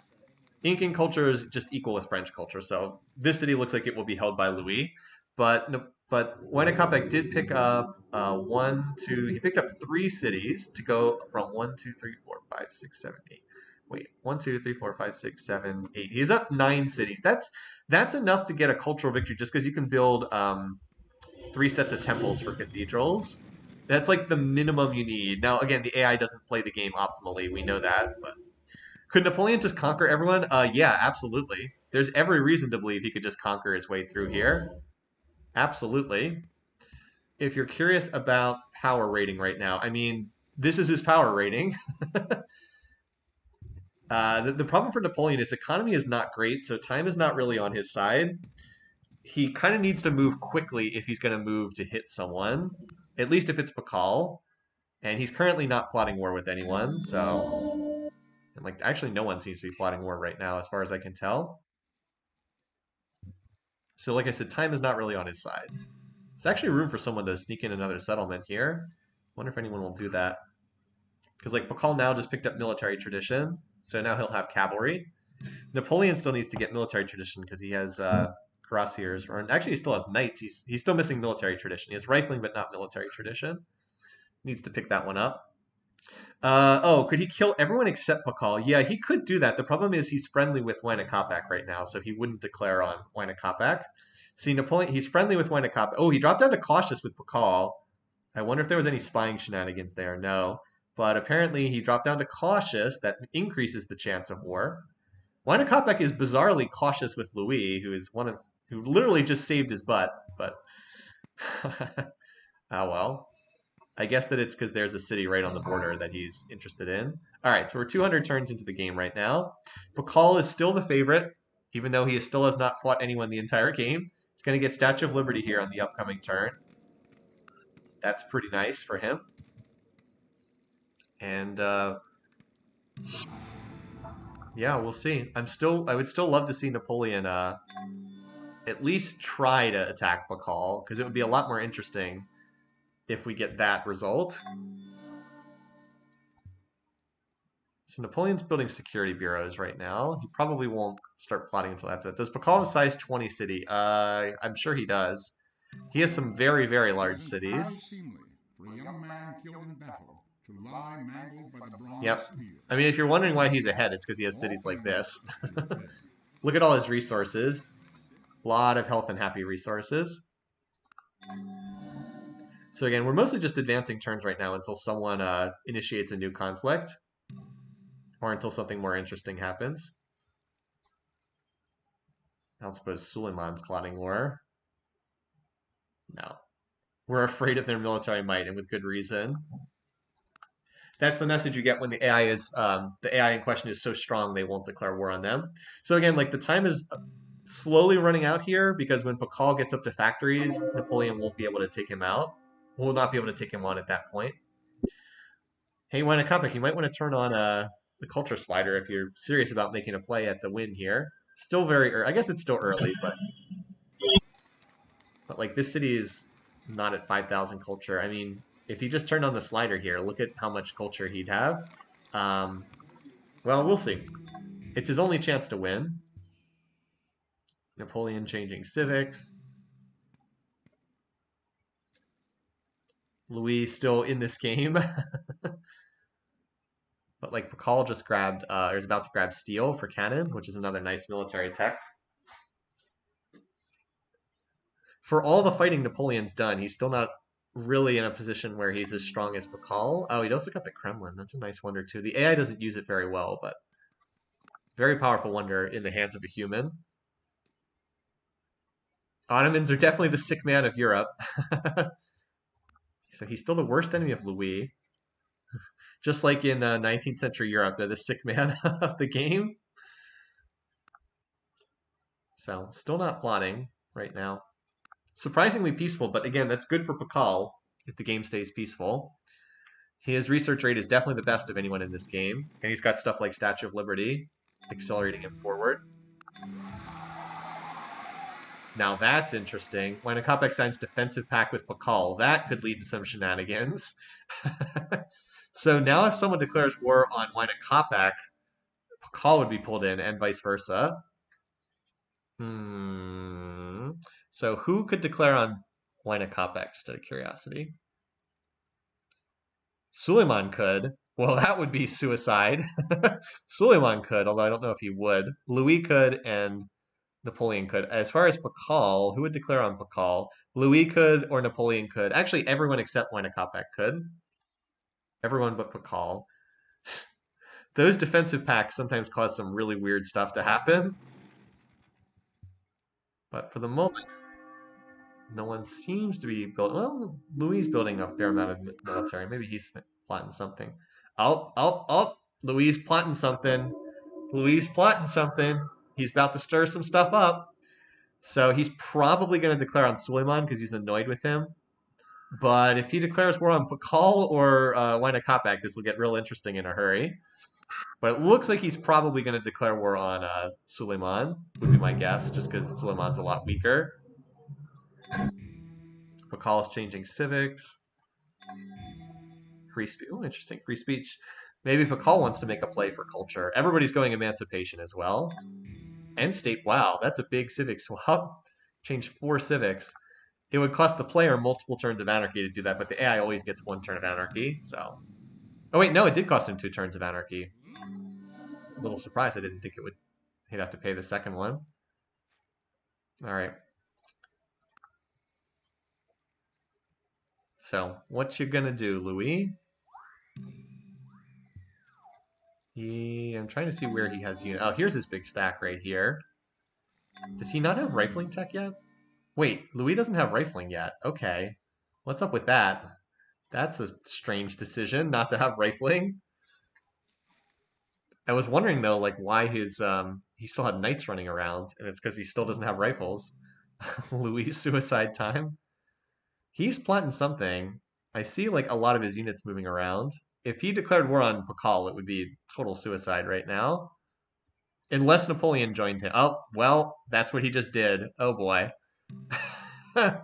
Incan culture is just equal with French culture. So this city looks like it will be held by Louis. But Wynakopek did pick up he picked up 3 cities to go from 1, 2, 3, 4, 5, 6, 7, 8. Wait, 1, 2, 3, 4, 5, 6, 7, 8. He's up 9 cities. That's enough to get a cultural victory just because you can build 3 sets of temples for cathedrals. That's like the minimum you need. Now, again, the AI doesn't play the game optimally. We know that. But could Napoleon just conquer everyone? Yeah, absolutely. There's every reason to believe he could just conquer his way through here. Absolutely. If you're curious about power rating right now, I mean, this is his power rating. The problem for Napoleon is economy is not great, so time is not really on his side. He kind of needs to move quickly if he's going to move to hit someone, at least if it's Pakal. And he's currently not plotting war with anyone, so... And like, actually no one seems to be plotting war right now, as far as I can tell. So like I said, time is not really on his side. There's actually room for someone to sneak in another settlement here. Wonder if anyone will do that. Because like Pakal now just picked up military tradition, so now he'll have cavalry. Napoleon still needs to get military tradition because he has cuirassiers, or actually he still has knights. He's still missing military tradition. He has rifling but not military tradition. Needs to pick that one up. Could he kill everyone except Pakal? Yeah, he could do that. The problem is he's friendly with Wynakopek right now, so he wouldn't declare on Wynakopek. See, Napoleon, he's friendly with Wynakopek. Oh, he dropped down to cautious with Pakal. I wonder if there was any spying shenanigans there. No. But apparently he dropped down to cautious. That increases the chance of war. Wynakopek is bizarrely cautious with Louis, who literally just saved his butt. But, oh well. I guess that it's because there's a city right on the border that he's interested in. All right, so we're 200 turns into the game right now. Pakal is still the favorite, even though he still has not fought anyone the entire game. He's going to get Statue of Liberty here on the upcoming turn. That's pretty nice for him. And yeah, we'll see. I would still love to see Napoleon at least try to attack Pakal, because it would be a lot more interesting if we get that result. So Napoleon's building security bureaus right now. He probably won't start plotting until after that. Does Pakal have a size 20 city? I'm sure he does. He has some very, very large cities. Yep. I mean, if you're wondering why he's ahead, it's because he has cities like this. Look at all his resources. A lot of health and happy resources. So again, we're mostly just advancing turns right now until someone initiates a new conflict. Or until something more interesting happens. I don't suppose Suleiman's plotting war. No. We're afraid of their military might, and with good reason. That's the message you get when the AI in question is so strong they won't declare war on them. So again, like the time is slowly running out here because when Pakal gets up to factories, Napoleon won't be able to take him out. Will not be able to take him on at that point. Hey, Wynakopek, you might want to turn on the culture slider if you're serious about making a play at the win here. Still very early. I guess it's still early, but like this city is not at 5,000 culture. I mean, if he just turned on the slider here, look at how much culture he'd have. Um, well, we'll see. It's his only chance to win. Napoleon changing civics. Louis still in this game. But like Pakal just grabbed, or is about to grab steel for cannons, which is another nice military tech. For all the fighting Napoleon's done, he's still not really in a position where he's as strong as Pakal. Oh, he also got the Kremlin. That's a nice wonder too. The AI doesn't use it very well, but very powerful wonder in the hands of a human. Ottomans are definitely the sick man of Europe. So he's still the worst enemy of Louis. Just like in 19th century Europe, they're the sick man of the game. So still not plotting right now. Surprisingly peaceful, but again, that's good for Pakal if the game stays peaceful. His research rate is definitely the best of anyone in this game, and he's got stuff like Statue of Liberty accelerating him forward. Now that's interesting. When a Kopek signs defensive pact with Pakal, that could lead to some shenanigans. So now if someone declares war on Wina Kopek, Pakal would be pulled in, and vice versa. So who could declare on Wina Kopek, just out of curiosity? Suleiman could. Well, that would be suicide. Suleiman could, although I don't know if he would. Louis could, and Napoleon could. As far as Pakal, who would declare on Pakal? Louis could, or Napoleon could. Actually, everyone except Wina Kopek could. Everyone but Pakal. Those defensive pacts sometimes cause some really weird stuff to happen. But for the moment, no one seems to be building. Well, Louis is building a fair amount of military. Maybe he's plotting something. Oh, Louis plotting something. Louis plotting something. He's about to stir some stuff up. So he's probably going to declare on Suleiman because he's annoyed with him. But if he declares war on Pakal or Wina Kopek, this will get real interesting in a hurry. But it looks like he's probably going to declare war on Suleiman, would be my guess, just because Suleiman's a lot weaker. Pakal is changing civics. Free speech. Oh, interesting. Free speech. Maybe Pakal wants to make a play for culture. Everybody's going emancipation as well. End state. Wow, that's a big civic swap. Change 4 civics. It would cost the player multiple turns of anarchy to do that, but the AI always gets 1 turn of anarchy, so... Oh wait, no, it did cost him 2 turns of anarchy. A little surprised. I didn't think it would... He'd have to pay the second one. Alright. So, what you gonna do, Louis? I'm trying to see where he has unit. Oh, here's his big stack right here. Does he not have rifling tech yet? Wait, Louis doesn't have rifling yet. Okay. What's up with that? That's a strange decision, not to have rifling. I was wondering though, like why his he still had knights running around, and it's because he still doesn't have rifles. Louis suicide time. He's plotting something. I see like a lot of his units moving around. If he declared war on Pakal, it would be total suicide right now. Unless Napoleon joined him. Oh, well, that's what he just did. Oh boy. Oh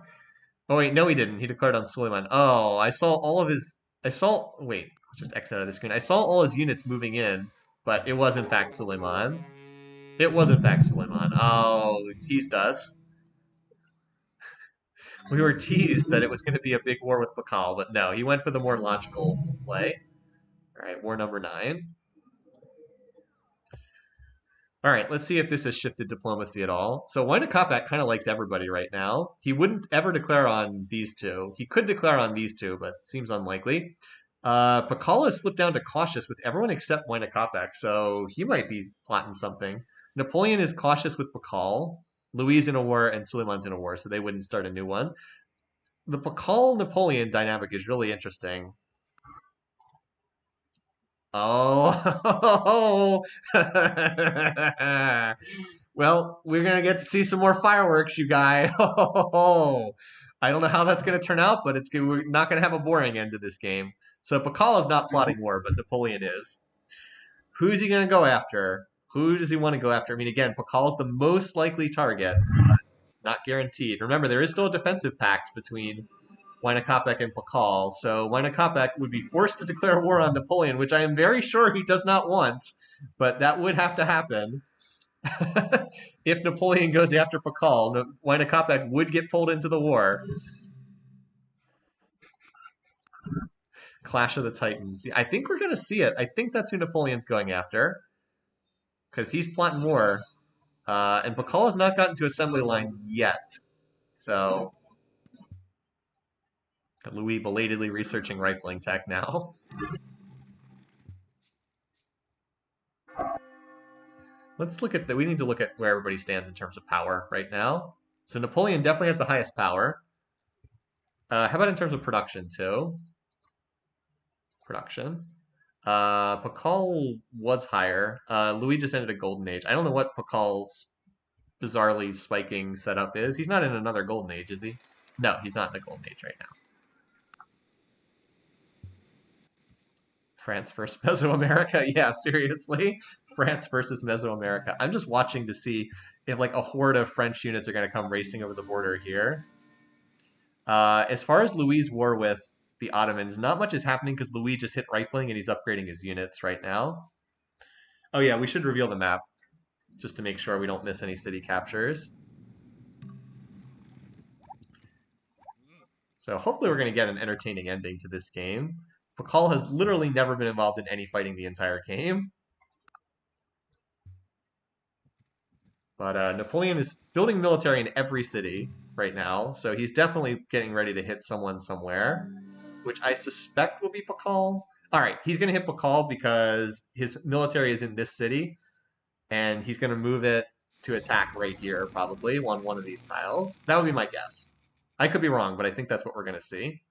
wait, no he didn't. He declared on Suleiman. Oh, I saw all of his... Wait, just exit out of the screen. I saw all his units moving in, but it was in fact Suleiman. It was in fact Suleiman. Oh, teased us. We were teased that it was going to be a big war with Pakal, but no, he went for the more logical play. Alright, war number 9. Alright, let's see if this has shifted diplomacy at all. So Wina Kopek kind of likes everybody right now. He wouldn't ever declare on these two. He could declare on these two, but seems unlikely. Pakal has slipped down to cautious with everyone except Wina Kopek, so he might be plotting something. Napoleon is cautious with Pakal. Louis is in a war and Suleiman's in a war, so they wouldn't start a new one. The Pakal-Napoleon dynamic is really interesting. Oh, well, we're gonna get to see some more fireworks, you guys. I don't know how that's gonna turn out, but we're not gonna have a boring end to this game. So Pakal is not plotting war, but Napoleon is. Who's he gonna go after? Who does he want to go after? I mean, again, Pakal is the most likely target, not guaranteed. Remember, there is still a defensive pact between Wynakopek and Pakal. So Wynakopek would be forced to declare war on Napoleon, which I am very sure he does not want, but that would have to happen. If Napoleon goes after Pakal, Wynakopek would get pulled into the war. Clash of the Titans. I think we're going to see it. I think that's who Napoleon's going after, because he's plotting war. And Pakal has not gotten to assembly line yet. So Louis belatedly researching rifling tech now. Let's look at we need to look at where everybody stands in terms of power right now. So Napoleon definitely has the highest power. How about in terms of production too? Production. Pakal was higher. Louis just ended a golden age. I don't know what Pakal's bizarrely spiking setup is. He's not in another golden age, is he? No, he's not in a golden age right now. France versus Mesoamerica? Yeah, seriously? France versus Mesoamerica. I'm just watching to see if like a horde of French units are going to come racing over the border here. As far as Louis' war with the Ottomans, not much is happening because Louis just hit rifling and he's upgrading his units right now. Oh yeah, we should reveal the map just to make sure we don't miss any city captures. So hopefully we're going to get an entertaining ending to this game. Pakal has literally never been involved in any fighting the entire game. But Napoleon is building military in every city right now, so he's definitely getting ready to hit someone somewhere, which I suspect will be Pakal. All right, he's going to hit Pakal because his military is in this city, and he's going to move it to attack right here, probably, on one of these tiles. That would be my guess. I could be wrong, but I think that's what we're going to see.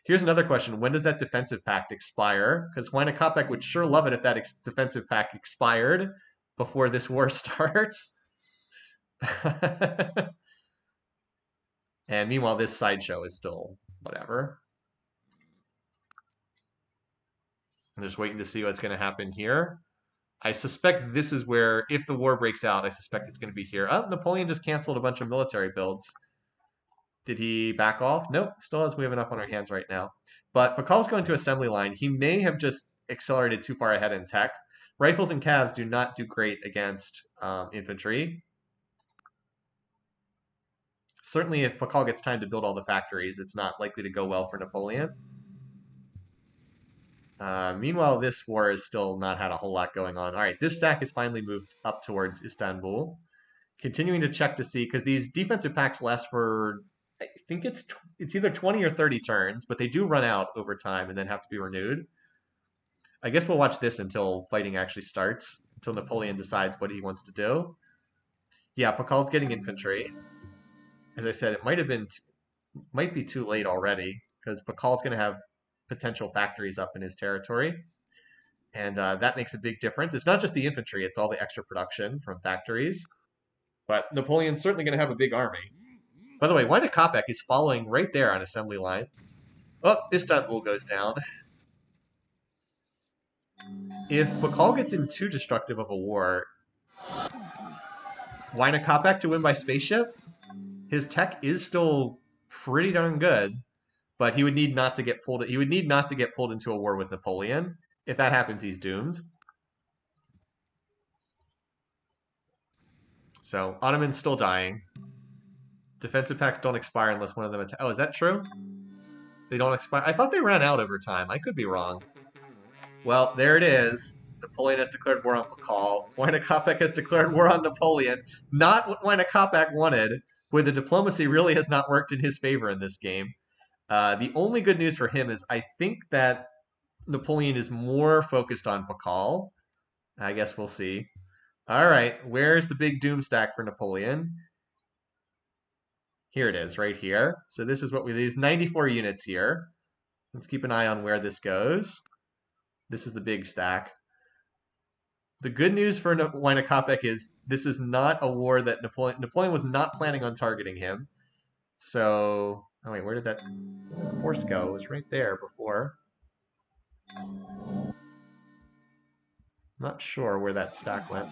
Here's another question. When does that defensive pact expire? Because Wynakopek would sure love it if that defensive pact expired before this war starts. And meanwhile, this sideshow is still whatever. I'm just waiting to see what's going to happen here. I suspect this is where, if the war breaks out, I suspect it's going to be here. Oh, Napoleon just canceled a bunch of military builds. Did he back off? Nope, still has we have enough on our hands right now. But Pakal's going to assembly line. He may have just accelerated too far ahead in tech. Rifles and calves do not do great against infantry. Certainly if Pakal gets time to build all the factories, it's not likely to go well for Napoleon. Meanwhile, this war has still not had a whole lot going on. All right, this stack has finally moved up towards Istanbul. Continuing to check to see, because these defensive packs last for, I think it's either 20 or 30 turns, but they do run out over time and then have to be renewed. I guess we'll watch this until fighting actually starts, until Napoleon decides what he wants to do. Yeah, Pakal's getting infantry. As I said, it might be too late already, because Pakal's going to have potential factories up in his territory. And that makes a big difference. It's not just the infantry, it's all the extra production from factories. But Napoleon's certainly going to have a big army. By the way, Wynakopek is following right there on assembly line. Oh, Istanbul goes down. If Pakal gets in too destructive of a war, Wynakopek to win by spaceship, his tech is still pretty darn good, but he would need not to get pulled. He would need not to get pulled into a war with Napoleon. If that happens, he's doomed. So Ottoman's still dying. Defensive packs don't expire unless one of them attacks. Oh, is that true? They don't expire. I thought they ran out over time. I could be wrong. Well, there it is. Napoleon has declared war on Pakal. Wynakopek has declared war on Napoleon. Not what Wynakopek wanted, where the diplomacy really has not worked in his favor in this game. The only good news for him is I think that Napoleon is more focused on Pakal. I guess we'll see. All right, where's the big doom stack for Napoleon? Here it is, right here. So this is what these 94 units here. Let's keep an eye on where this goes. This is the big stack. The good news for Wynakopek is this is not a war that Napoleon was not planning on targeting him. So, oh wait, where did that force go? It was right there before. Not sure where that stack went.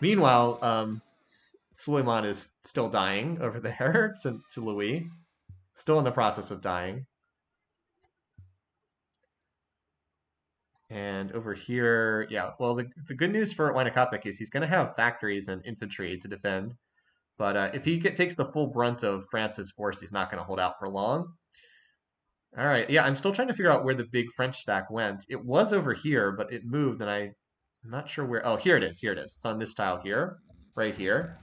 Meanwhile, Suleiman is still dying over there to Louis. Still in the process of dying. And over here, yeah, well, the good news for Wynakopek is he's going to have factories and infantry to defend. But if he takes the full brunt of France's force, he's not going to hold out for long. All right, yeah, I'm still trying to figure out where the big French stack went. It was over here, but it moved, and I'm not sure where. Oh, here it is. Here it is. It's on this tile here, right here.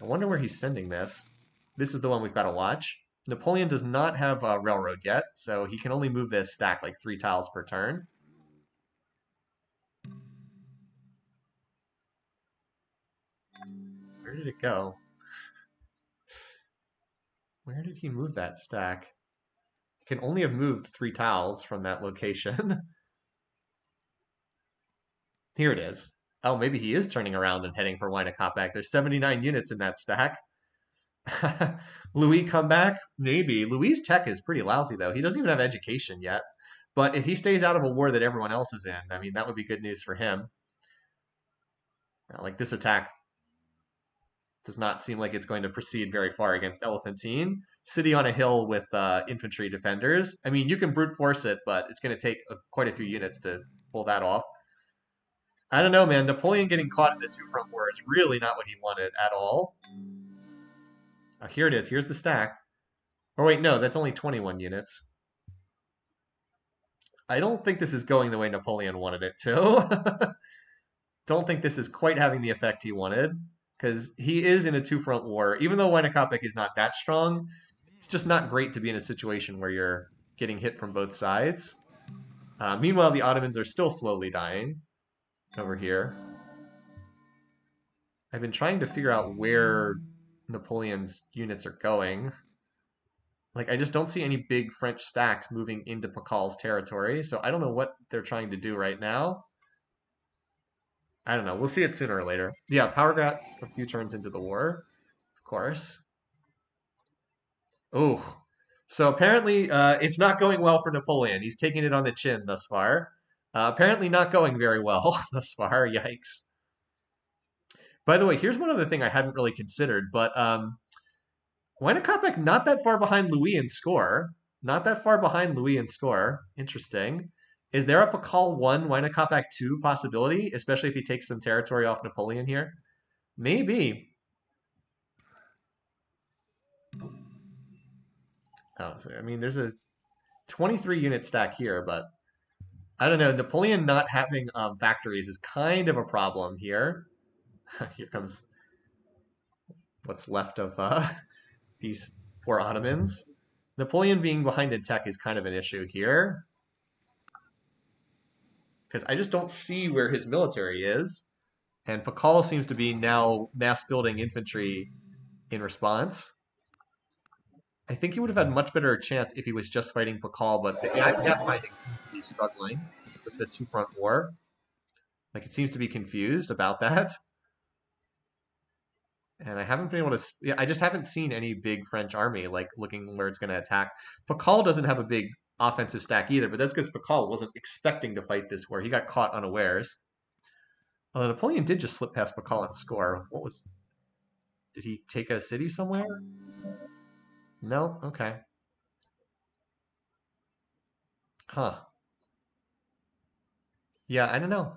I wonder where he's sending this. This is the one we've got to watch. Napoleon does not have a railroad yet, so he can only move this stack like 3 tiles per turn. Where did it go? Where did he move that stack? He can only have moved 3 tiles from that location. Here it is. Oh, maybe he is turning around and heading for Wynakopek. There's 79 units in that stack. Louis come back? Maybe. Louis' tech is pretty lousy, though. He doesn't even have education yet. But if he stays out of a war that everyone else is in, I mean, that would be good news for him. Like, this attack does not seem like it's going to proceed very far against Elephantine. City on a hill with infantry defenders. I mean, you can brute force it, but it's going to take quite a few units to pull that off. I don't know, man. Napoleon getting caught in the two-front war is really not what he wanted at all. Here it is. Here's the stack. Or wait, no, that's only 21 units. I don't think this is going the way Napoleon wanted it to. Don't think this is quite having the effect he wanted, because he is in a two-front war. Even though Wynakopek is not that strong, it's just not great to be in a situation where you're getting hit from both sides. Meanwhile, the Ottomans are still slowly dying over here. I've been trying to figure out where Napoleon's units are going. Like, I just don't see any big French stacks moving into Pakal's territory, so I don't know what they're trying to do right now. I don't know. We'll see it sooner or later. Yeah, power grabs a few turns into the war, of course. Oh, so apparently it's not going well for Napoleon. He's taking it on the chin thus far. Apparently not going very well thus far. Yikes. By the way, here's one other thing I hadn't really considered, but Wynakopek not that far behind Louis in score. Not that far behind Louis in score. Interesting. Is there a Pakal 1, Wynakopek 2 possibility, especially if he takes some territory off Napoleon here? Maybe. Oh, so, I mean, there's a 23 unit stack here, but I don't know. Napoleon not having factories is kind of a problem here. Here comes what's left of these poor Ottomans. Napoleon being behind in tech is kind of an issue here, because I just don't see where his military is. And Pakal seems to be now mass building infantry in response. I think he would have had much better chance if he was just fighting Pakal, but the AI pathfinding seems to be struggling with the two-front war. Like, it seems to be confused about that. And I haven't been able to. Yeah, I just haven't seen any big French army like looking where it's going to attack. Pakal doesn't have a big offensive stack either, but that's because Pakal wasn't expecting to fight this war. He got caught unawares. Although Napoleon did just slip past Pakal and score. What was? Did he take a city somewhere? No. Okay. Huh. Yeah, I don't know.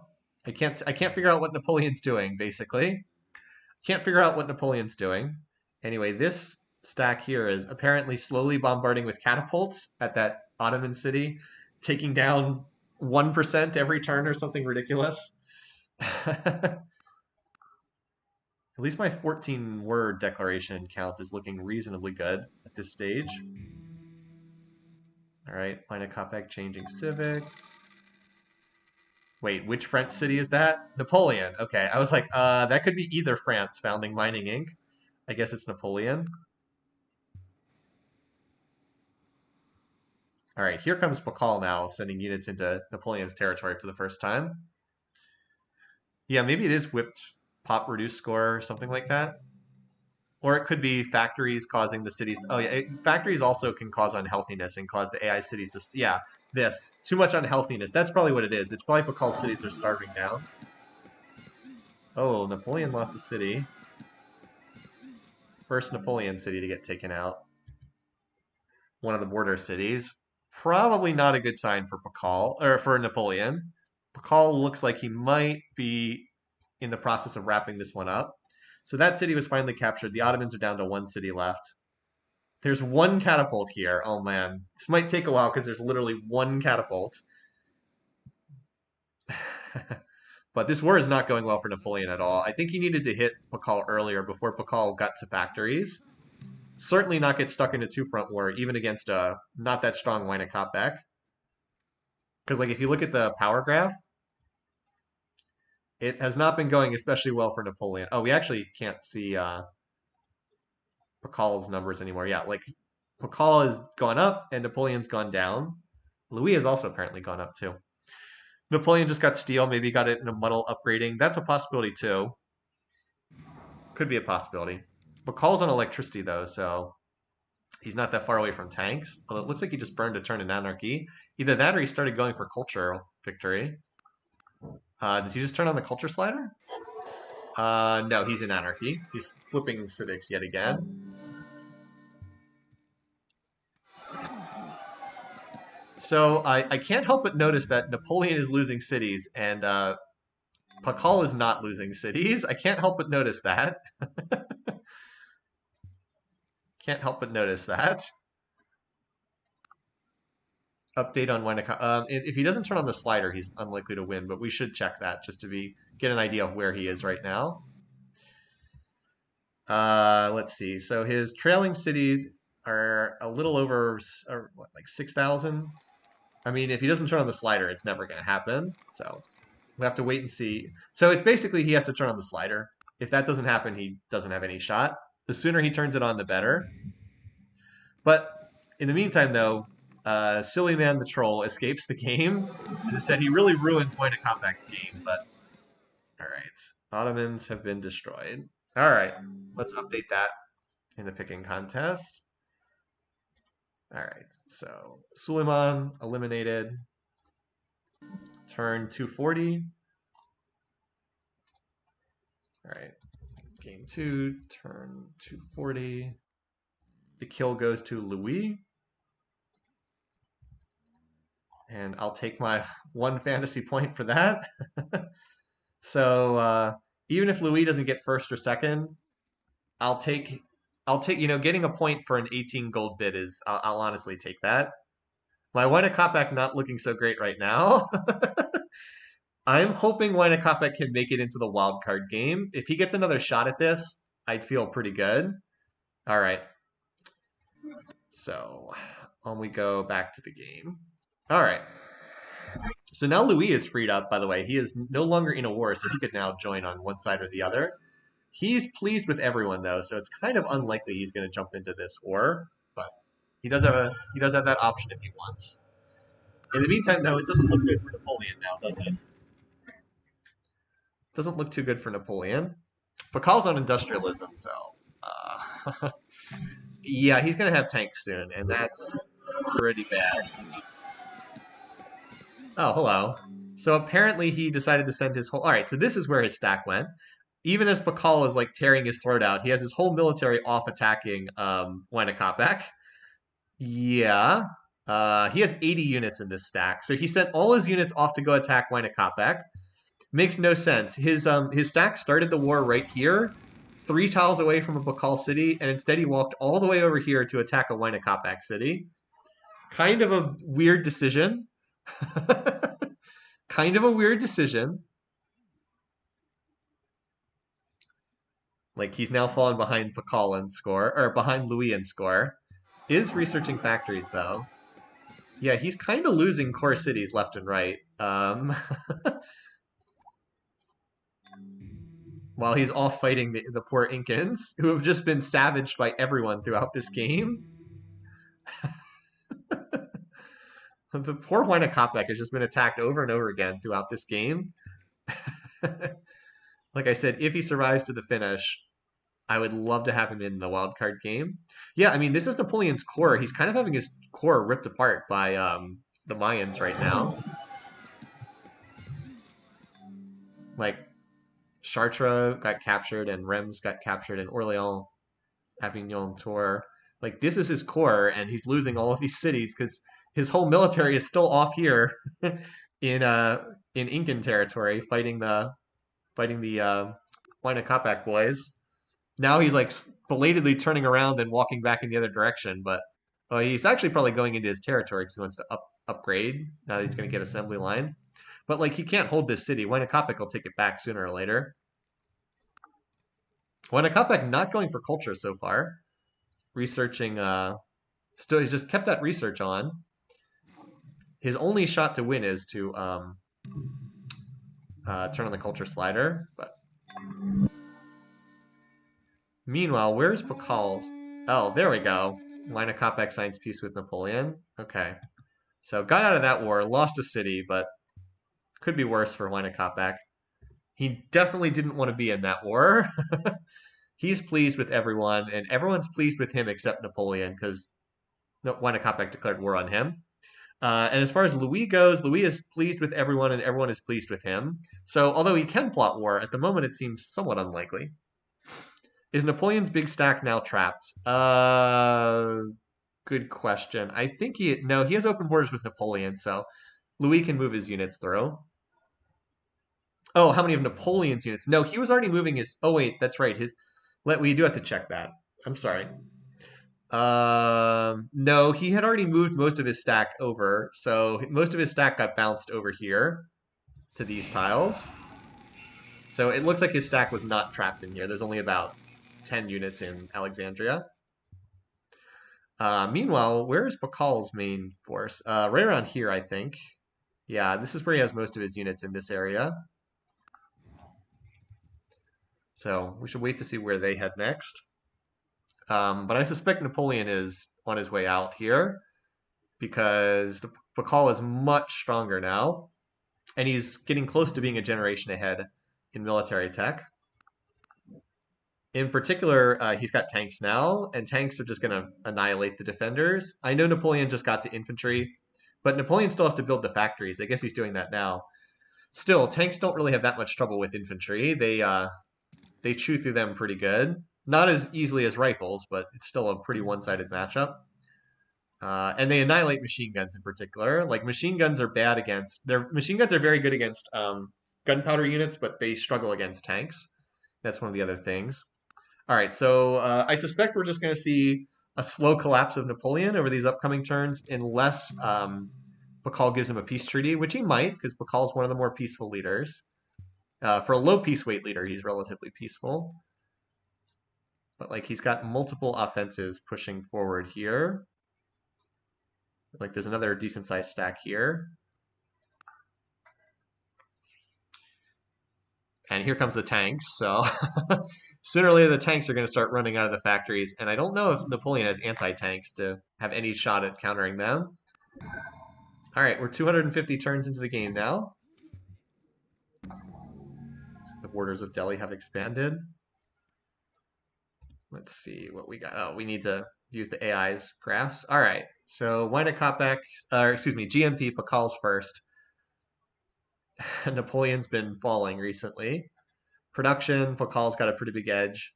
I can't figure out what Napoleon's doing. Basically, can't figure out what Napoleon's doing. Anyway, this stack here is apparently slowly bombarding with catapults at that Ottoman city, taking down 1% every turn or something ridiculous. At least my 14-word declaration count is looking reasonably good at this stage. All right, Wynakopek changing civics. Wait, which French city is that? Napoleon. Okay, I was like, that could be either France founding Mining Inc. I guess it's Napoleon. All right, here comes Pakal now, sending units into Napoleon's territory for the first time. Yeah, maybe it is whipped pop reduce score or something like that. Or it could be factories causing the cities. Oh, yeah, factories also can cause unhealthiness and cause the AI cities to. Yeah, this. Too much unhealthiness. That's probably what it is. It's probably Pakal's cities are starving down. Oh, Napoleon lost a city. First Napoleon city to get taken out. one of the border cities. Probably not a good sign for Pakal or for Napoleon. Pakal looks like he might be in the process of wrapping this one up. So that city was finally captured. The Ottomans are down to one city left. There's one catapult here. Oh man, this might take a while because there's literally one catapult. But this war is not going well for Napoleon at all. I think he needed to hit Pakal earlier before Pakal got to factories. Certainly not get stuck in a two-front war, even against a not that strong Wynekopek. Because like if you look at the power graph, it has not been going especially well for Napoleon. Oh, we actually can't see Pakal's numbers anymore. Yeah, like Pakal has gone up and Napoleon's gone down. Louis has also apparently gone up too. Napoleon just got steel, maybe got it in a muddle upgrading. That's a possibility too. Could be a possibility. Pakal's on electricity though, so he's not that far away from tanks. Although it looks like he just burned a turn in anarchy. Either that or he started going for culture victory. Did he just turn on the culture slider? No, he's in anarchy. He's flipping civics yet again. So I can't help but notice that Napoleon is losing cities and Pakal is not losing cities. I can't help but notice that. Can't help but notice that. Update on Wynekopek. If he doesn't turn on the slider, he's unlikely to win, but we should check that just to get an idea of where he is right now. Let's see. So his trailing cities are a little over, like 6,000. I mean, if he doesn't turn on the slider, it's never going to happen. So we have to wait and see. So it's basically he has to turn on the slider. If that doesn't happen, he doesn't have any shot. The sooner he turns it on, the better. But in the meantime, though, Silly Man the Troll escapes the game. As I said, he really ruined Wynekopek's game, but all right. Ottomans have been destroyed. All right, let's update that in the picking contest. All right, so Suleiman eliminated. Turn 240. All right, game 2, turn 240. The kill goes to Louis. And I'll take my 1 fantasy point for that. So even if Louis doesn't get first or second, I'll take getting a point for an 18 gold bid is I'll honestly take that. My Wynekopek not looking so great right now. I'm hoping Wynekopek can make it into the wild card game. If he gets another shot at this, I'd feel pretty good. All right. So on we go back to the game. All right. So now Louis is freed up, by the way. He is no longer in a war, so he could now join on one side or the other. He's pleased with everyone, though, so it's kind of unlikely he's going to jump into this war. But he does have that option if he wants. In the meantime, though, it doesn't look good for Napoleon now, does it? Doesn't look too good for Napoleon. Pakal's on industrialism, so yeah, he's going to have tanks soon, and that's pretty bad. Oh, hello. So apparently he decided to send his whole. All right, so this is where his stack went. Even as Pakal is like tearing his throat out, he has his whole military off attacking Wynekopek. Yeah. He has 80 units in this stack. So he sent all his units off to go attack Wynekopek. Makes no sense. His stack started the war right here, 3 tiles away from a Pakal city, and instead he walked all the way over here to attack a Wynekopek city. Kind of a weird decision. Kind of a weird decision. Like he's now fallen behind Pakal in score, or behind Louis in score. Is researching factories though. Yeah, he's kind of losing core cities left and right. While he's off fighting the poor Incans, who have just been savaged by everyone throughout this game. The poor Wynekopek has just been attacked over and over again throughout this game. Like I said, if he survives to the finish, I would love to have him in the wild card game. Yeah, I mean, this is Napoleon's core. He's kind of having his core ripped apart by the Mayans right now. Like, Chartres got captured, and Reims got captured, and Orléans, Avignon, Tours. Like this is his core, and he's losing all of these cities because his whole military is still off here in Incan territory fighting the Huayna Capac boys. Now he's like belatedly turning around and walking back in the other direction, but he's actually probably going into his territory because he wants to upgrade. Now that he's going to get assembly line, but like he can't hold this city. Huayna Capac will take it back sooner or later. Huayna Capac not going for culture so far. Researching, still he's just kept that research on. His only shot to win is to turn on the culture slider, but meanwhile, where's Pakal's? Oh, there we go. Huayna Capac signs peace with Napoleon. Okay. So got out of that war, lost a city, but could be worse for Huayna Capac. He definitely didn't want to be in that war. He's pleased with everyone, and everyone's pleased with him except Napoleon, because Huayna Capac declared war on him. And as far as Louis goes, Louis is pleased with everyone, and everyone is pleased with him. So although he can plot war, at the moment it seems somewhat unlikely. Is Napoleon's big stack now trapped? Good question. I think he has open borders with Napoleon, so Louis can move his units through. Oh, how many of Napoleon's units? No, he was already moving his. Oh wait, that's right. We do have to check that. I'm sorry. No, he had already moved most of his stack over, so most of his stack got bounced over here to these tiles. So it looks like his stack was not trapped in here. There's only about 10 units in Alexandria. Meanwhile, where is Pakal's main force? Right around here, I think. Yeah, this is where he has most of his units in this area. So we should wait to see where they head next. But I suspect Napoleon is on his way out here because Pakal is much stronger now, and he's getting close to being a generation ahead in military tech. In particular, he's got tanks now, and tanks are just going to annihilate the defenders. I know Napoleon just got to infantry, but Napoleon still has to build the factories. I guess he's doing that now. Still, tanks don't really have that much trouble with infantry. They chew through them pretty good. Not as easily as rifles, but it's still a pretty one-sided matchup. And they annihilate machine guns in particular. Like machine guns are bad against. Machine guns are very good against gunpowder units, but they struggle against tanks. That's one of the other things. All right, so I suspect we're just going to see a slow collapse of Napoleon over these upcoming turns, unless Pakal gives him a peace treaty, which he might, because Pakal is one of the more peaceful leaders. For a low peace weight leader, he's relatively peaceful. But like he's got multiple offensives pushing forward here. Like there's another decent sized stack here. And here comes the tanks. So sooner or later the tanks are going to start running out of the factories. And I don't know if Napoleon has anti-tanks to have any shot at countering them. All right, we're 250 turns into the game now. The borders of Delhi have expanded. Let's see what we got. Oh, we need to use the AI's graphs. All right, so Huayna Capac, GMP, Pakal's first. Napoleon's been falling recently. Production, Pakal's got a pretty big edge.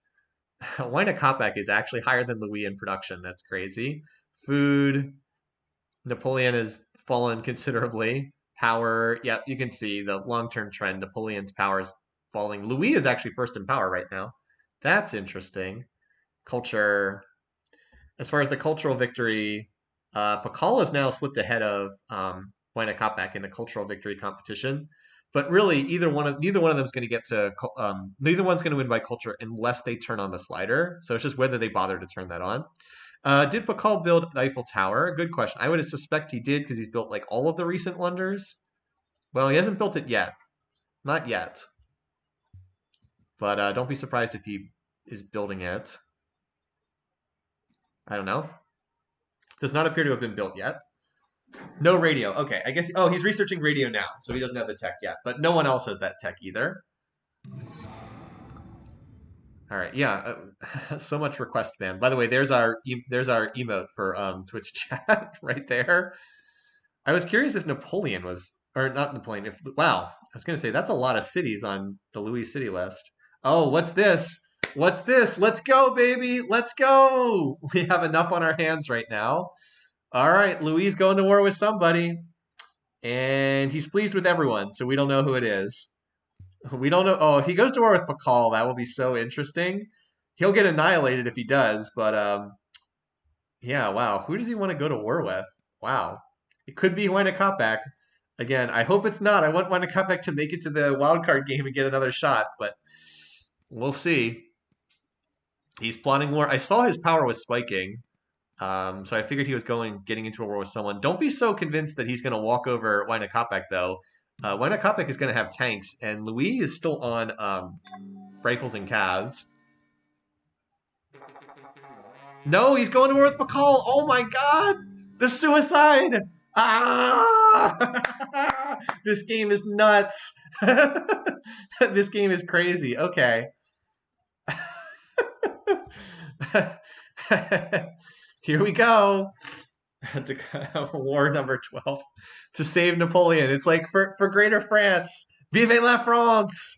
Huayna Capac is actually higher than Louis in production. That's crazy. Food, Napoleon has fallen considerably. Power, yep, you can see the long-term trend. Napoleon's power is falling. Louis is actually first in power right now. That's interesting. Culture, as far as the cultural victory, Pakal has now slipped ahead of Huayna Capac in the cultural victory competition. But really, neither one of them is going to get to. Neither one's going to win by culture unless they turn on the slider. So it's just whether they bother to turn that on. Did Pakal build the Eiffel Tower? Good question. I would suspect he did because he's built like all of the recent wonders. Well, he hasn't built it yet. Not yet. But don't be surprised if he is building it. I don't know. Does not appear to have been built yet. No radio. Okay, I guess. Oh, he's researching radio now, so he doesn't have the tech yet. But no one else has that tech either. All right, yeah. So much request spam. By the way, there's our emote for Twitch chat right there. I was curious if Napoleon was, or not Napoleon. Wow, I was gonna say that's a lot of cities on the Louis city list. Oh, what's this? What's this? Let's go, baby. Let's go. We have enough on our hands right now. All right, Louis going to war with somebody, and he's pleased with everyone, so we don't know who it is. We don't know. Oh, if he goes to war with Pakal, that will be so interesting. He'll get annihilated if he does, but yeah, wow. Who does he want to go to war with? Wow. It could be Wijnkoopek. Again, I hope it's not. I want Wijnkoopek to make it to the wildcard game and get another shot, but we'll see. He's plotting war. I saw his power was spiking, so I figured he was getting into a war with someone. Don't be so convinced that he's going to walk over Wijnkoopek, though. Wijnkoopek is going to have tanks, and Louis is still on rifles and calves. No, he's going to war with Pakal. Oh my god! The suicide! Ah! This game is nuts. This game is crazy. Okay. Here we go. War number 12 to save Napoleon. It's like for Greater France. Vive la France!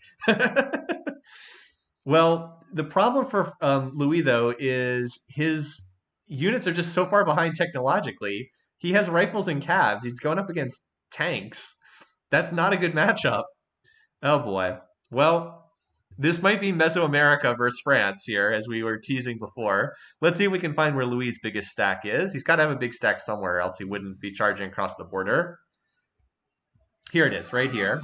Well, the problem for Louis, though, is his units are just so far behind technologically. He has rifles and calves. He's going up against tanks. That's not a good matchup. Oh, boy. Well, this might be Mesoamerica versus France here, as we were teasing before. Let's see if we can find where Louis' biggest stack is. He's got to have a big stack somewhere, else he wouldn't be charging across the border. Here it is, right here.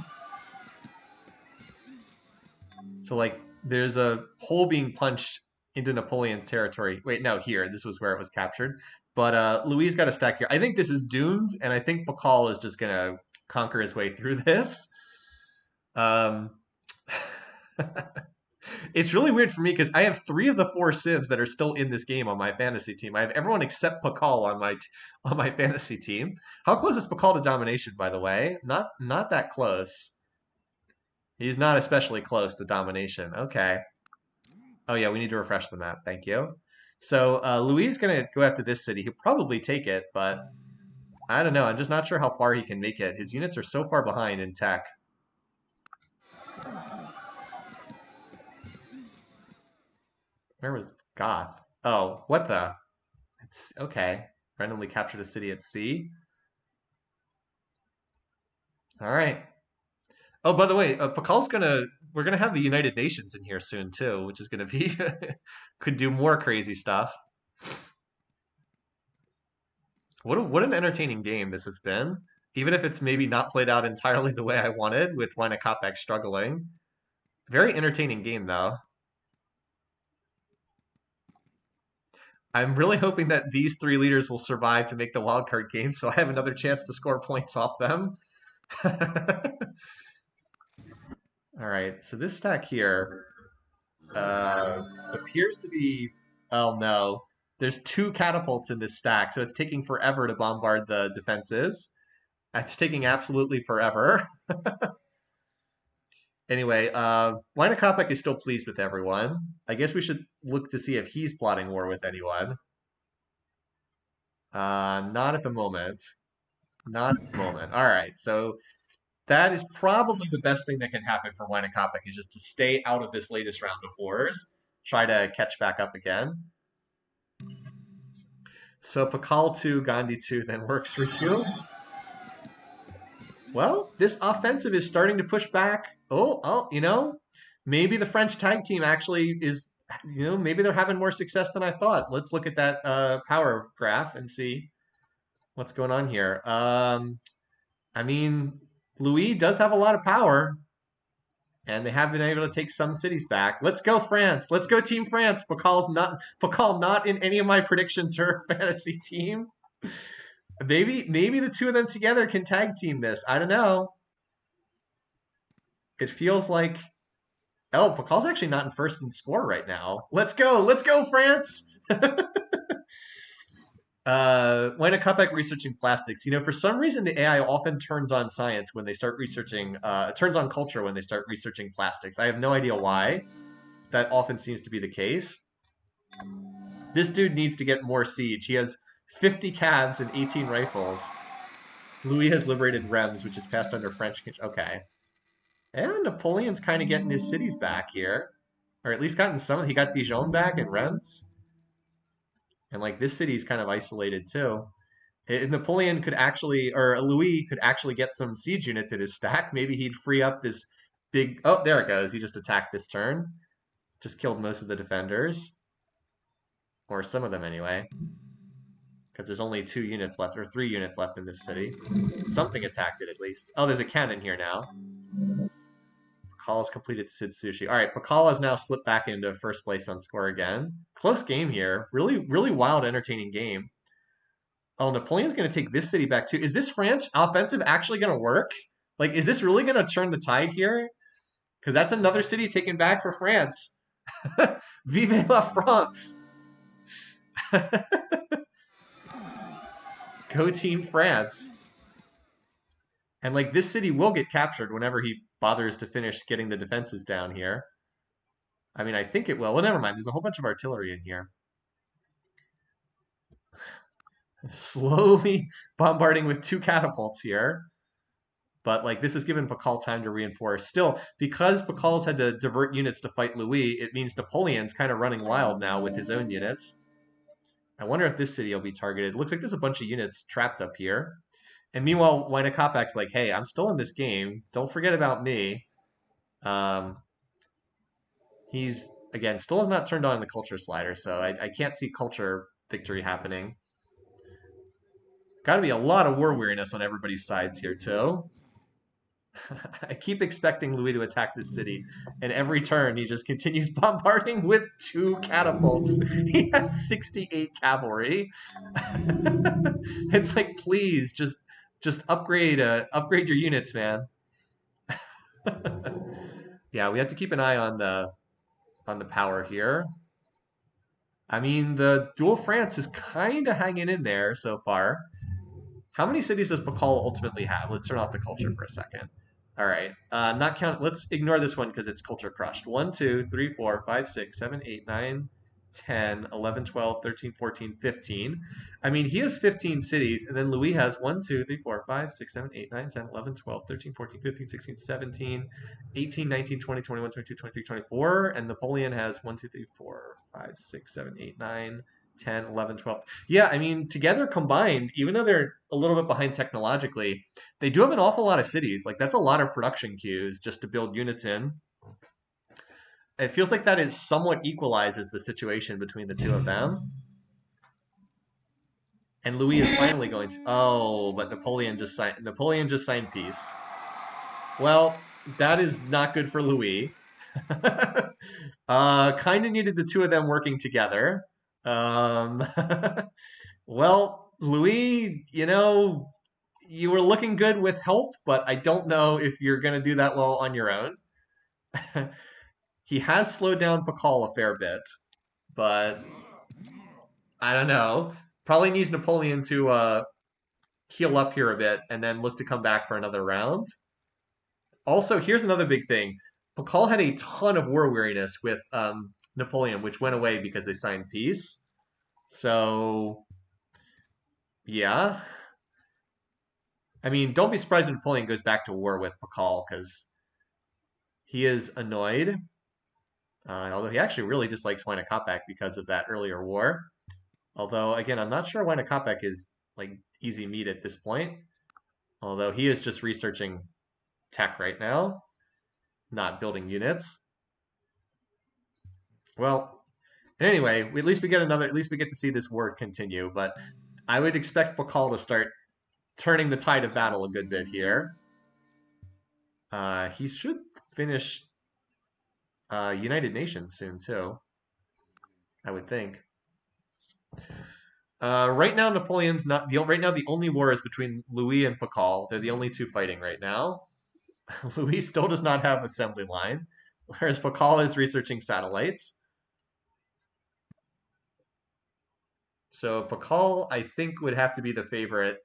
So, like, there's a hole being punched into Napoleon's territory. Wait, no, here. This was where it was captured. But Louis got a stack here. I think this is doomed, and I think Pakal is just going to conquer his way through this. It's really weird for me because I have 3 of the 4 civs that are still in this game on my fantasy team. I have everyone except Pakal on my fantasy team. How close is Pakal to domination, by the way? Not that close. He's not especially close to domination. Okay. Oh yeah, we need to refresh the map. Thank you. So Louis is going to go after this city. He'll probably take it, but I don't know. I'm just not sure how far he can make it. His units are so far behind in tech. Where was Goth? Oh, what the? It's okay. Randomly captured a city at sea. All right. Oh, by the way, Pakal's we're gonna have the United Nations in here soon too, which is gonna be could do more crazy stuff. What an entertaining game this has been. Even if it's maybe not played out entirely the way I wanted, with Wijnkoopek struggling. Very entertaining game though. I'm really hoping that these 3 leaders will survive to make the wildcard game, so I have another chance to score points off them. All right, so this stack here appears to be. Oh no, there's 2 catapults in this stack, so it's taking forever to bombard the defenses. It's taking absolutely forever. Anyway, Wijnkoopek is still pleased with everyone. I guess we should look to see if he's plotting war with anyone. Not at the moment. Not at the moment. All right, so that is probably the best thing that can happen for Wijnkoopek is just to stay out of this latest round of wars, try to catch back up again. So Pakal 2, Gandhi 2 then works for you. Well, this offensive is starting to push back. Oh, maybe the French tag team actually is, maybe they're having more success than I thought. Let's look at that power graph and see what's going on here. I mean, Louis does have a lot of power, and they have been able to take some cities back. Let's go, France. Let's go, Team France. Pakal not in any of my predictions or fantasy team. Maybe the 2 of them together can tag team this. I don't know. It feels like Pakal's actually not in first in score right now. Let's go, France. Wijnkoopek researching plastics. For some reason the AI often turns on science when they start researching. Turns on culture when they start researching plastics. I have no idea why. That often seems to be the case. This dude needs to get more siege. He has 50 calves and 18 rifles. Louis has liberated Reims, which is passed under French control. Okay. And Napoleon's kind of getting his cities back here. or at least gotten some. He got Dijon back and Reims, and like this city's kind of isolated too. If Napoleon could actually, or Louis could actually get some siege units in his stack, maybe he'd free up this big. Oh, there it goes. He just attacked this turn, just killed most of the defenders, or some of them anyway, because there's only 2 units left, or 3 units left in this city. Something attacked it at least. Oh, there's a cannon here now. Pakal has completed Sid Sushi. All right, Pakal has now slipped back into first place on score again. Close game here. Really, really wild, entertaining game. Oh, Napoleon's going to take this city back too. Is this French offensive actually going to work? Like, is this really going to turn the tide here? Because that's another city taken back for France. Vive la France! Go Team France. And like this city will get captured whenever he bothers to finish getting the defenses down here. I mean, I think it will. Well, never mind. There's a whole bunch of artillery in here. Slowly bombarding with 2 catapults here. But like this has given Pakal time to reinforce. Still, because Pakal's had to divert units to fight Louis, it means Napoleon's kind of running wild now with his own units. I wonder if this city will be targeted. It looks like there's a bunch of units trapped up here. And meanwhile, Wynakopak's like, hey, I'm still in this game. Don't forget about me. He's, again, still has not turned on the culture slider, so I can't see culture victory happening. Got to be a lot of war weariness on everybody's sides here, too. I keep expecting Louis to attack this city, and every turn he just continues bombarding with 2 catapults. He has 68 cavalry. It's like, please, just upgrade your units, man. Yeah, we have to keep an eye on the power here. I mean, the dual France is kind of hanging in there so far. How many cities does Pakal ultimately have? Let's turn off the culture for a second. All right, not count. Let's ignore this one because it's culture crushed. 1, 2, 3, 4, 5, 6, 7, 8, 9, 10, 11, 12, 13, 14, 15. I mean, he has 15 cities, and then Louis has 1, 2, 3, 4, 5, 6, 7, 8, 9, 10, 11, 12, 13, 14, 15, 16, 17, 18, 19, 20, 21, 22, 23, 24, and Napoleon has 1, 2, 3, 4, 5, 6, 7, 8, 9, 10, 11, 12. Yeah, I mean, together combined, even though they're a little bit behind technologically, they do have an awful lot of cities. Like, that's a lot of production queues just to build units in. It feels like that is somewhat equalizes the situation between the two of them. And Louis is finally going to. Oh, but Napoleon just signed peace. Well, that is not good for Louis. Kind of needed the two of them working together. Well, Louis, you were looking good with help, but I don't know if you're going to do that well on your own. He has slowed down Pakal a fair bit, but I don't know. Probably needs Napoleon to heal up here a bit and then look to come back for another round. Also, here's another big thing. Pakal had a ton of war weariness with Napoleon, which went away because they signed peace. So, yeah. I mean, don't be surprised when Napoleon goes back to war with Pakal because he is annoyed. Although he actually really dislikes Wynakopek because of that earlier war. Although, again, I'm not sure Wynakopek is like easy meat at this point. Although he is just researching tech right now, not building units. Well, anyway, at least we get to see this war continue. But I would expect Pakal to start turning the tide of battle a good bit here. He should finish United Nations soon too, I would think. Right now, Napoleon's not the right now. The only war is between Louis and Pakal. They're the only two fighting right now. Louis still does not have assembly line, whereas Pakal is researching satellites. So Pakal, I think, would have to be the favorite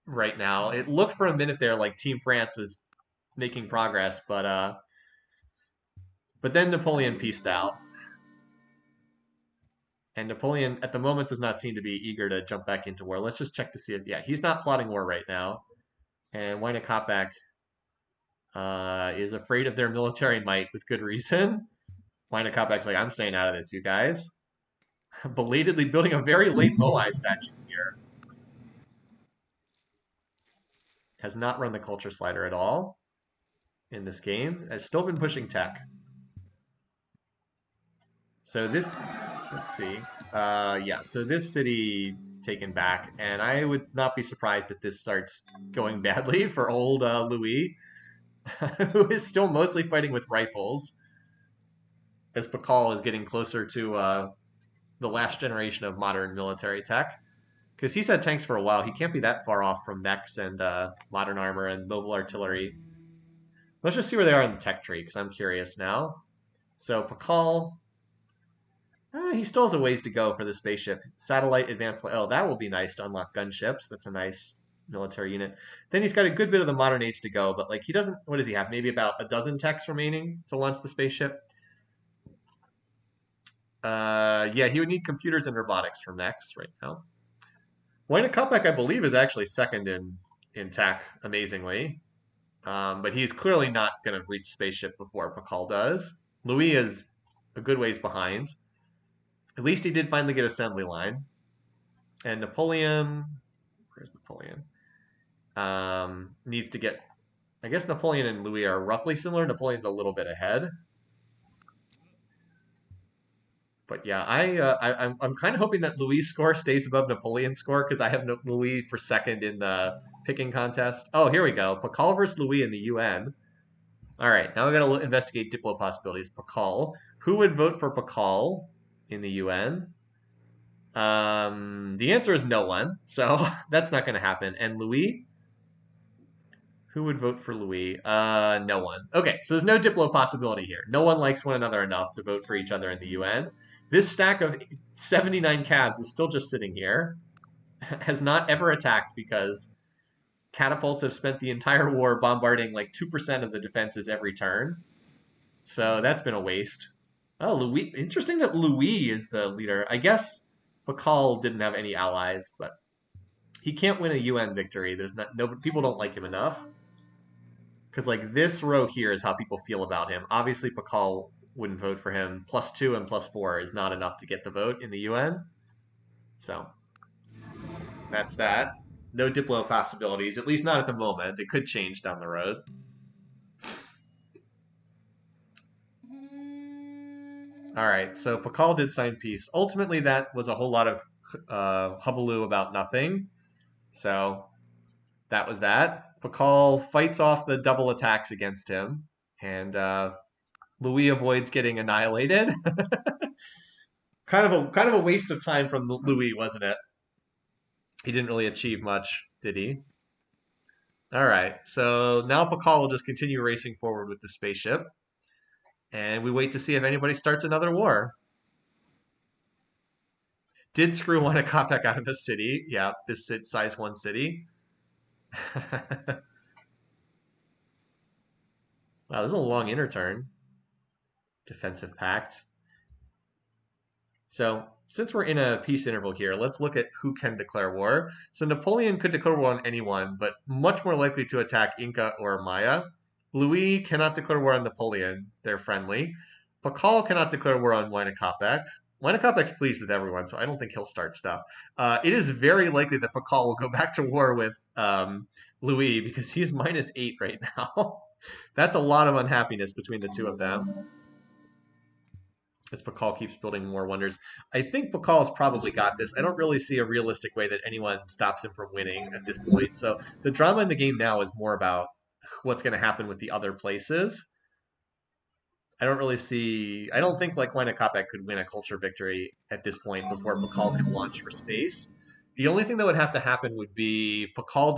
right now. It looked for a minute there like Team France was making progress, but then Napoleon pieced out. And Napoleon, at the moment, does not seem to be eager to jump back into war. Let's just check to see if, yeah, he's not plotting war right now. And Wynakopek is afraid of their military might with good reason. Wynakopek's like, I'm staying out of this, you guys. Belatedly building a very late Moai statues here. Has not run the culture slider at all in this game. Has still been pushing tech. So this, let's see. Yeah, so this city taken back, and I would not be surprised if this starts going badly for old Louis, who is still mostly fighting with rifles, as Pakal is getting closer to the last generation of modern military tech. Because he's had tanks for a while, he can't be that far off from mechs and modern armor and mobile artillery. Let's just see where they are in the tech tree, because I'm curious now. So Pakal, he still has a ways to go for the spaceship. Satellite advanced. Oh, that will be nice to unlock gunships. That's a nice military unit. Then he's got a good bit of the modern age to go, but like he doesn't. What does he have? Maybe about a dozen techs remaining to launch the spaceship. Yeah, he would need computers and robotics for next right now. Wayne Kopek, I believe, is actually second in tech, amazingly. But he's clearly not going to reach spaceship before Pakal does. Louis is a good ways behind. At least he did finally get assembly line. And Napoleon, where's Napoleon? Needs to get. I guess Napoleon and Louis are roughly similar. Napoleon's a little bit ahead. But yeah, I'm kind of hoping that Louis' score stays above Napoleon's score because I have Louis for second in the picking contest. Oh, here we go. Pakal versus Louis in the UN. All right, now we got to investigate Diplo possibilities. Pakal. Who would vote for Pakal in the UN? The answer is no one, so that's not going to happen. And Louis? Who would vote for Louis? No one. Okay, so there's no Diplo possibility here. No one likes one another enough to vote for each other in the UN. This stack of 79 cabs is still just sitting here. Has not ever attacked because catapults have spent the entire war bombarding like 2% of the defenses every turn. So that's been a waste. Oh, Louis. Interesting that Louis is the leader. I guess Pakal didn't have any allies, but he can't win a UN victory. There's not no people don't like him enough. Because like this row here is how people feel about him. Obviously, Pakal wouldn't vote for him. +2 and +4 is not enough to get the vote in the UN. So that's that. No Diplo possibilities, at least not at the moment. It could change down the road. All right, so Pakal did sign peace. Ultimately, that was a whole lot of hubbub about nothing. So that was that. Pakal fights off the double attacks against him, and Louis avoids getting annihilated. Kind of a waste of time from Louis, wasn't it? He didn't really achieve much, did he? All right, so now Pakal will just continue racing forward with the spaceship, and we wait to see if anybody starts another war. Did screw one a Kopek out of the city. Yeah, this size 1 city. Wow, this is a long inner turn. Defensive pact. So since we're in a peace interval here, let's look at who can declare war. So Napoleon could declare war on anyone, but much more likely to attack Inca or Maya. Louis cannot declare war on Napoleon. They're friendly. Pakal cannot declare war on Wynakopek. Wynakopek's pleased with everyone, so I don't think he'll start stuff. It is very likely that Pakal will go back to war with Louis because he's -8 right now. That's a lot of unhappiness between the two of them as Pakal keeps building more wonders. I think Pakal's probably got this. I don't really see a realistic way that anyone stops him from winning at this point. So the drama in the game now is more about what's going to happen with the other places. I don't really see. I don't think like Wynakopek could win a culture victory at this point before Pakal can launch for space. The only thing that would have to happen would be Pakal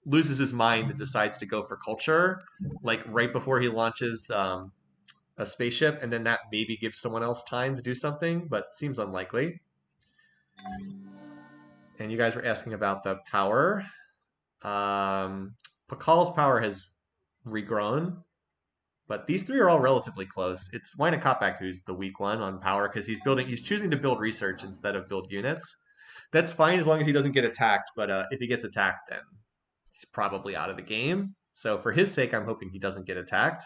loses his mind and decides to go for culture, like right before he launches a spaceship, and then that maybe gives someone else time to do something, but seems unlikely. And you guys were asking about the power. Pakal's power has regrown, but these three are all relatively close. It's Wynakopek who's the weak one on power because he's choosing to build research instead of build units. That's fine as long as he doesn't get attacked, but if he gets attacked, then he's probably out of the game. So for his sake, I'm hoping he doesn't get attacked.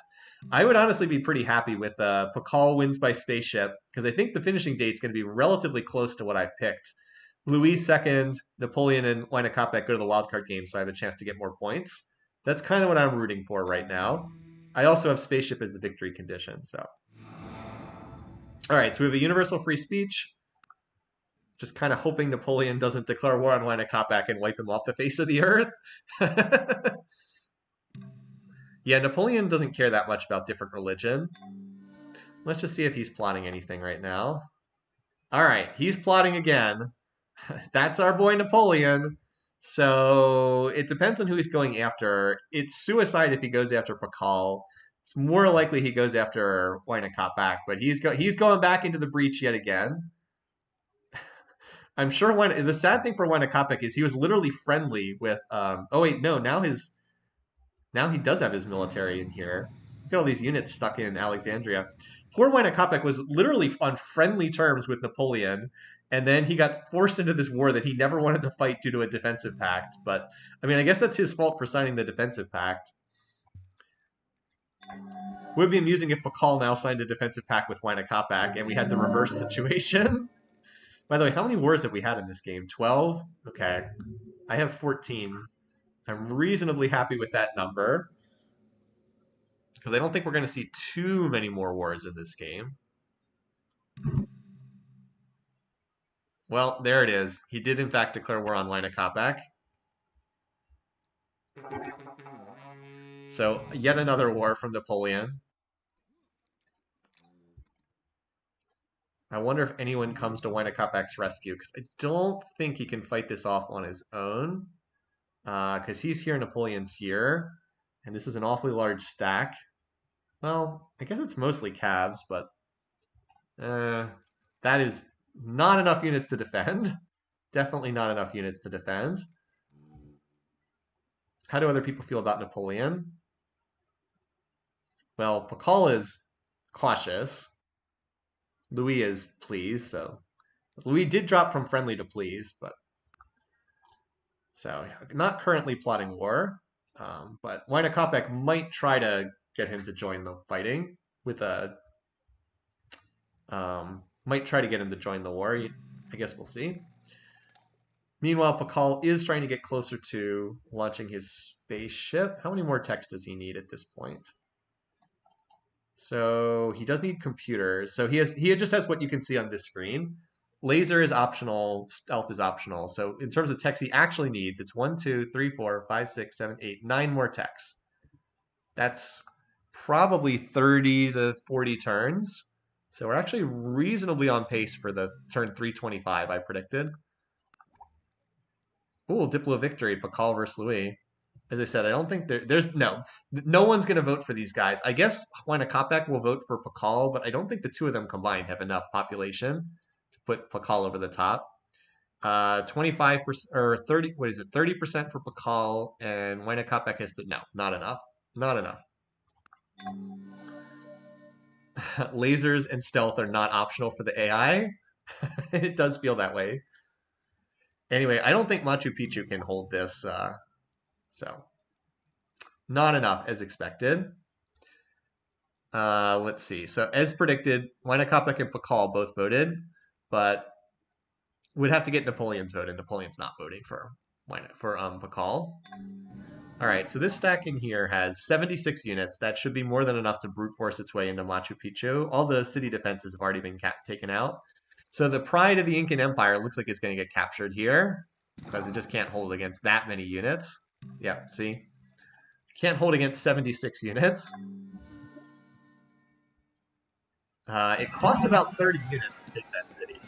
I would honestly be pretty happy with Pakal wins by spaceship because I think the finishing date's going to be relatively close to what I've picked. Louis second, Napoleon and Wynakopek go to the wildcard game, so I have a chance to get more points. That's kind of what I'm rooting for right now. I also have spaceship as the victory condition. So, all right, so we have a universal free speech. Just kind of hoping Napoleon doesn't declare war on Wynakopek and wipe him off the face of the earth. Yeah, Napoleon doesn't care that much about different religion. Let's just see if he's plotting anything right now. All right, he's plotting again. That's our boy Napoleon. So it depends on who he's going after. It's suicide if he goes after Pakal. It's more likely he goes after Wynakopek, but he's going back into the breach yet again. I'm sure the sad thing for Wynakopek is he was literally friendly with. Oh wait, no, now he does have his military in here. Look at all these units stuck in Alexandria. Poor Wynakopek was literally on friendly terms with Napoleon, and then he got forced into this war that he never wanted to fight due to a defensive pact. But, I mean, I guess that's his fault for signing the defensive pact. It would be amusing if Pakal now signed a defensive pact with Wynakopek, and we had the reverse situation. By the way, how many wars have we had in this game? 12? Okay. I have 14. I'm reasonably happy with that number because I don't think we're going to see too many more wars in this game. Well, there it is. He did, in fact, declare war on Wynakopek. So, yet another war from Napoleon. I wonder if anyone comes to Wynakopek's rescue because I don't think he can fight this off on his own because he's here, Napoleon's here, and this is an awfully large stack. Well, I guess it's mostly calves, but that is not enough units to defend. Definitely not enough units to defend. How do other people feel about Napoleon? Well, Pakal is cautious. Louis is pleased, so Louis did drop from friendly to pleased, but so not currently plotting war. But Wynakopek might try to get him to join the fighting with a might try to get him to join the war. I guess we'll see. Meanwhile, Pakal is trying to get closer to launching his spaceship. How many more techs does he need at this point? So he does need computers. So he just has what you can see on this screen. Laser is optional, stealth is optional. So in terms of techs he actually needs, it's 1, 2, 3, 4, 5, 6, 7, 8, 9 more techs. That's probably 30 to 40 turns. So we're actually reasonably on pace for the turn 325 I predicted. Ooh, Diplo victory, Pakal versus Louis. As I said, I don't think there's no one's going to vote for these guys. I guess Wynakopek will vote for Pakal, but I don't think the two of them combined have enough population to put Pakal over the top. 25% or 30, what is it? 30% for Pakal, and Wynakopek has to, no, not enough. Not enough. Lasers and stealth are not optional for the AI. It does feel that way. Anyway, I don't think Machu Picchu can hold this. So not enough as expected. Let's see. So as predicted, Wynakopek and Pakal both voted, but we'd have to get Napoleon's vote, and Napoleon's not voting for Pakal. All right, so this stack in here has 76 units. That should be more than enough to brute force its way into Machu Picchu. All the city defenses have already been taken out. So the pride of the Incan Empire looks like it's going to get captured here because it just can't hold against that many units. Yeah, see? Can't hold against 76 units. It cost about 30 units to take that city.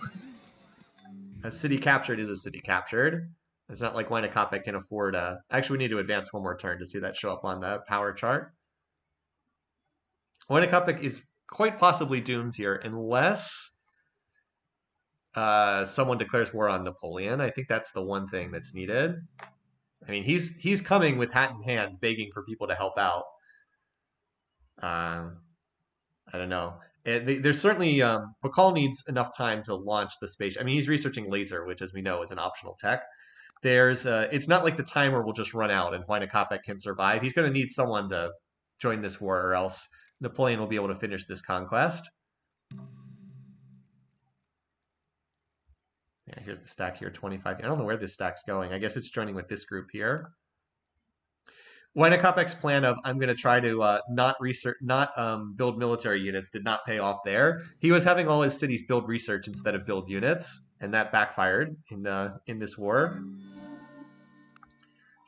A city captured is a city captured. It's not like Wynakopek can afford a... Actually, we need to advance one more turn to see that show up on the power chart. Wynakopek is quite possibly doomed here unless someone declares war on Napoleon. I think that's the one thing that's needed. I mean, he's coming with hat in hand, begging for people to help out. I don't know. There's certainly Pakal needs enough time to launch the space. I mean, he's researching laser, which, as we know, is an optional tech. There's it's not like the timer will just run out and Wynakopek can survive. He's going to need someone to join this war, or else Napoleon will be able to finish this conquest. Yeah, here's the stack here, 25. I don't know where this stack's going. I guess it's joining with this group here. Wynakopek's plan of I'm going to try to not build military units did not pay off there. He was having all his cities build research instead of build units, and that backfired in this war.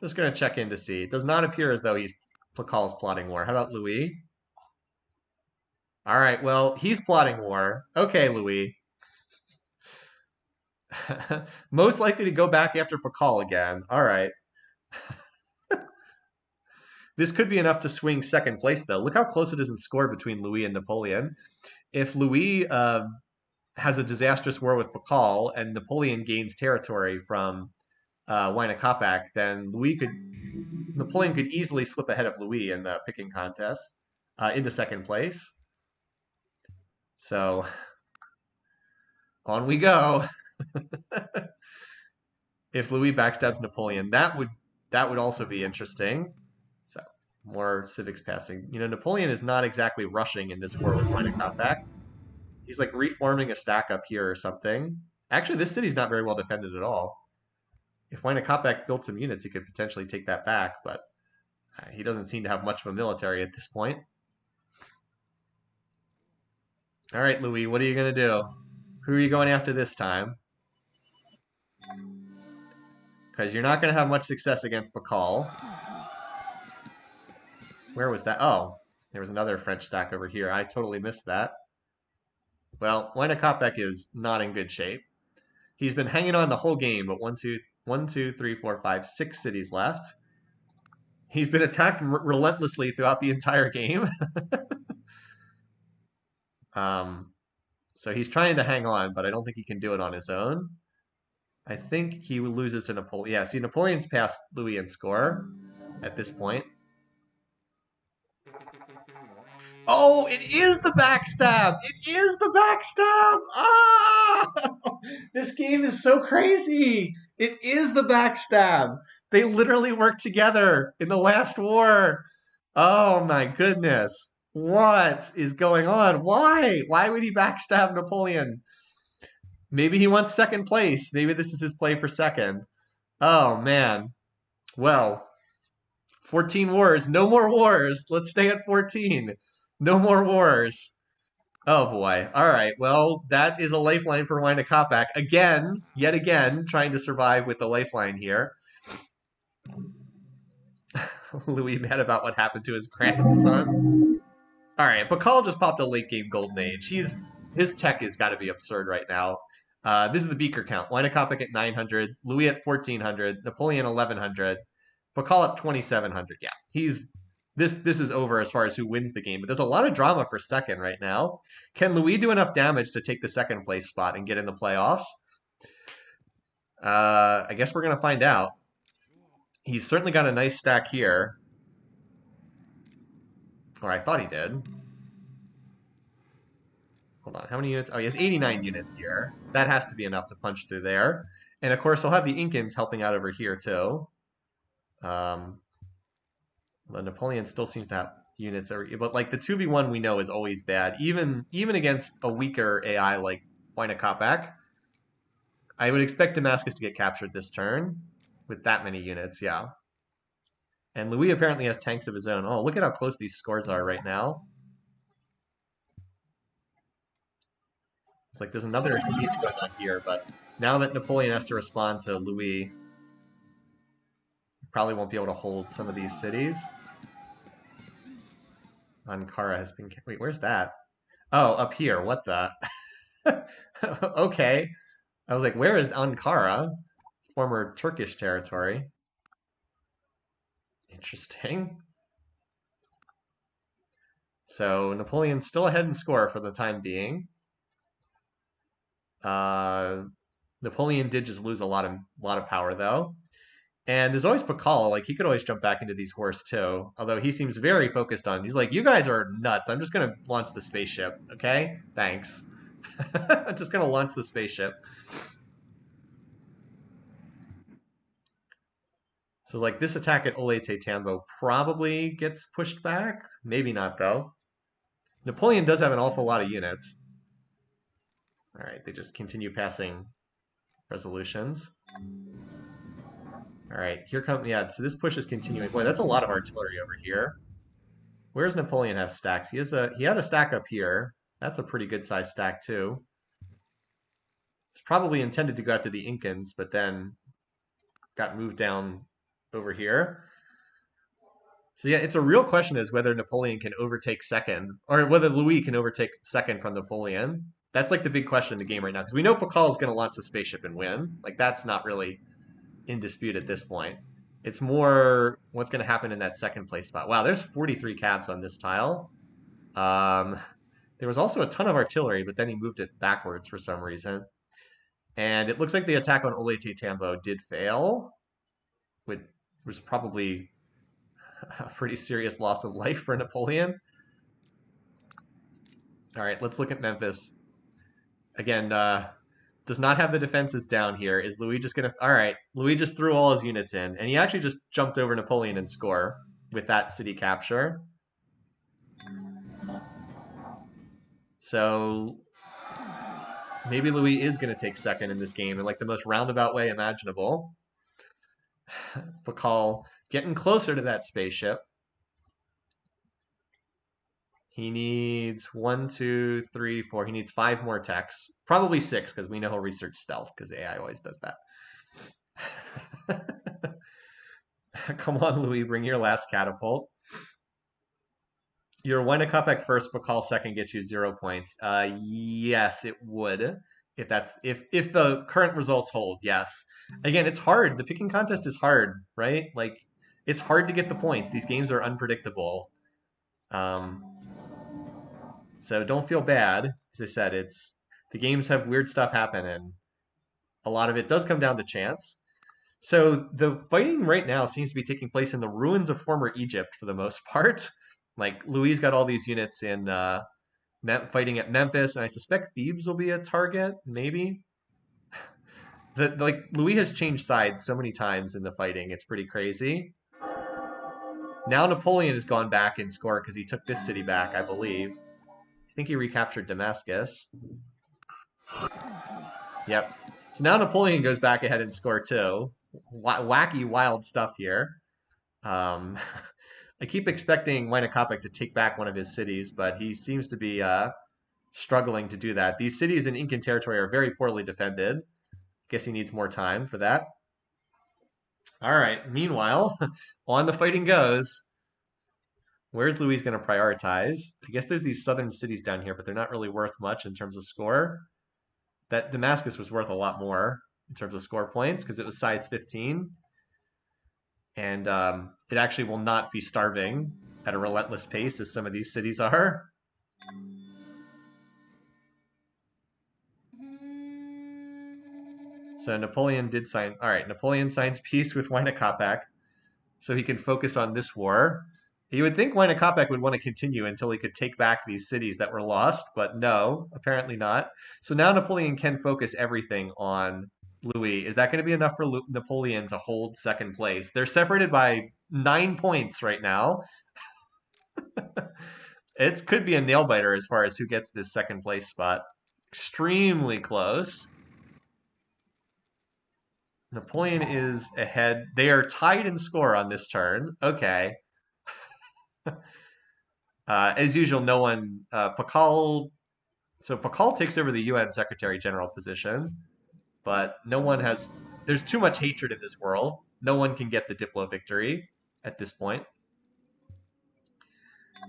Just going to check in to see. It does not appear as though Pakal's plotting war. How about Louis? All right, well, he's plotting war. Okay, Louis. Most likely to go back after Pakal again. All right. This could be enough to swing second place, though. Look how close it is in score between Louis and Napoleon. If Louis has a disastrous war with Pakal and Napoleon gains territory from Wynakopek, then Napoleon could easily slip ahead of Louis in the picking contest into second place. So on we go. If Louis backstabs Napoleon, that would also be interesting. So more civics passing. You know, Napoleon is not exactly rushing in this war with Wynakopek. He's like reforming a stack up here or something. Actually, this city's not very well defended at all. If Wynakopek built some units, he could potentially take that back, but he doesn't seem to have much of a military at this point. All right, Louis, what are you going to do? Who are you going after this time? Because you're not going to have much success against Pakal. Where was that? Oh, there was another French stack over here. I totally missed that. Well, Wynakopek is not in good shape. He's been hanging on the whole game, but 6 cities left. He's been attacked relentlessly throughout the entire game. So he's trying to hang on, but I don't think he can do it on his own. I think he loses to Napoleon. Yeah, see, Napoleon's passed Louis in score at this point. Oh, it is the backstab! It is the backstab! Ah! This game is so crazy! It is the backstab! They literally worked together in the last war! Oh my goodness. What is going on? Why? Why would he backstab Napoleon? Maybe he wants second place. Maybe this is his play for second. Oh man. Well, 14 wars. No more wars. Let's stay at 14. No more wars. Oh boy. All right. Well, that is a lifeline for Wynakopek. Again, yet again, trying to survive with the lifeline here. Louis mad about what happened to his grandson. All right, Pakal just popped a late game golden age. His tech has got to be absurd right now. This is the beaker count. Wynakopek at 900, Louis at 1400, Napoleon 1100, Pakal at 2700. Yeah, this is over as far as who wins the game. But there's a lot of drama for second right now. Can Louis do enough damage to take the second place spot and get in the playoffs? I guess we're gonna find out. He's certainly got a nice stack here. Or I thought he did. Hold on, how many units? Oh, he has 89 units here. That has to be enough to punch through there. And of course, he'll have the Incans helping out over here too. Well, Napoleon still seems to have units over here, but like the 2v1 we know is always bad, even against a weaker AI like Wynakopek. I would expect Damascus to get captured this turn with that many units, yeah. And Louis apparently has tanks of his own. Oh, look at how close these scores are right now. It's like there's another siege going on here, but now that Napoleon has to respond to Louis, he probably won't be able to hold some of these cities. Ankara has been... Wait, where's that? Oh, up here. What the? Okay. I was like, where is Ankara? Former Turkish territory. Interesting. So Napoleon's still ahead in score for the time being. Napoleon did just lose a lot of power though. And there's always Pakal, like he could always jump back into these wars too. Although he seems very focused on, he's like, you guys are nuts. I'm just gonna launch the spaceship, okay? Thanks. I'm just gonna launch the spaceship. So like this attack at Olete Tambo probably gets pushed back. Maybe not though. Napoleon does have an awful lot of units. All right, they just continue passing resolutions. All right, here come, yeah, so this push is continuing. Boy, that's a lot of artillery over here. Where does Napoleon have stacks? He had a stack up here. That's a pretty good sized stack too. It's probably intended to go out to the Incans, but then got moved down over here. So yeah, it's a real question is whether Napoleon can overtake second, or whether Louis can overtake second from Napoleon. That's like the big question in the game right now, because we know Pakal is going to launch the spaceship and win. Like that's not really in dispute at this point. It's more what's going to happen in that second place spot. Wow, there's 43 cabs on this tile. Um, there was also a ton of artillery, but then he moved it backwards for some reason. And it looks like the attack on Olete Tambo did fail, which was probably a pretty serious loss of life for Napoleon. All right, let's look at Memphis. Again, does not have the defenses down here. Is Louis just going to... All right, Louis just threw all his units in, and he actually just jumped over Napoleon and score with that city capture. So maybe Louis is going to take second in this game in like the most roundabout way imaginable. Pakal getting closer to that spaceship. He needs 1, 2, 3, 4. He needs 5 more techs. Probably 6, because we know he'll research stealth, because the AI always does that. Come on, Louis, bring your last catapult. Your Winnacopek first, Pakal second gets you 0 points. Yes, it would. If the current results hold, yes. Again, it's hard. The picking contest is hard, right? Like, it's hard to get the points. These games are unpredictable. So don't feel bad. As I said, the games have weird stuff happen, and a lot of it does come down to chance. So the fighting right now seems to be taking place in the ruins of former Egypt for the most part. Like Louis got all these units in fighting at Memphis, and I suspect Thebes will be a target, maybe. Like Louis has changed sides so many times in the fighting, it's pretty crazy. Now Napoleon has gone back and scored because he took this city back, I believe. I think he recaptured Damascus. Yep. So now Napoleon goes back ahead and score too. Wacky, wild stuff here. Um, I keep expecting Winnacopek to take back one of his cities, but he seems to be struggling to do that. These cities in Incan territory are very poorly defended. Guess he needs more time for that. All right. Meanwhile, on the fighting goes. Where's Louis going to prioritize? I guess there's these southern cities down here, but they're not really worth much in terms of score. That Damascus was worth a lot more in terms of score points because it was size 15. And it actually will not be starving at a relentless pace as some of these cities are. So Napoleon did sign. All right, Napoleon signs peace with Winnacopek so he can focus on this war. You would think Winnacopek would want to continue until he could take back these cities that were lost, but no, apparently not. So now Napoleon can focus everything on Louis. Is that going to be enough for Napoleon to hold second place? They're separated by 9 points right now. It could be a nail biter as far as who gets this second place spot. Extremely close. Napoleon is ahead. They are tied in score on this turn. Okay. As usual, no one. Pakal. So Pakal takes over the UN Secretary General position, but no one has. There's too much hatred in this world. No one can get the Diplo victory at this point.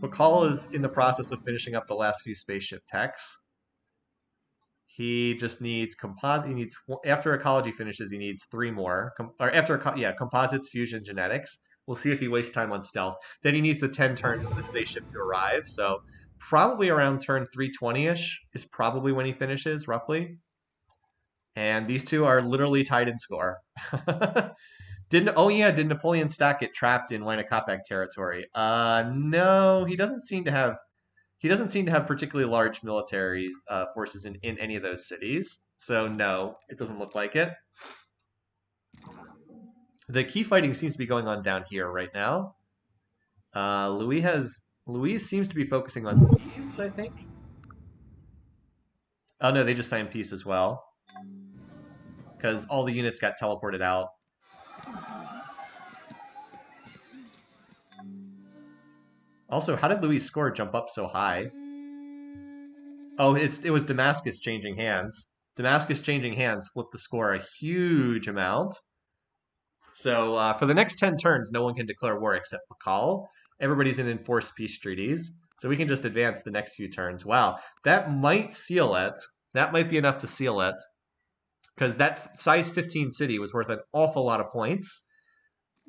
Pakal is in the process of finishing up the last few spaceship techs. He just needs composite. He needs after ecology finishes. He needs 3 more. Or after composites, fusion, genetics. We'll see if he wastes time on stealth. Then he needs the 10 turns for the spaceship to arrive. So probably around turn 320-ish is probably when he finishes, roughly. And these two are literally tied in score. Did Napoleon Stack get trapped in Winnacopek territory? No, he doesn't seem to have particularly large military forces in any of those cities. So no, it doesn't look like it. The key fighting seems to be going on down here right now. Louis seems to be focusing on Thebes. peace, I think. Oh no, they just signed peace as well. Because all the units got teleported out. Also, how did Louis' score jump up so high? Oh, it was Damascus changing hands. Damascus changing hands flipped the score a huge amount. So for the next 10 turns, no one can declare war except Pakal. Everybody's in enforced peace treaties. So we can just advance the next few turns. Wow, that might seal it. That might be enough to seal it. Because that size 15 city was worth an awful lot of points.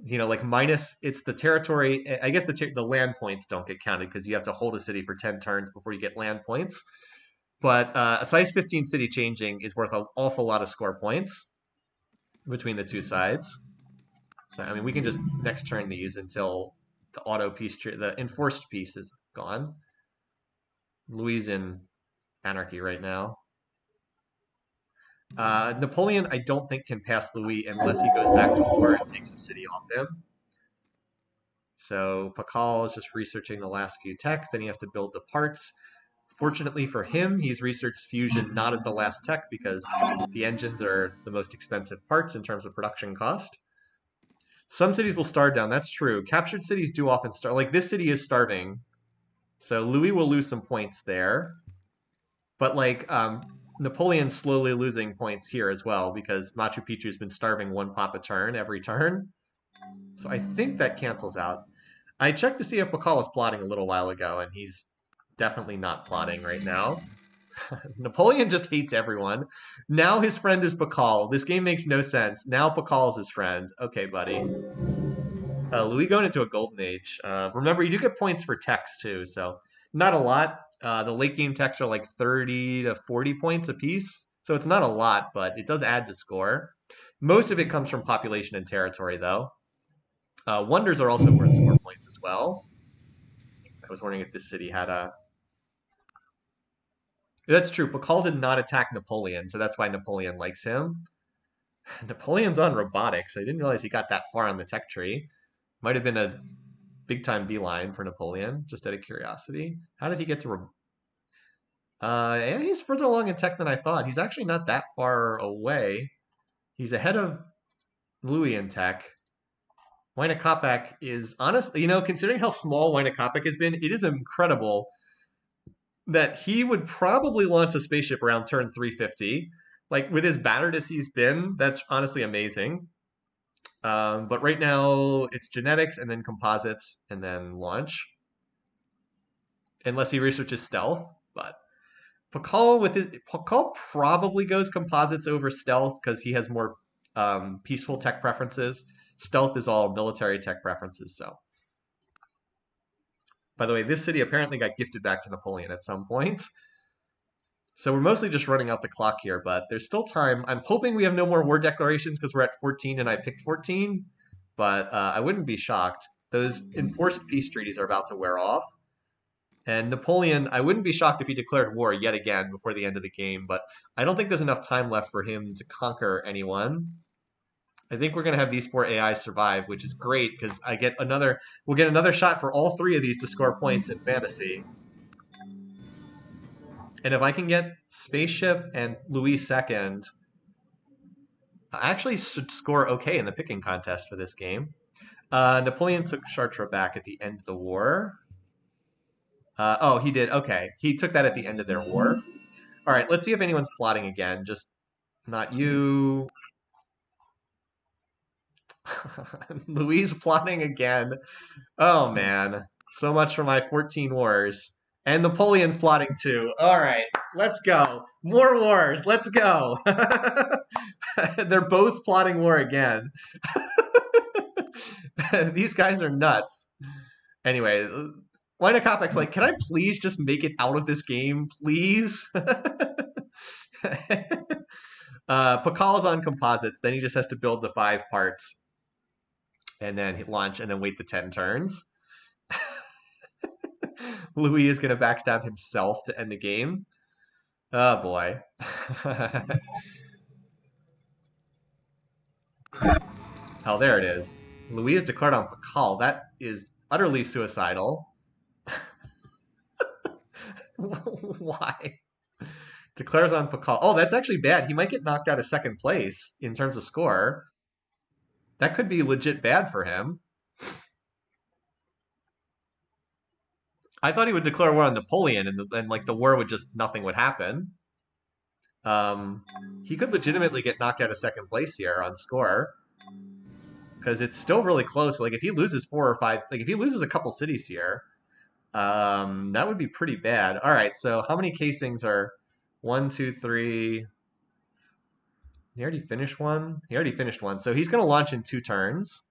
You know, like minus, it's the territory. I guess the land points don't get counted because you have to hold a city for 10 turns before you get land points. But a size 15 city changing is worth an awful lot of score points between the two sides. So, I mean, we can just next turn these until the auto piece, the enforced piece is gone. Louis in anarchy right now. Napoleon, I don't think, can pass Louis unless he goes back to war and takes a city off him. So Pakal is just researching the last few techs. Then he has to build the parts. Fortunately for him, he's researched fusion not as the last tech because the engines are the most expensive parts in terms of production cost. Some cities will starve down. That's true. Captured cities do often starve. Like this city is starving. So Louis will lose some points there. But like Napoleon's slowly losing points here as well because Machu Picchu's been starving one pop a turn every turn. So I think that cancels out. I checked to see if Pakal was plotting a little while ago, and he's definitely not plotting right now. Napoleon just hates everyone. Now his friend is Pakal. This game makes no sense. Now Pakal is his friend. Okay, buddy. Louis going into a golden age. Remember, you do get points for techs too, so not a lot. The late game techs are like 30 to 40 points a piece, so it's not a lot, but it does add to score. Most of it comes from population and territory, though. Wonders are also worth score points as well. I was wondering if this city had a... That's true. Pakal did not attack Napoleon, so that's why Napoleon likes him. Napoleon's on robotics. I didn't realize he got that far on the tech tree. Might have been a big-time beeline for Napoleon, just out of curiosity. How did he get to... Yeah, he's further along in tech than I thought. He's actually not that far away. He's ahead of Louis in tech. Huayna is honestly, you know, considering how small Huayna has been, it is incredible that he would probably launch a spaceship around turn 350. Like, with as battered as he's been, that's honestly amazing. But right now, it's genetics and then composites and then launch. Unless he researches stealth. But Pakal probably goes composites over stealth because he has more peaceful tech preferences. Stealth is all military tech preferences, so. By the way, this city apparently got gifted back to Napoleon at some point. So we're mostly just running out the clock here, but there's still time. I'm hoping we have no more war declarations because we're at 14 and I picked 14, but I wouldn't be shocked. Those enforced peace treaties are about to wear off. And Napoleon, I wouldn't be shocked if he declared war yet again before the end of the game, but I don't think there's enough time left for him to conquer anyone. I think we're going to have these 4 AIs survive, which is great because we'll get another shot for all 3 of these to score points in fantasy. And if I can get Spaceship and Louis second, I actually should score okay in the picking contest for this game. Napoleon took Chartres back at the end of the war. Oh, he did. Okay. He took that at the end of their war. All right, let's see if anyone's plotting again. Just not you. Louise plotting again. Oh, man. So much for my 14 wars. And Napoleon's plotting too. All right, let's go. More wars. Let's go. They're both plotting war again. These guys are nuts. Anyway, Huayna Capac's like, can I please just make it out of this game, please? Pakal's on composites. Then he just has to build the 5 parts. And then hit launch and then wait the 10 turns. Louis is going to backstab himself to end the game. Oh, boy. Oh, there it is. Louis is declared on Pakal. That is utterly suicidal. Why? Declares on Pakal. Oh, that's actually bad. He might get knocked out of second place in terms of score. That could be legit bad for him. I thought he would declare war on Napoleon, and like the war would just nothing would happen. Um, he could legitimately get knocked out of second place here on score because it's still really close. Like if he loses 4 or 5, like if he loses a couple cities here, that would be pretty bad. All right, so how many casings are 1, 2, 3? He already finished one. He already finished one, so he's going to launch in 2 turns.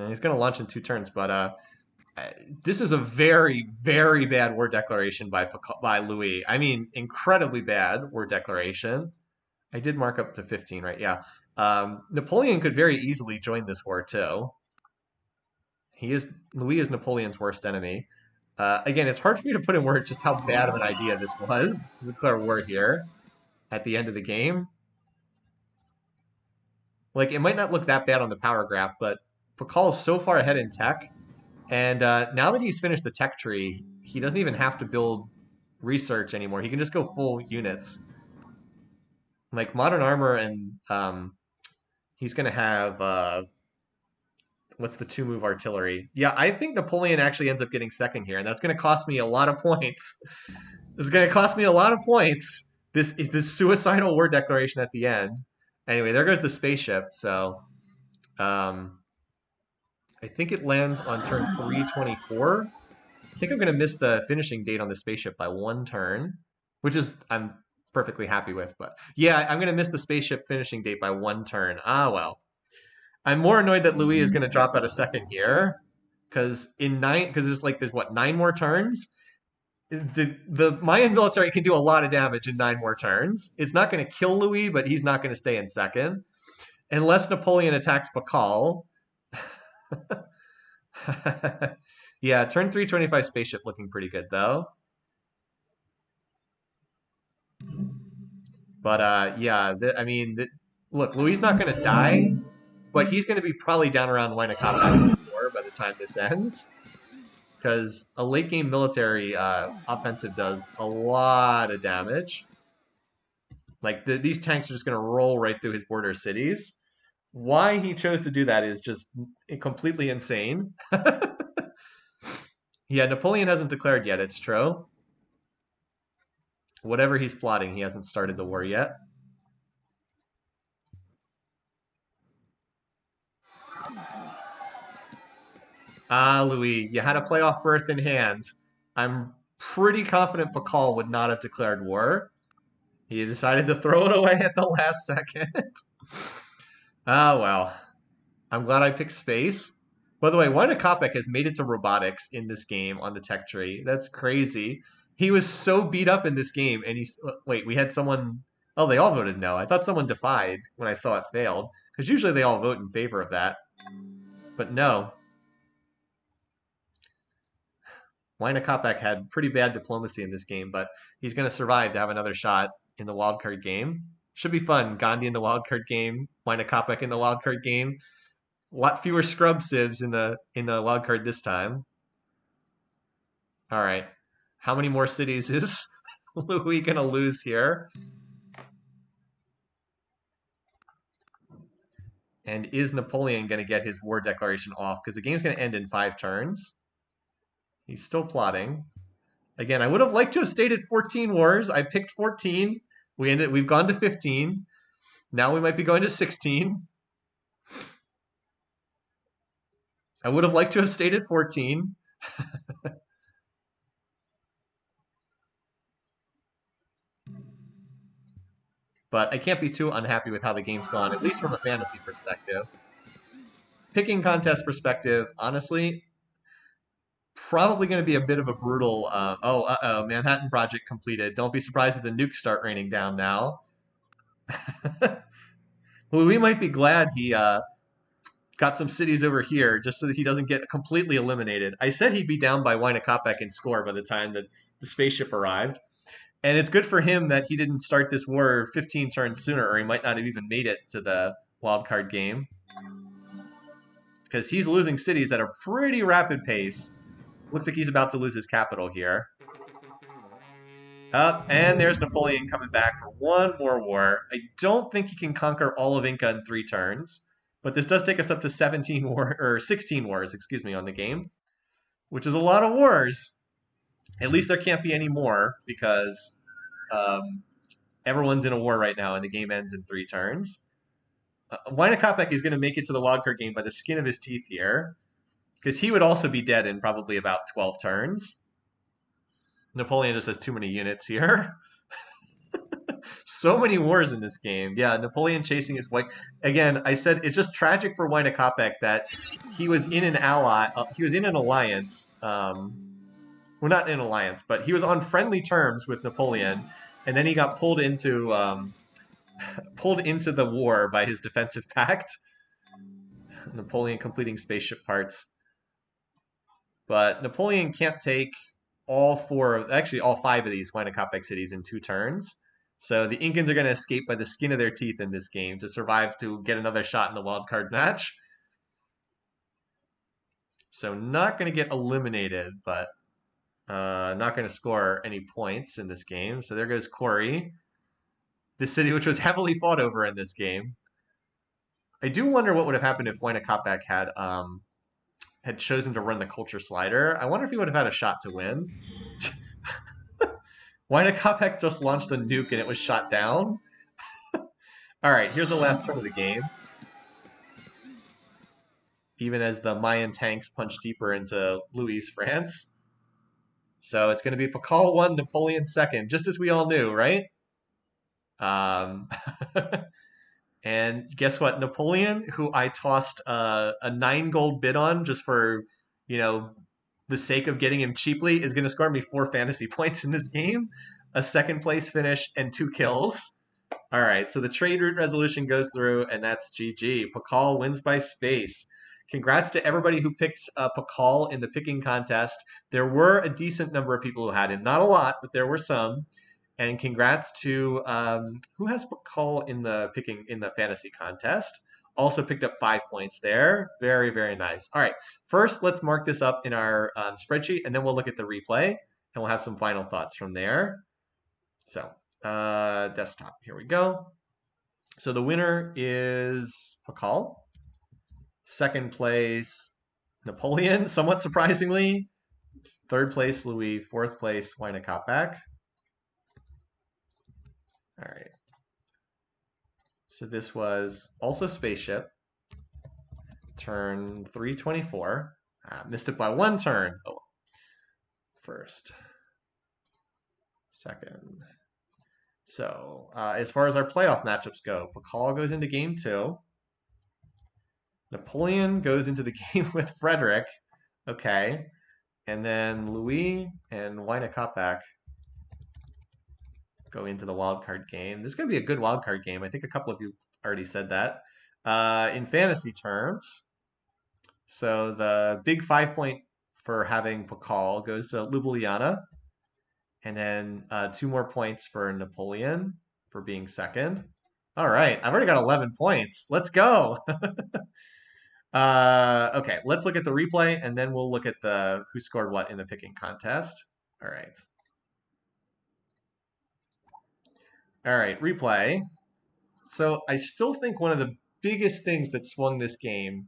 He's going to launch in 2 turns, but this is a very, very bad word declaration by Louis. I mean, incredibly bad word declaration. I did mark up to 15, right? Yeah. Napoleon could very easily join this war too. Louis is Napoleon's worst enemy. Again, it's hard for me to put in words just how bad of an idea this was to declare war here at the end of the game. Like, it might not look that bad on the power graph, but Pakal is so far ahead in tech. And now that he's finished the tech tree, he doesn't even have to build research anymore. He can just go full units. Like modern armor, and he's going to have what's the 2-move artillery? Yeah, I think Napoleon actually ends up getting second here, and that's going to cost me a lot of points. It's going to cost me a lot of points. This suicidal war declaration at the end. Anyway, there goes the spaceship. So I think it lands on turn 324. I think I'm going to miss the finishing date on the spaceship by 1 turn, which is I'm perfectly happy with. But yeah, I'm going to miss the spaceship finishing date by 1 turn. Ah, well. I'm more annoyed that Louis is going to drop out a second here because there's what 9 more turns. The Mayan military can do a lot of damage in 9 more turns. It's not going to kill Louis, but he's not going to stay in second unless Napoleon attacks Pakal. Yeah, turn 325 spaceship looking pretty good though. But yeah, look, Louis not going to die, but he's going to be probably down around Huayna score by the time this ends. Because a late game military offensive does a lot of damage. Like these tanks are just going to roll right through his border cities. Why he chose to do that is just completely insane. Yeah, Napoleon hasn't declared yet, it's true. Whatever he's plotting, he hasn't started the war yet. Ah, Louis, you had a playoff berth in hand. I'm pretty confident Pakal would not have declared war. He decided to throw it away at the last second. Ah, well. I'm glad I picked space. By the way, Wanda Kopeck has made it to robotics in this game on the tech tree. That's crazy. He was so beat up in this game, and wait, we had someone. Oh, they all voted no. I thought someone defied when I saw it failed, because usually they all vote in favor of that. But no. Wanda Kopeck had pretty bad diplomacy in this game, but he's going to survive to have another shot in the wildcard game. Should be fun. Gandhi in the wildcard game, Wanda Kopeck in the wildcard game. A lot fewer scrub civs in the wild card this time. All right, how many more cities is Louis gonna lose here? And is Napoleon gonna get his war declaration off? Because the game's gonna end in 5 turns. He's still plotting. Again, I would have liked to have stayed at 14 wars. I picked 14. We've gone to 15. Now we might be going to 16. I would have liked to have stayed at 14. But I can't be too unhappy with how the game's gone, at least from a fantasy perspective. Picking contest perspective, honestly, probably going to be a bit of a brutal. Manhattan Project completed. Don't be surprised if the nukes start raining down now. Well, we might be glad he got some cities over here just so that he doesn't get completely eliminated. I said he'd be down by Wayne Kopek in score by the time that the spaceship arrived. And it's good for him that he didn't start this war 15 turns sooner, or he might not have even made it to the wild card game. Because he's losing cities at a pretty rapid pace. Looks like he's about to lose his capital here. And there's Napoleon coming back for one more war. I don't think he can conquer all of Inca in 3 turns, but this does take us up to 16 wars, excuse me, on the game, which is a lot of wars. At least there can't be any more because um, everyone's in a war right now, and the game ends in 3 turns. Huayna Capac is going to make it to the wildcard game by the skin of his teeth here, because he would also be dead in probably about 12 turns. Napoleon just has too many units here. So many wars in this game. Yeah, Napoleon chasing his wife. Again, I said it's just tragic for Huayna Capac that he was in an he was in an alliance. Well, not in an alliance, but he was on friendly terms with Napoleon, and then he got pulled into the war by his defensive pact. Napoleon completing spaceship parts. But Napoleon can't take all 5 of these Huayna Capac cities in 2 turns. So the Incans are going to escape by the skin of their teeth in this game to survive to get another shot in the wildcard match. So not going to get eliminated, but not going to score any points in this game. So there goes Corey. This city, which was heavily fought over in this game. I do wonder what would have happened if Huayna Capac had chosen to run the culture slider. I wonder if he would have had a shot to win. Huayna Capac just launched a nuke and it was shot down. All right, here's the last turn of the game. Even as the Mayan tanks punch deeper into Louis' France. So it's going to be Pakal 1, Napoleon 2nd, just as we all knew, right? And guess what? Napoleon, who I tossed a 9 gold bid on just for, the sake of getting him cheaply, is going to score me 4 fantasy points in this game, a 2nd place finish, and 2 kills. All right, so the trade route resolution goes through, and that's GG. Pakal wins by space. Congrats to everybody who picked Pakal in the picking contest. There were a decent number of people who had him. Not a lot, but there were some. And congrats to who has Pakal in the fantasy contest. Also picked up 5 points there. Very, very nice. All right, first let's mark this up in our spreadsheet, and then we'll look at the replay, and we'll have some final thoughts from there. So desktop, here we go. So the winner is Pakal. 2nd place, Napoleon, somewhat surprisingly. 3rd place, Louis. 4th place, Huayna Capac. All right. So this was also spaceship. Turn 324. Missed it by 1 turn. Oh, 1st. 2nd. So as far as our playoff matchups go, Pakal goes into game 2. Napoleon goes into the game with Frederick. Okay. And then Louis and Huayna Capac go into the wildcard game. This is going to be a good wildcard game. I think a couple of you already said that. In fantasy terms, so the big 5 point for having Pakal goes to Ljubljana. And then 2 more points for Napoleon for being 2nd. All right, I've already got 11 points. Let's go. Okay, let's look at the replay, and then we'll look at who scored what in the picking contest. All right. All right, replay. So I still think one of the biggest things that swung this game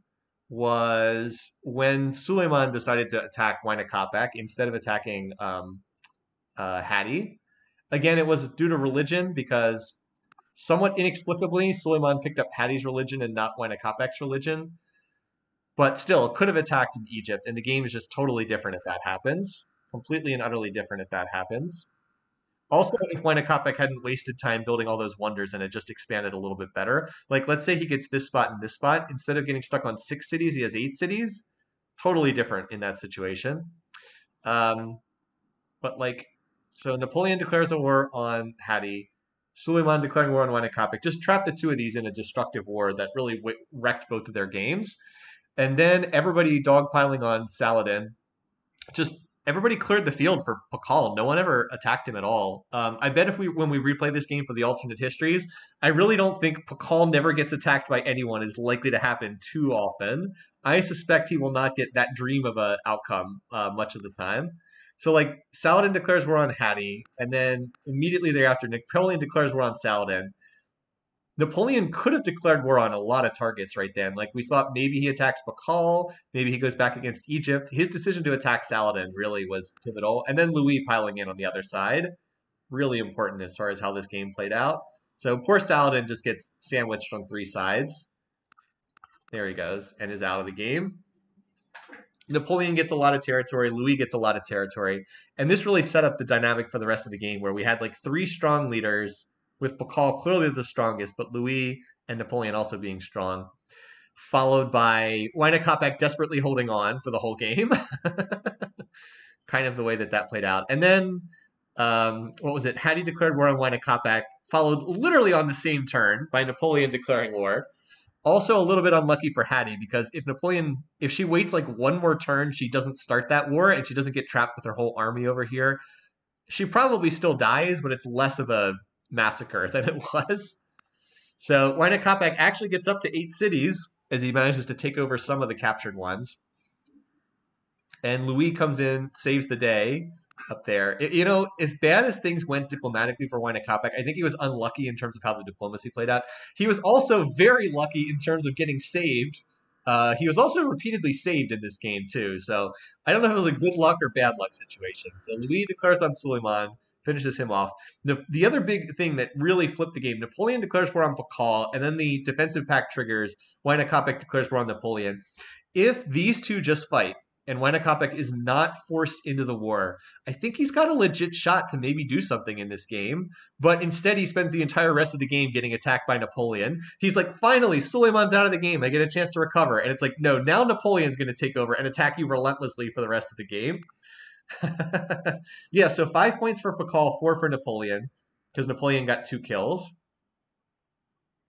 was when Suleiman decided to attack Huayna Capac instead of attacking Hadi. Again, it was due to religion because somewhat inexplicably, Suleiman picked up Hadi's religion and not Huayna Capac's religion. But still, could have attacked in Egypt, and the game is just totally different if that happens. Completely and utterly different if that happens. Also, if Huayna Capac hadn't wasted time building all those wonders and it just expanded a little bit better. Like, let's say he gets this spot and this spot. Instead of getting stuck on 6 cities, he has 8 cities. Totally different in that situation. But so Napoleon declares a war on Hadi. Suleiman declaring war on Huayna Capac. Just trap the 2 of these in a destructive war that really wrecked both of their games. And then everybody dogpiling on Saladin. Just everybody cleared the field for Pakal. No one ever attacked him at all. I bet if when we replay this game for the alternate histories, I really don't think Pakal never gets attacked by anyone is likely to happen too often. I suspect he will not get that dream of a outcome much of the time. So like Saladin declares war on Hattie, and then immediately thereafter Napoleon declares war on Saladin. Napoleon could have declared war on a lot of targets right then. Like we thought maybe he attacks Pakal, maybe he goes back against Egypt. His decision to attack Saladin really was pivotal. And then Louis piling in on the other side, really important as far as how this game played out. So poor Saladin just gets sandwiched on three sides. There he goes, and is out of the game. Napoleon gets a lot of territory, Louis gets a lot of territory, and this really set up the dynamic for the rest of the game where we had like three strong leaders, with Pakal clearly the strongest, but Louis and Napoleon also being strong, followed by Wynakopek desperately holding on for the whole game. Kind of the way that that played out. And then, what was it? Hattie declared war on Wynakopek, followed literally on the same turn by Napoleon declaring war. Also a little bit unlucky for Hattie because if she waits like one more turn, she doesn't start that war and she doesn't get trapped with her whole army over here. She probably still dies, but it's less of a massacre than it was. So Wynakopek actually gets up to 8 cities as he manages to take over some of the captured ones. And Louis comes in, saves the day up there. As bad as things went diplomatically for Wynakopek, I think he was unlucky in terms of how the diplomacy played out. He was also very lucky in terms of getting saved. He was also repeatedly saved in this game, too. So I don't know if it was a good luck or bad luck situation. So Louis declares on Suleiman, finishes him off. The other big thing that really flipped the game, Napoleon declares war on Pakal, and then the defensive pact triggers. Wynakopek declares war on Napoleon. If these two just fight, and Wynakopek is not forced into the war, I think he's got a legit shot to maybe do something in this game. But instead, he spends the entire rest of the game getting attacked by Napoleon. He's like, finally, Suleiman's out of the game. I get a chance to recover. And it's like, no, now Napoleon's going to take over and attack you relentlessly for the rest of the game. Yeah, so 5 points for Pakal, 4 for Napoleon, because Napoleon got 2 kills.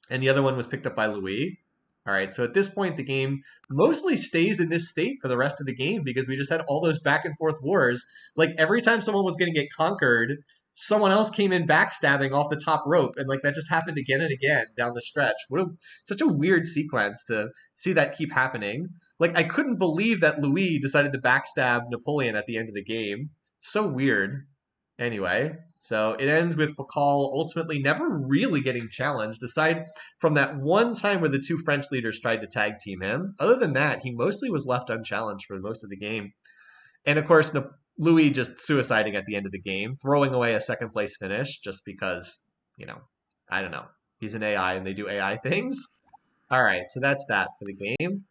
And the other one was picked up by Louis. All right, so at this point, the game mostly stays in this state for the rest of the game because we just had all those back and forth wars. Like every time someone was going to get conquered, someone else came in backstabbing off the top rope, and like that just happened again and again down the stretch. Such a weird sequence to see that keep happening. Like I couldn't believe that Louis decided to backstab Napoleon at the end of the game. So weird. Anyway, so it ends with Pakal ultimately never really getting challenged, aside from that one time where the two French leaders tried to tag team him. Other than that, he mostly was left unchallenged for most of the game. And of course, Louis just suiciding at the end of the game, throwing away a second place finish just because, I don't know. He's an AI and they do AI things. All right, so that's that for the game.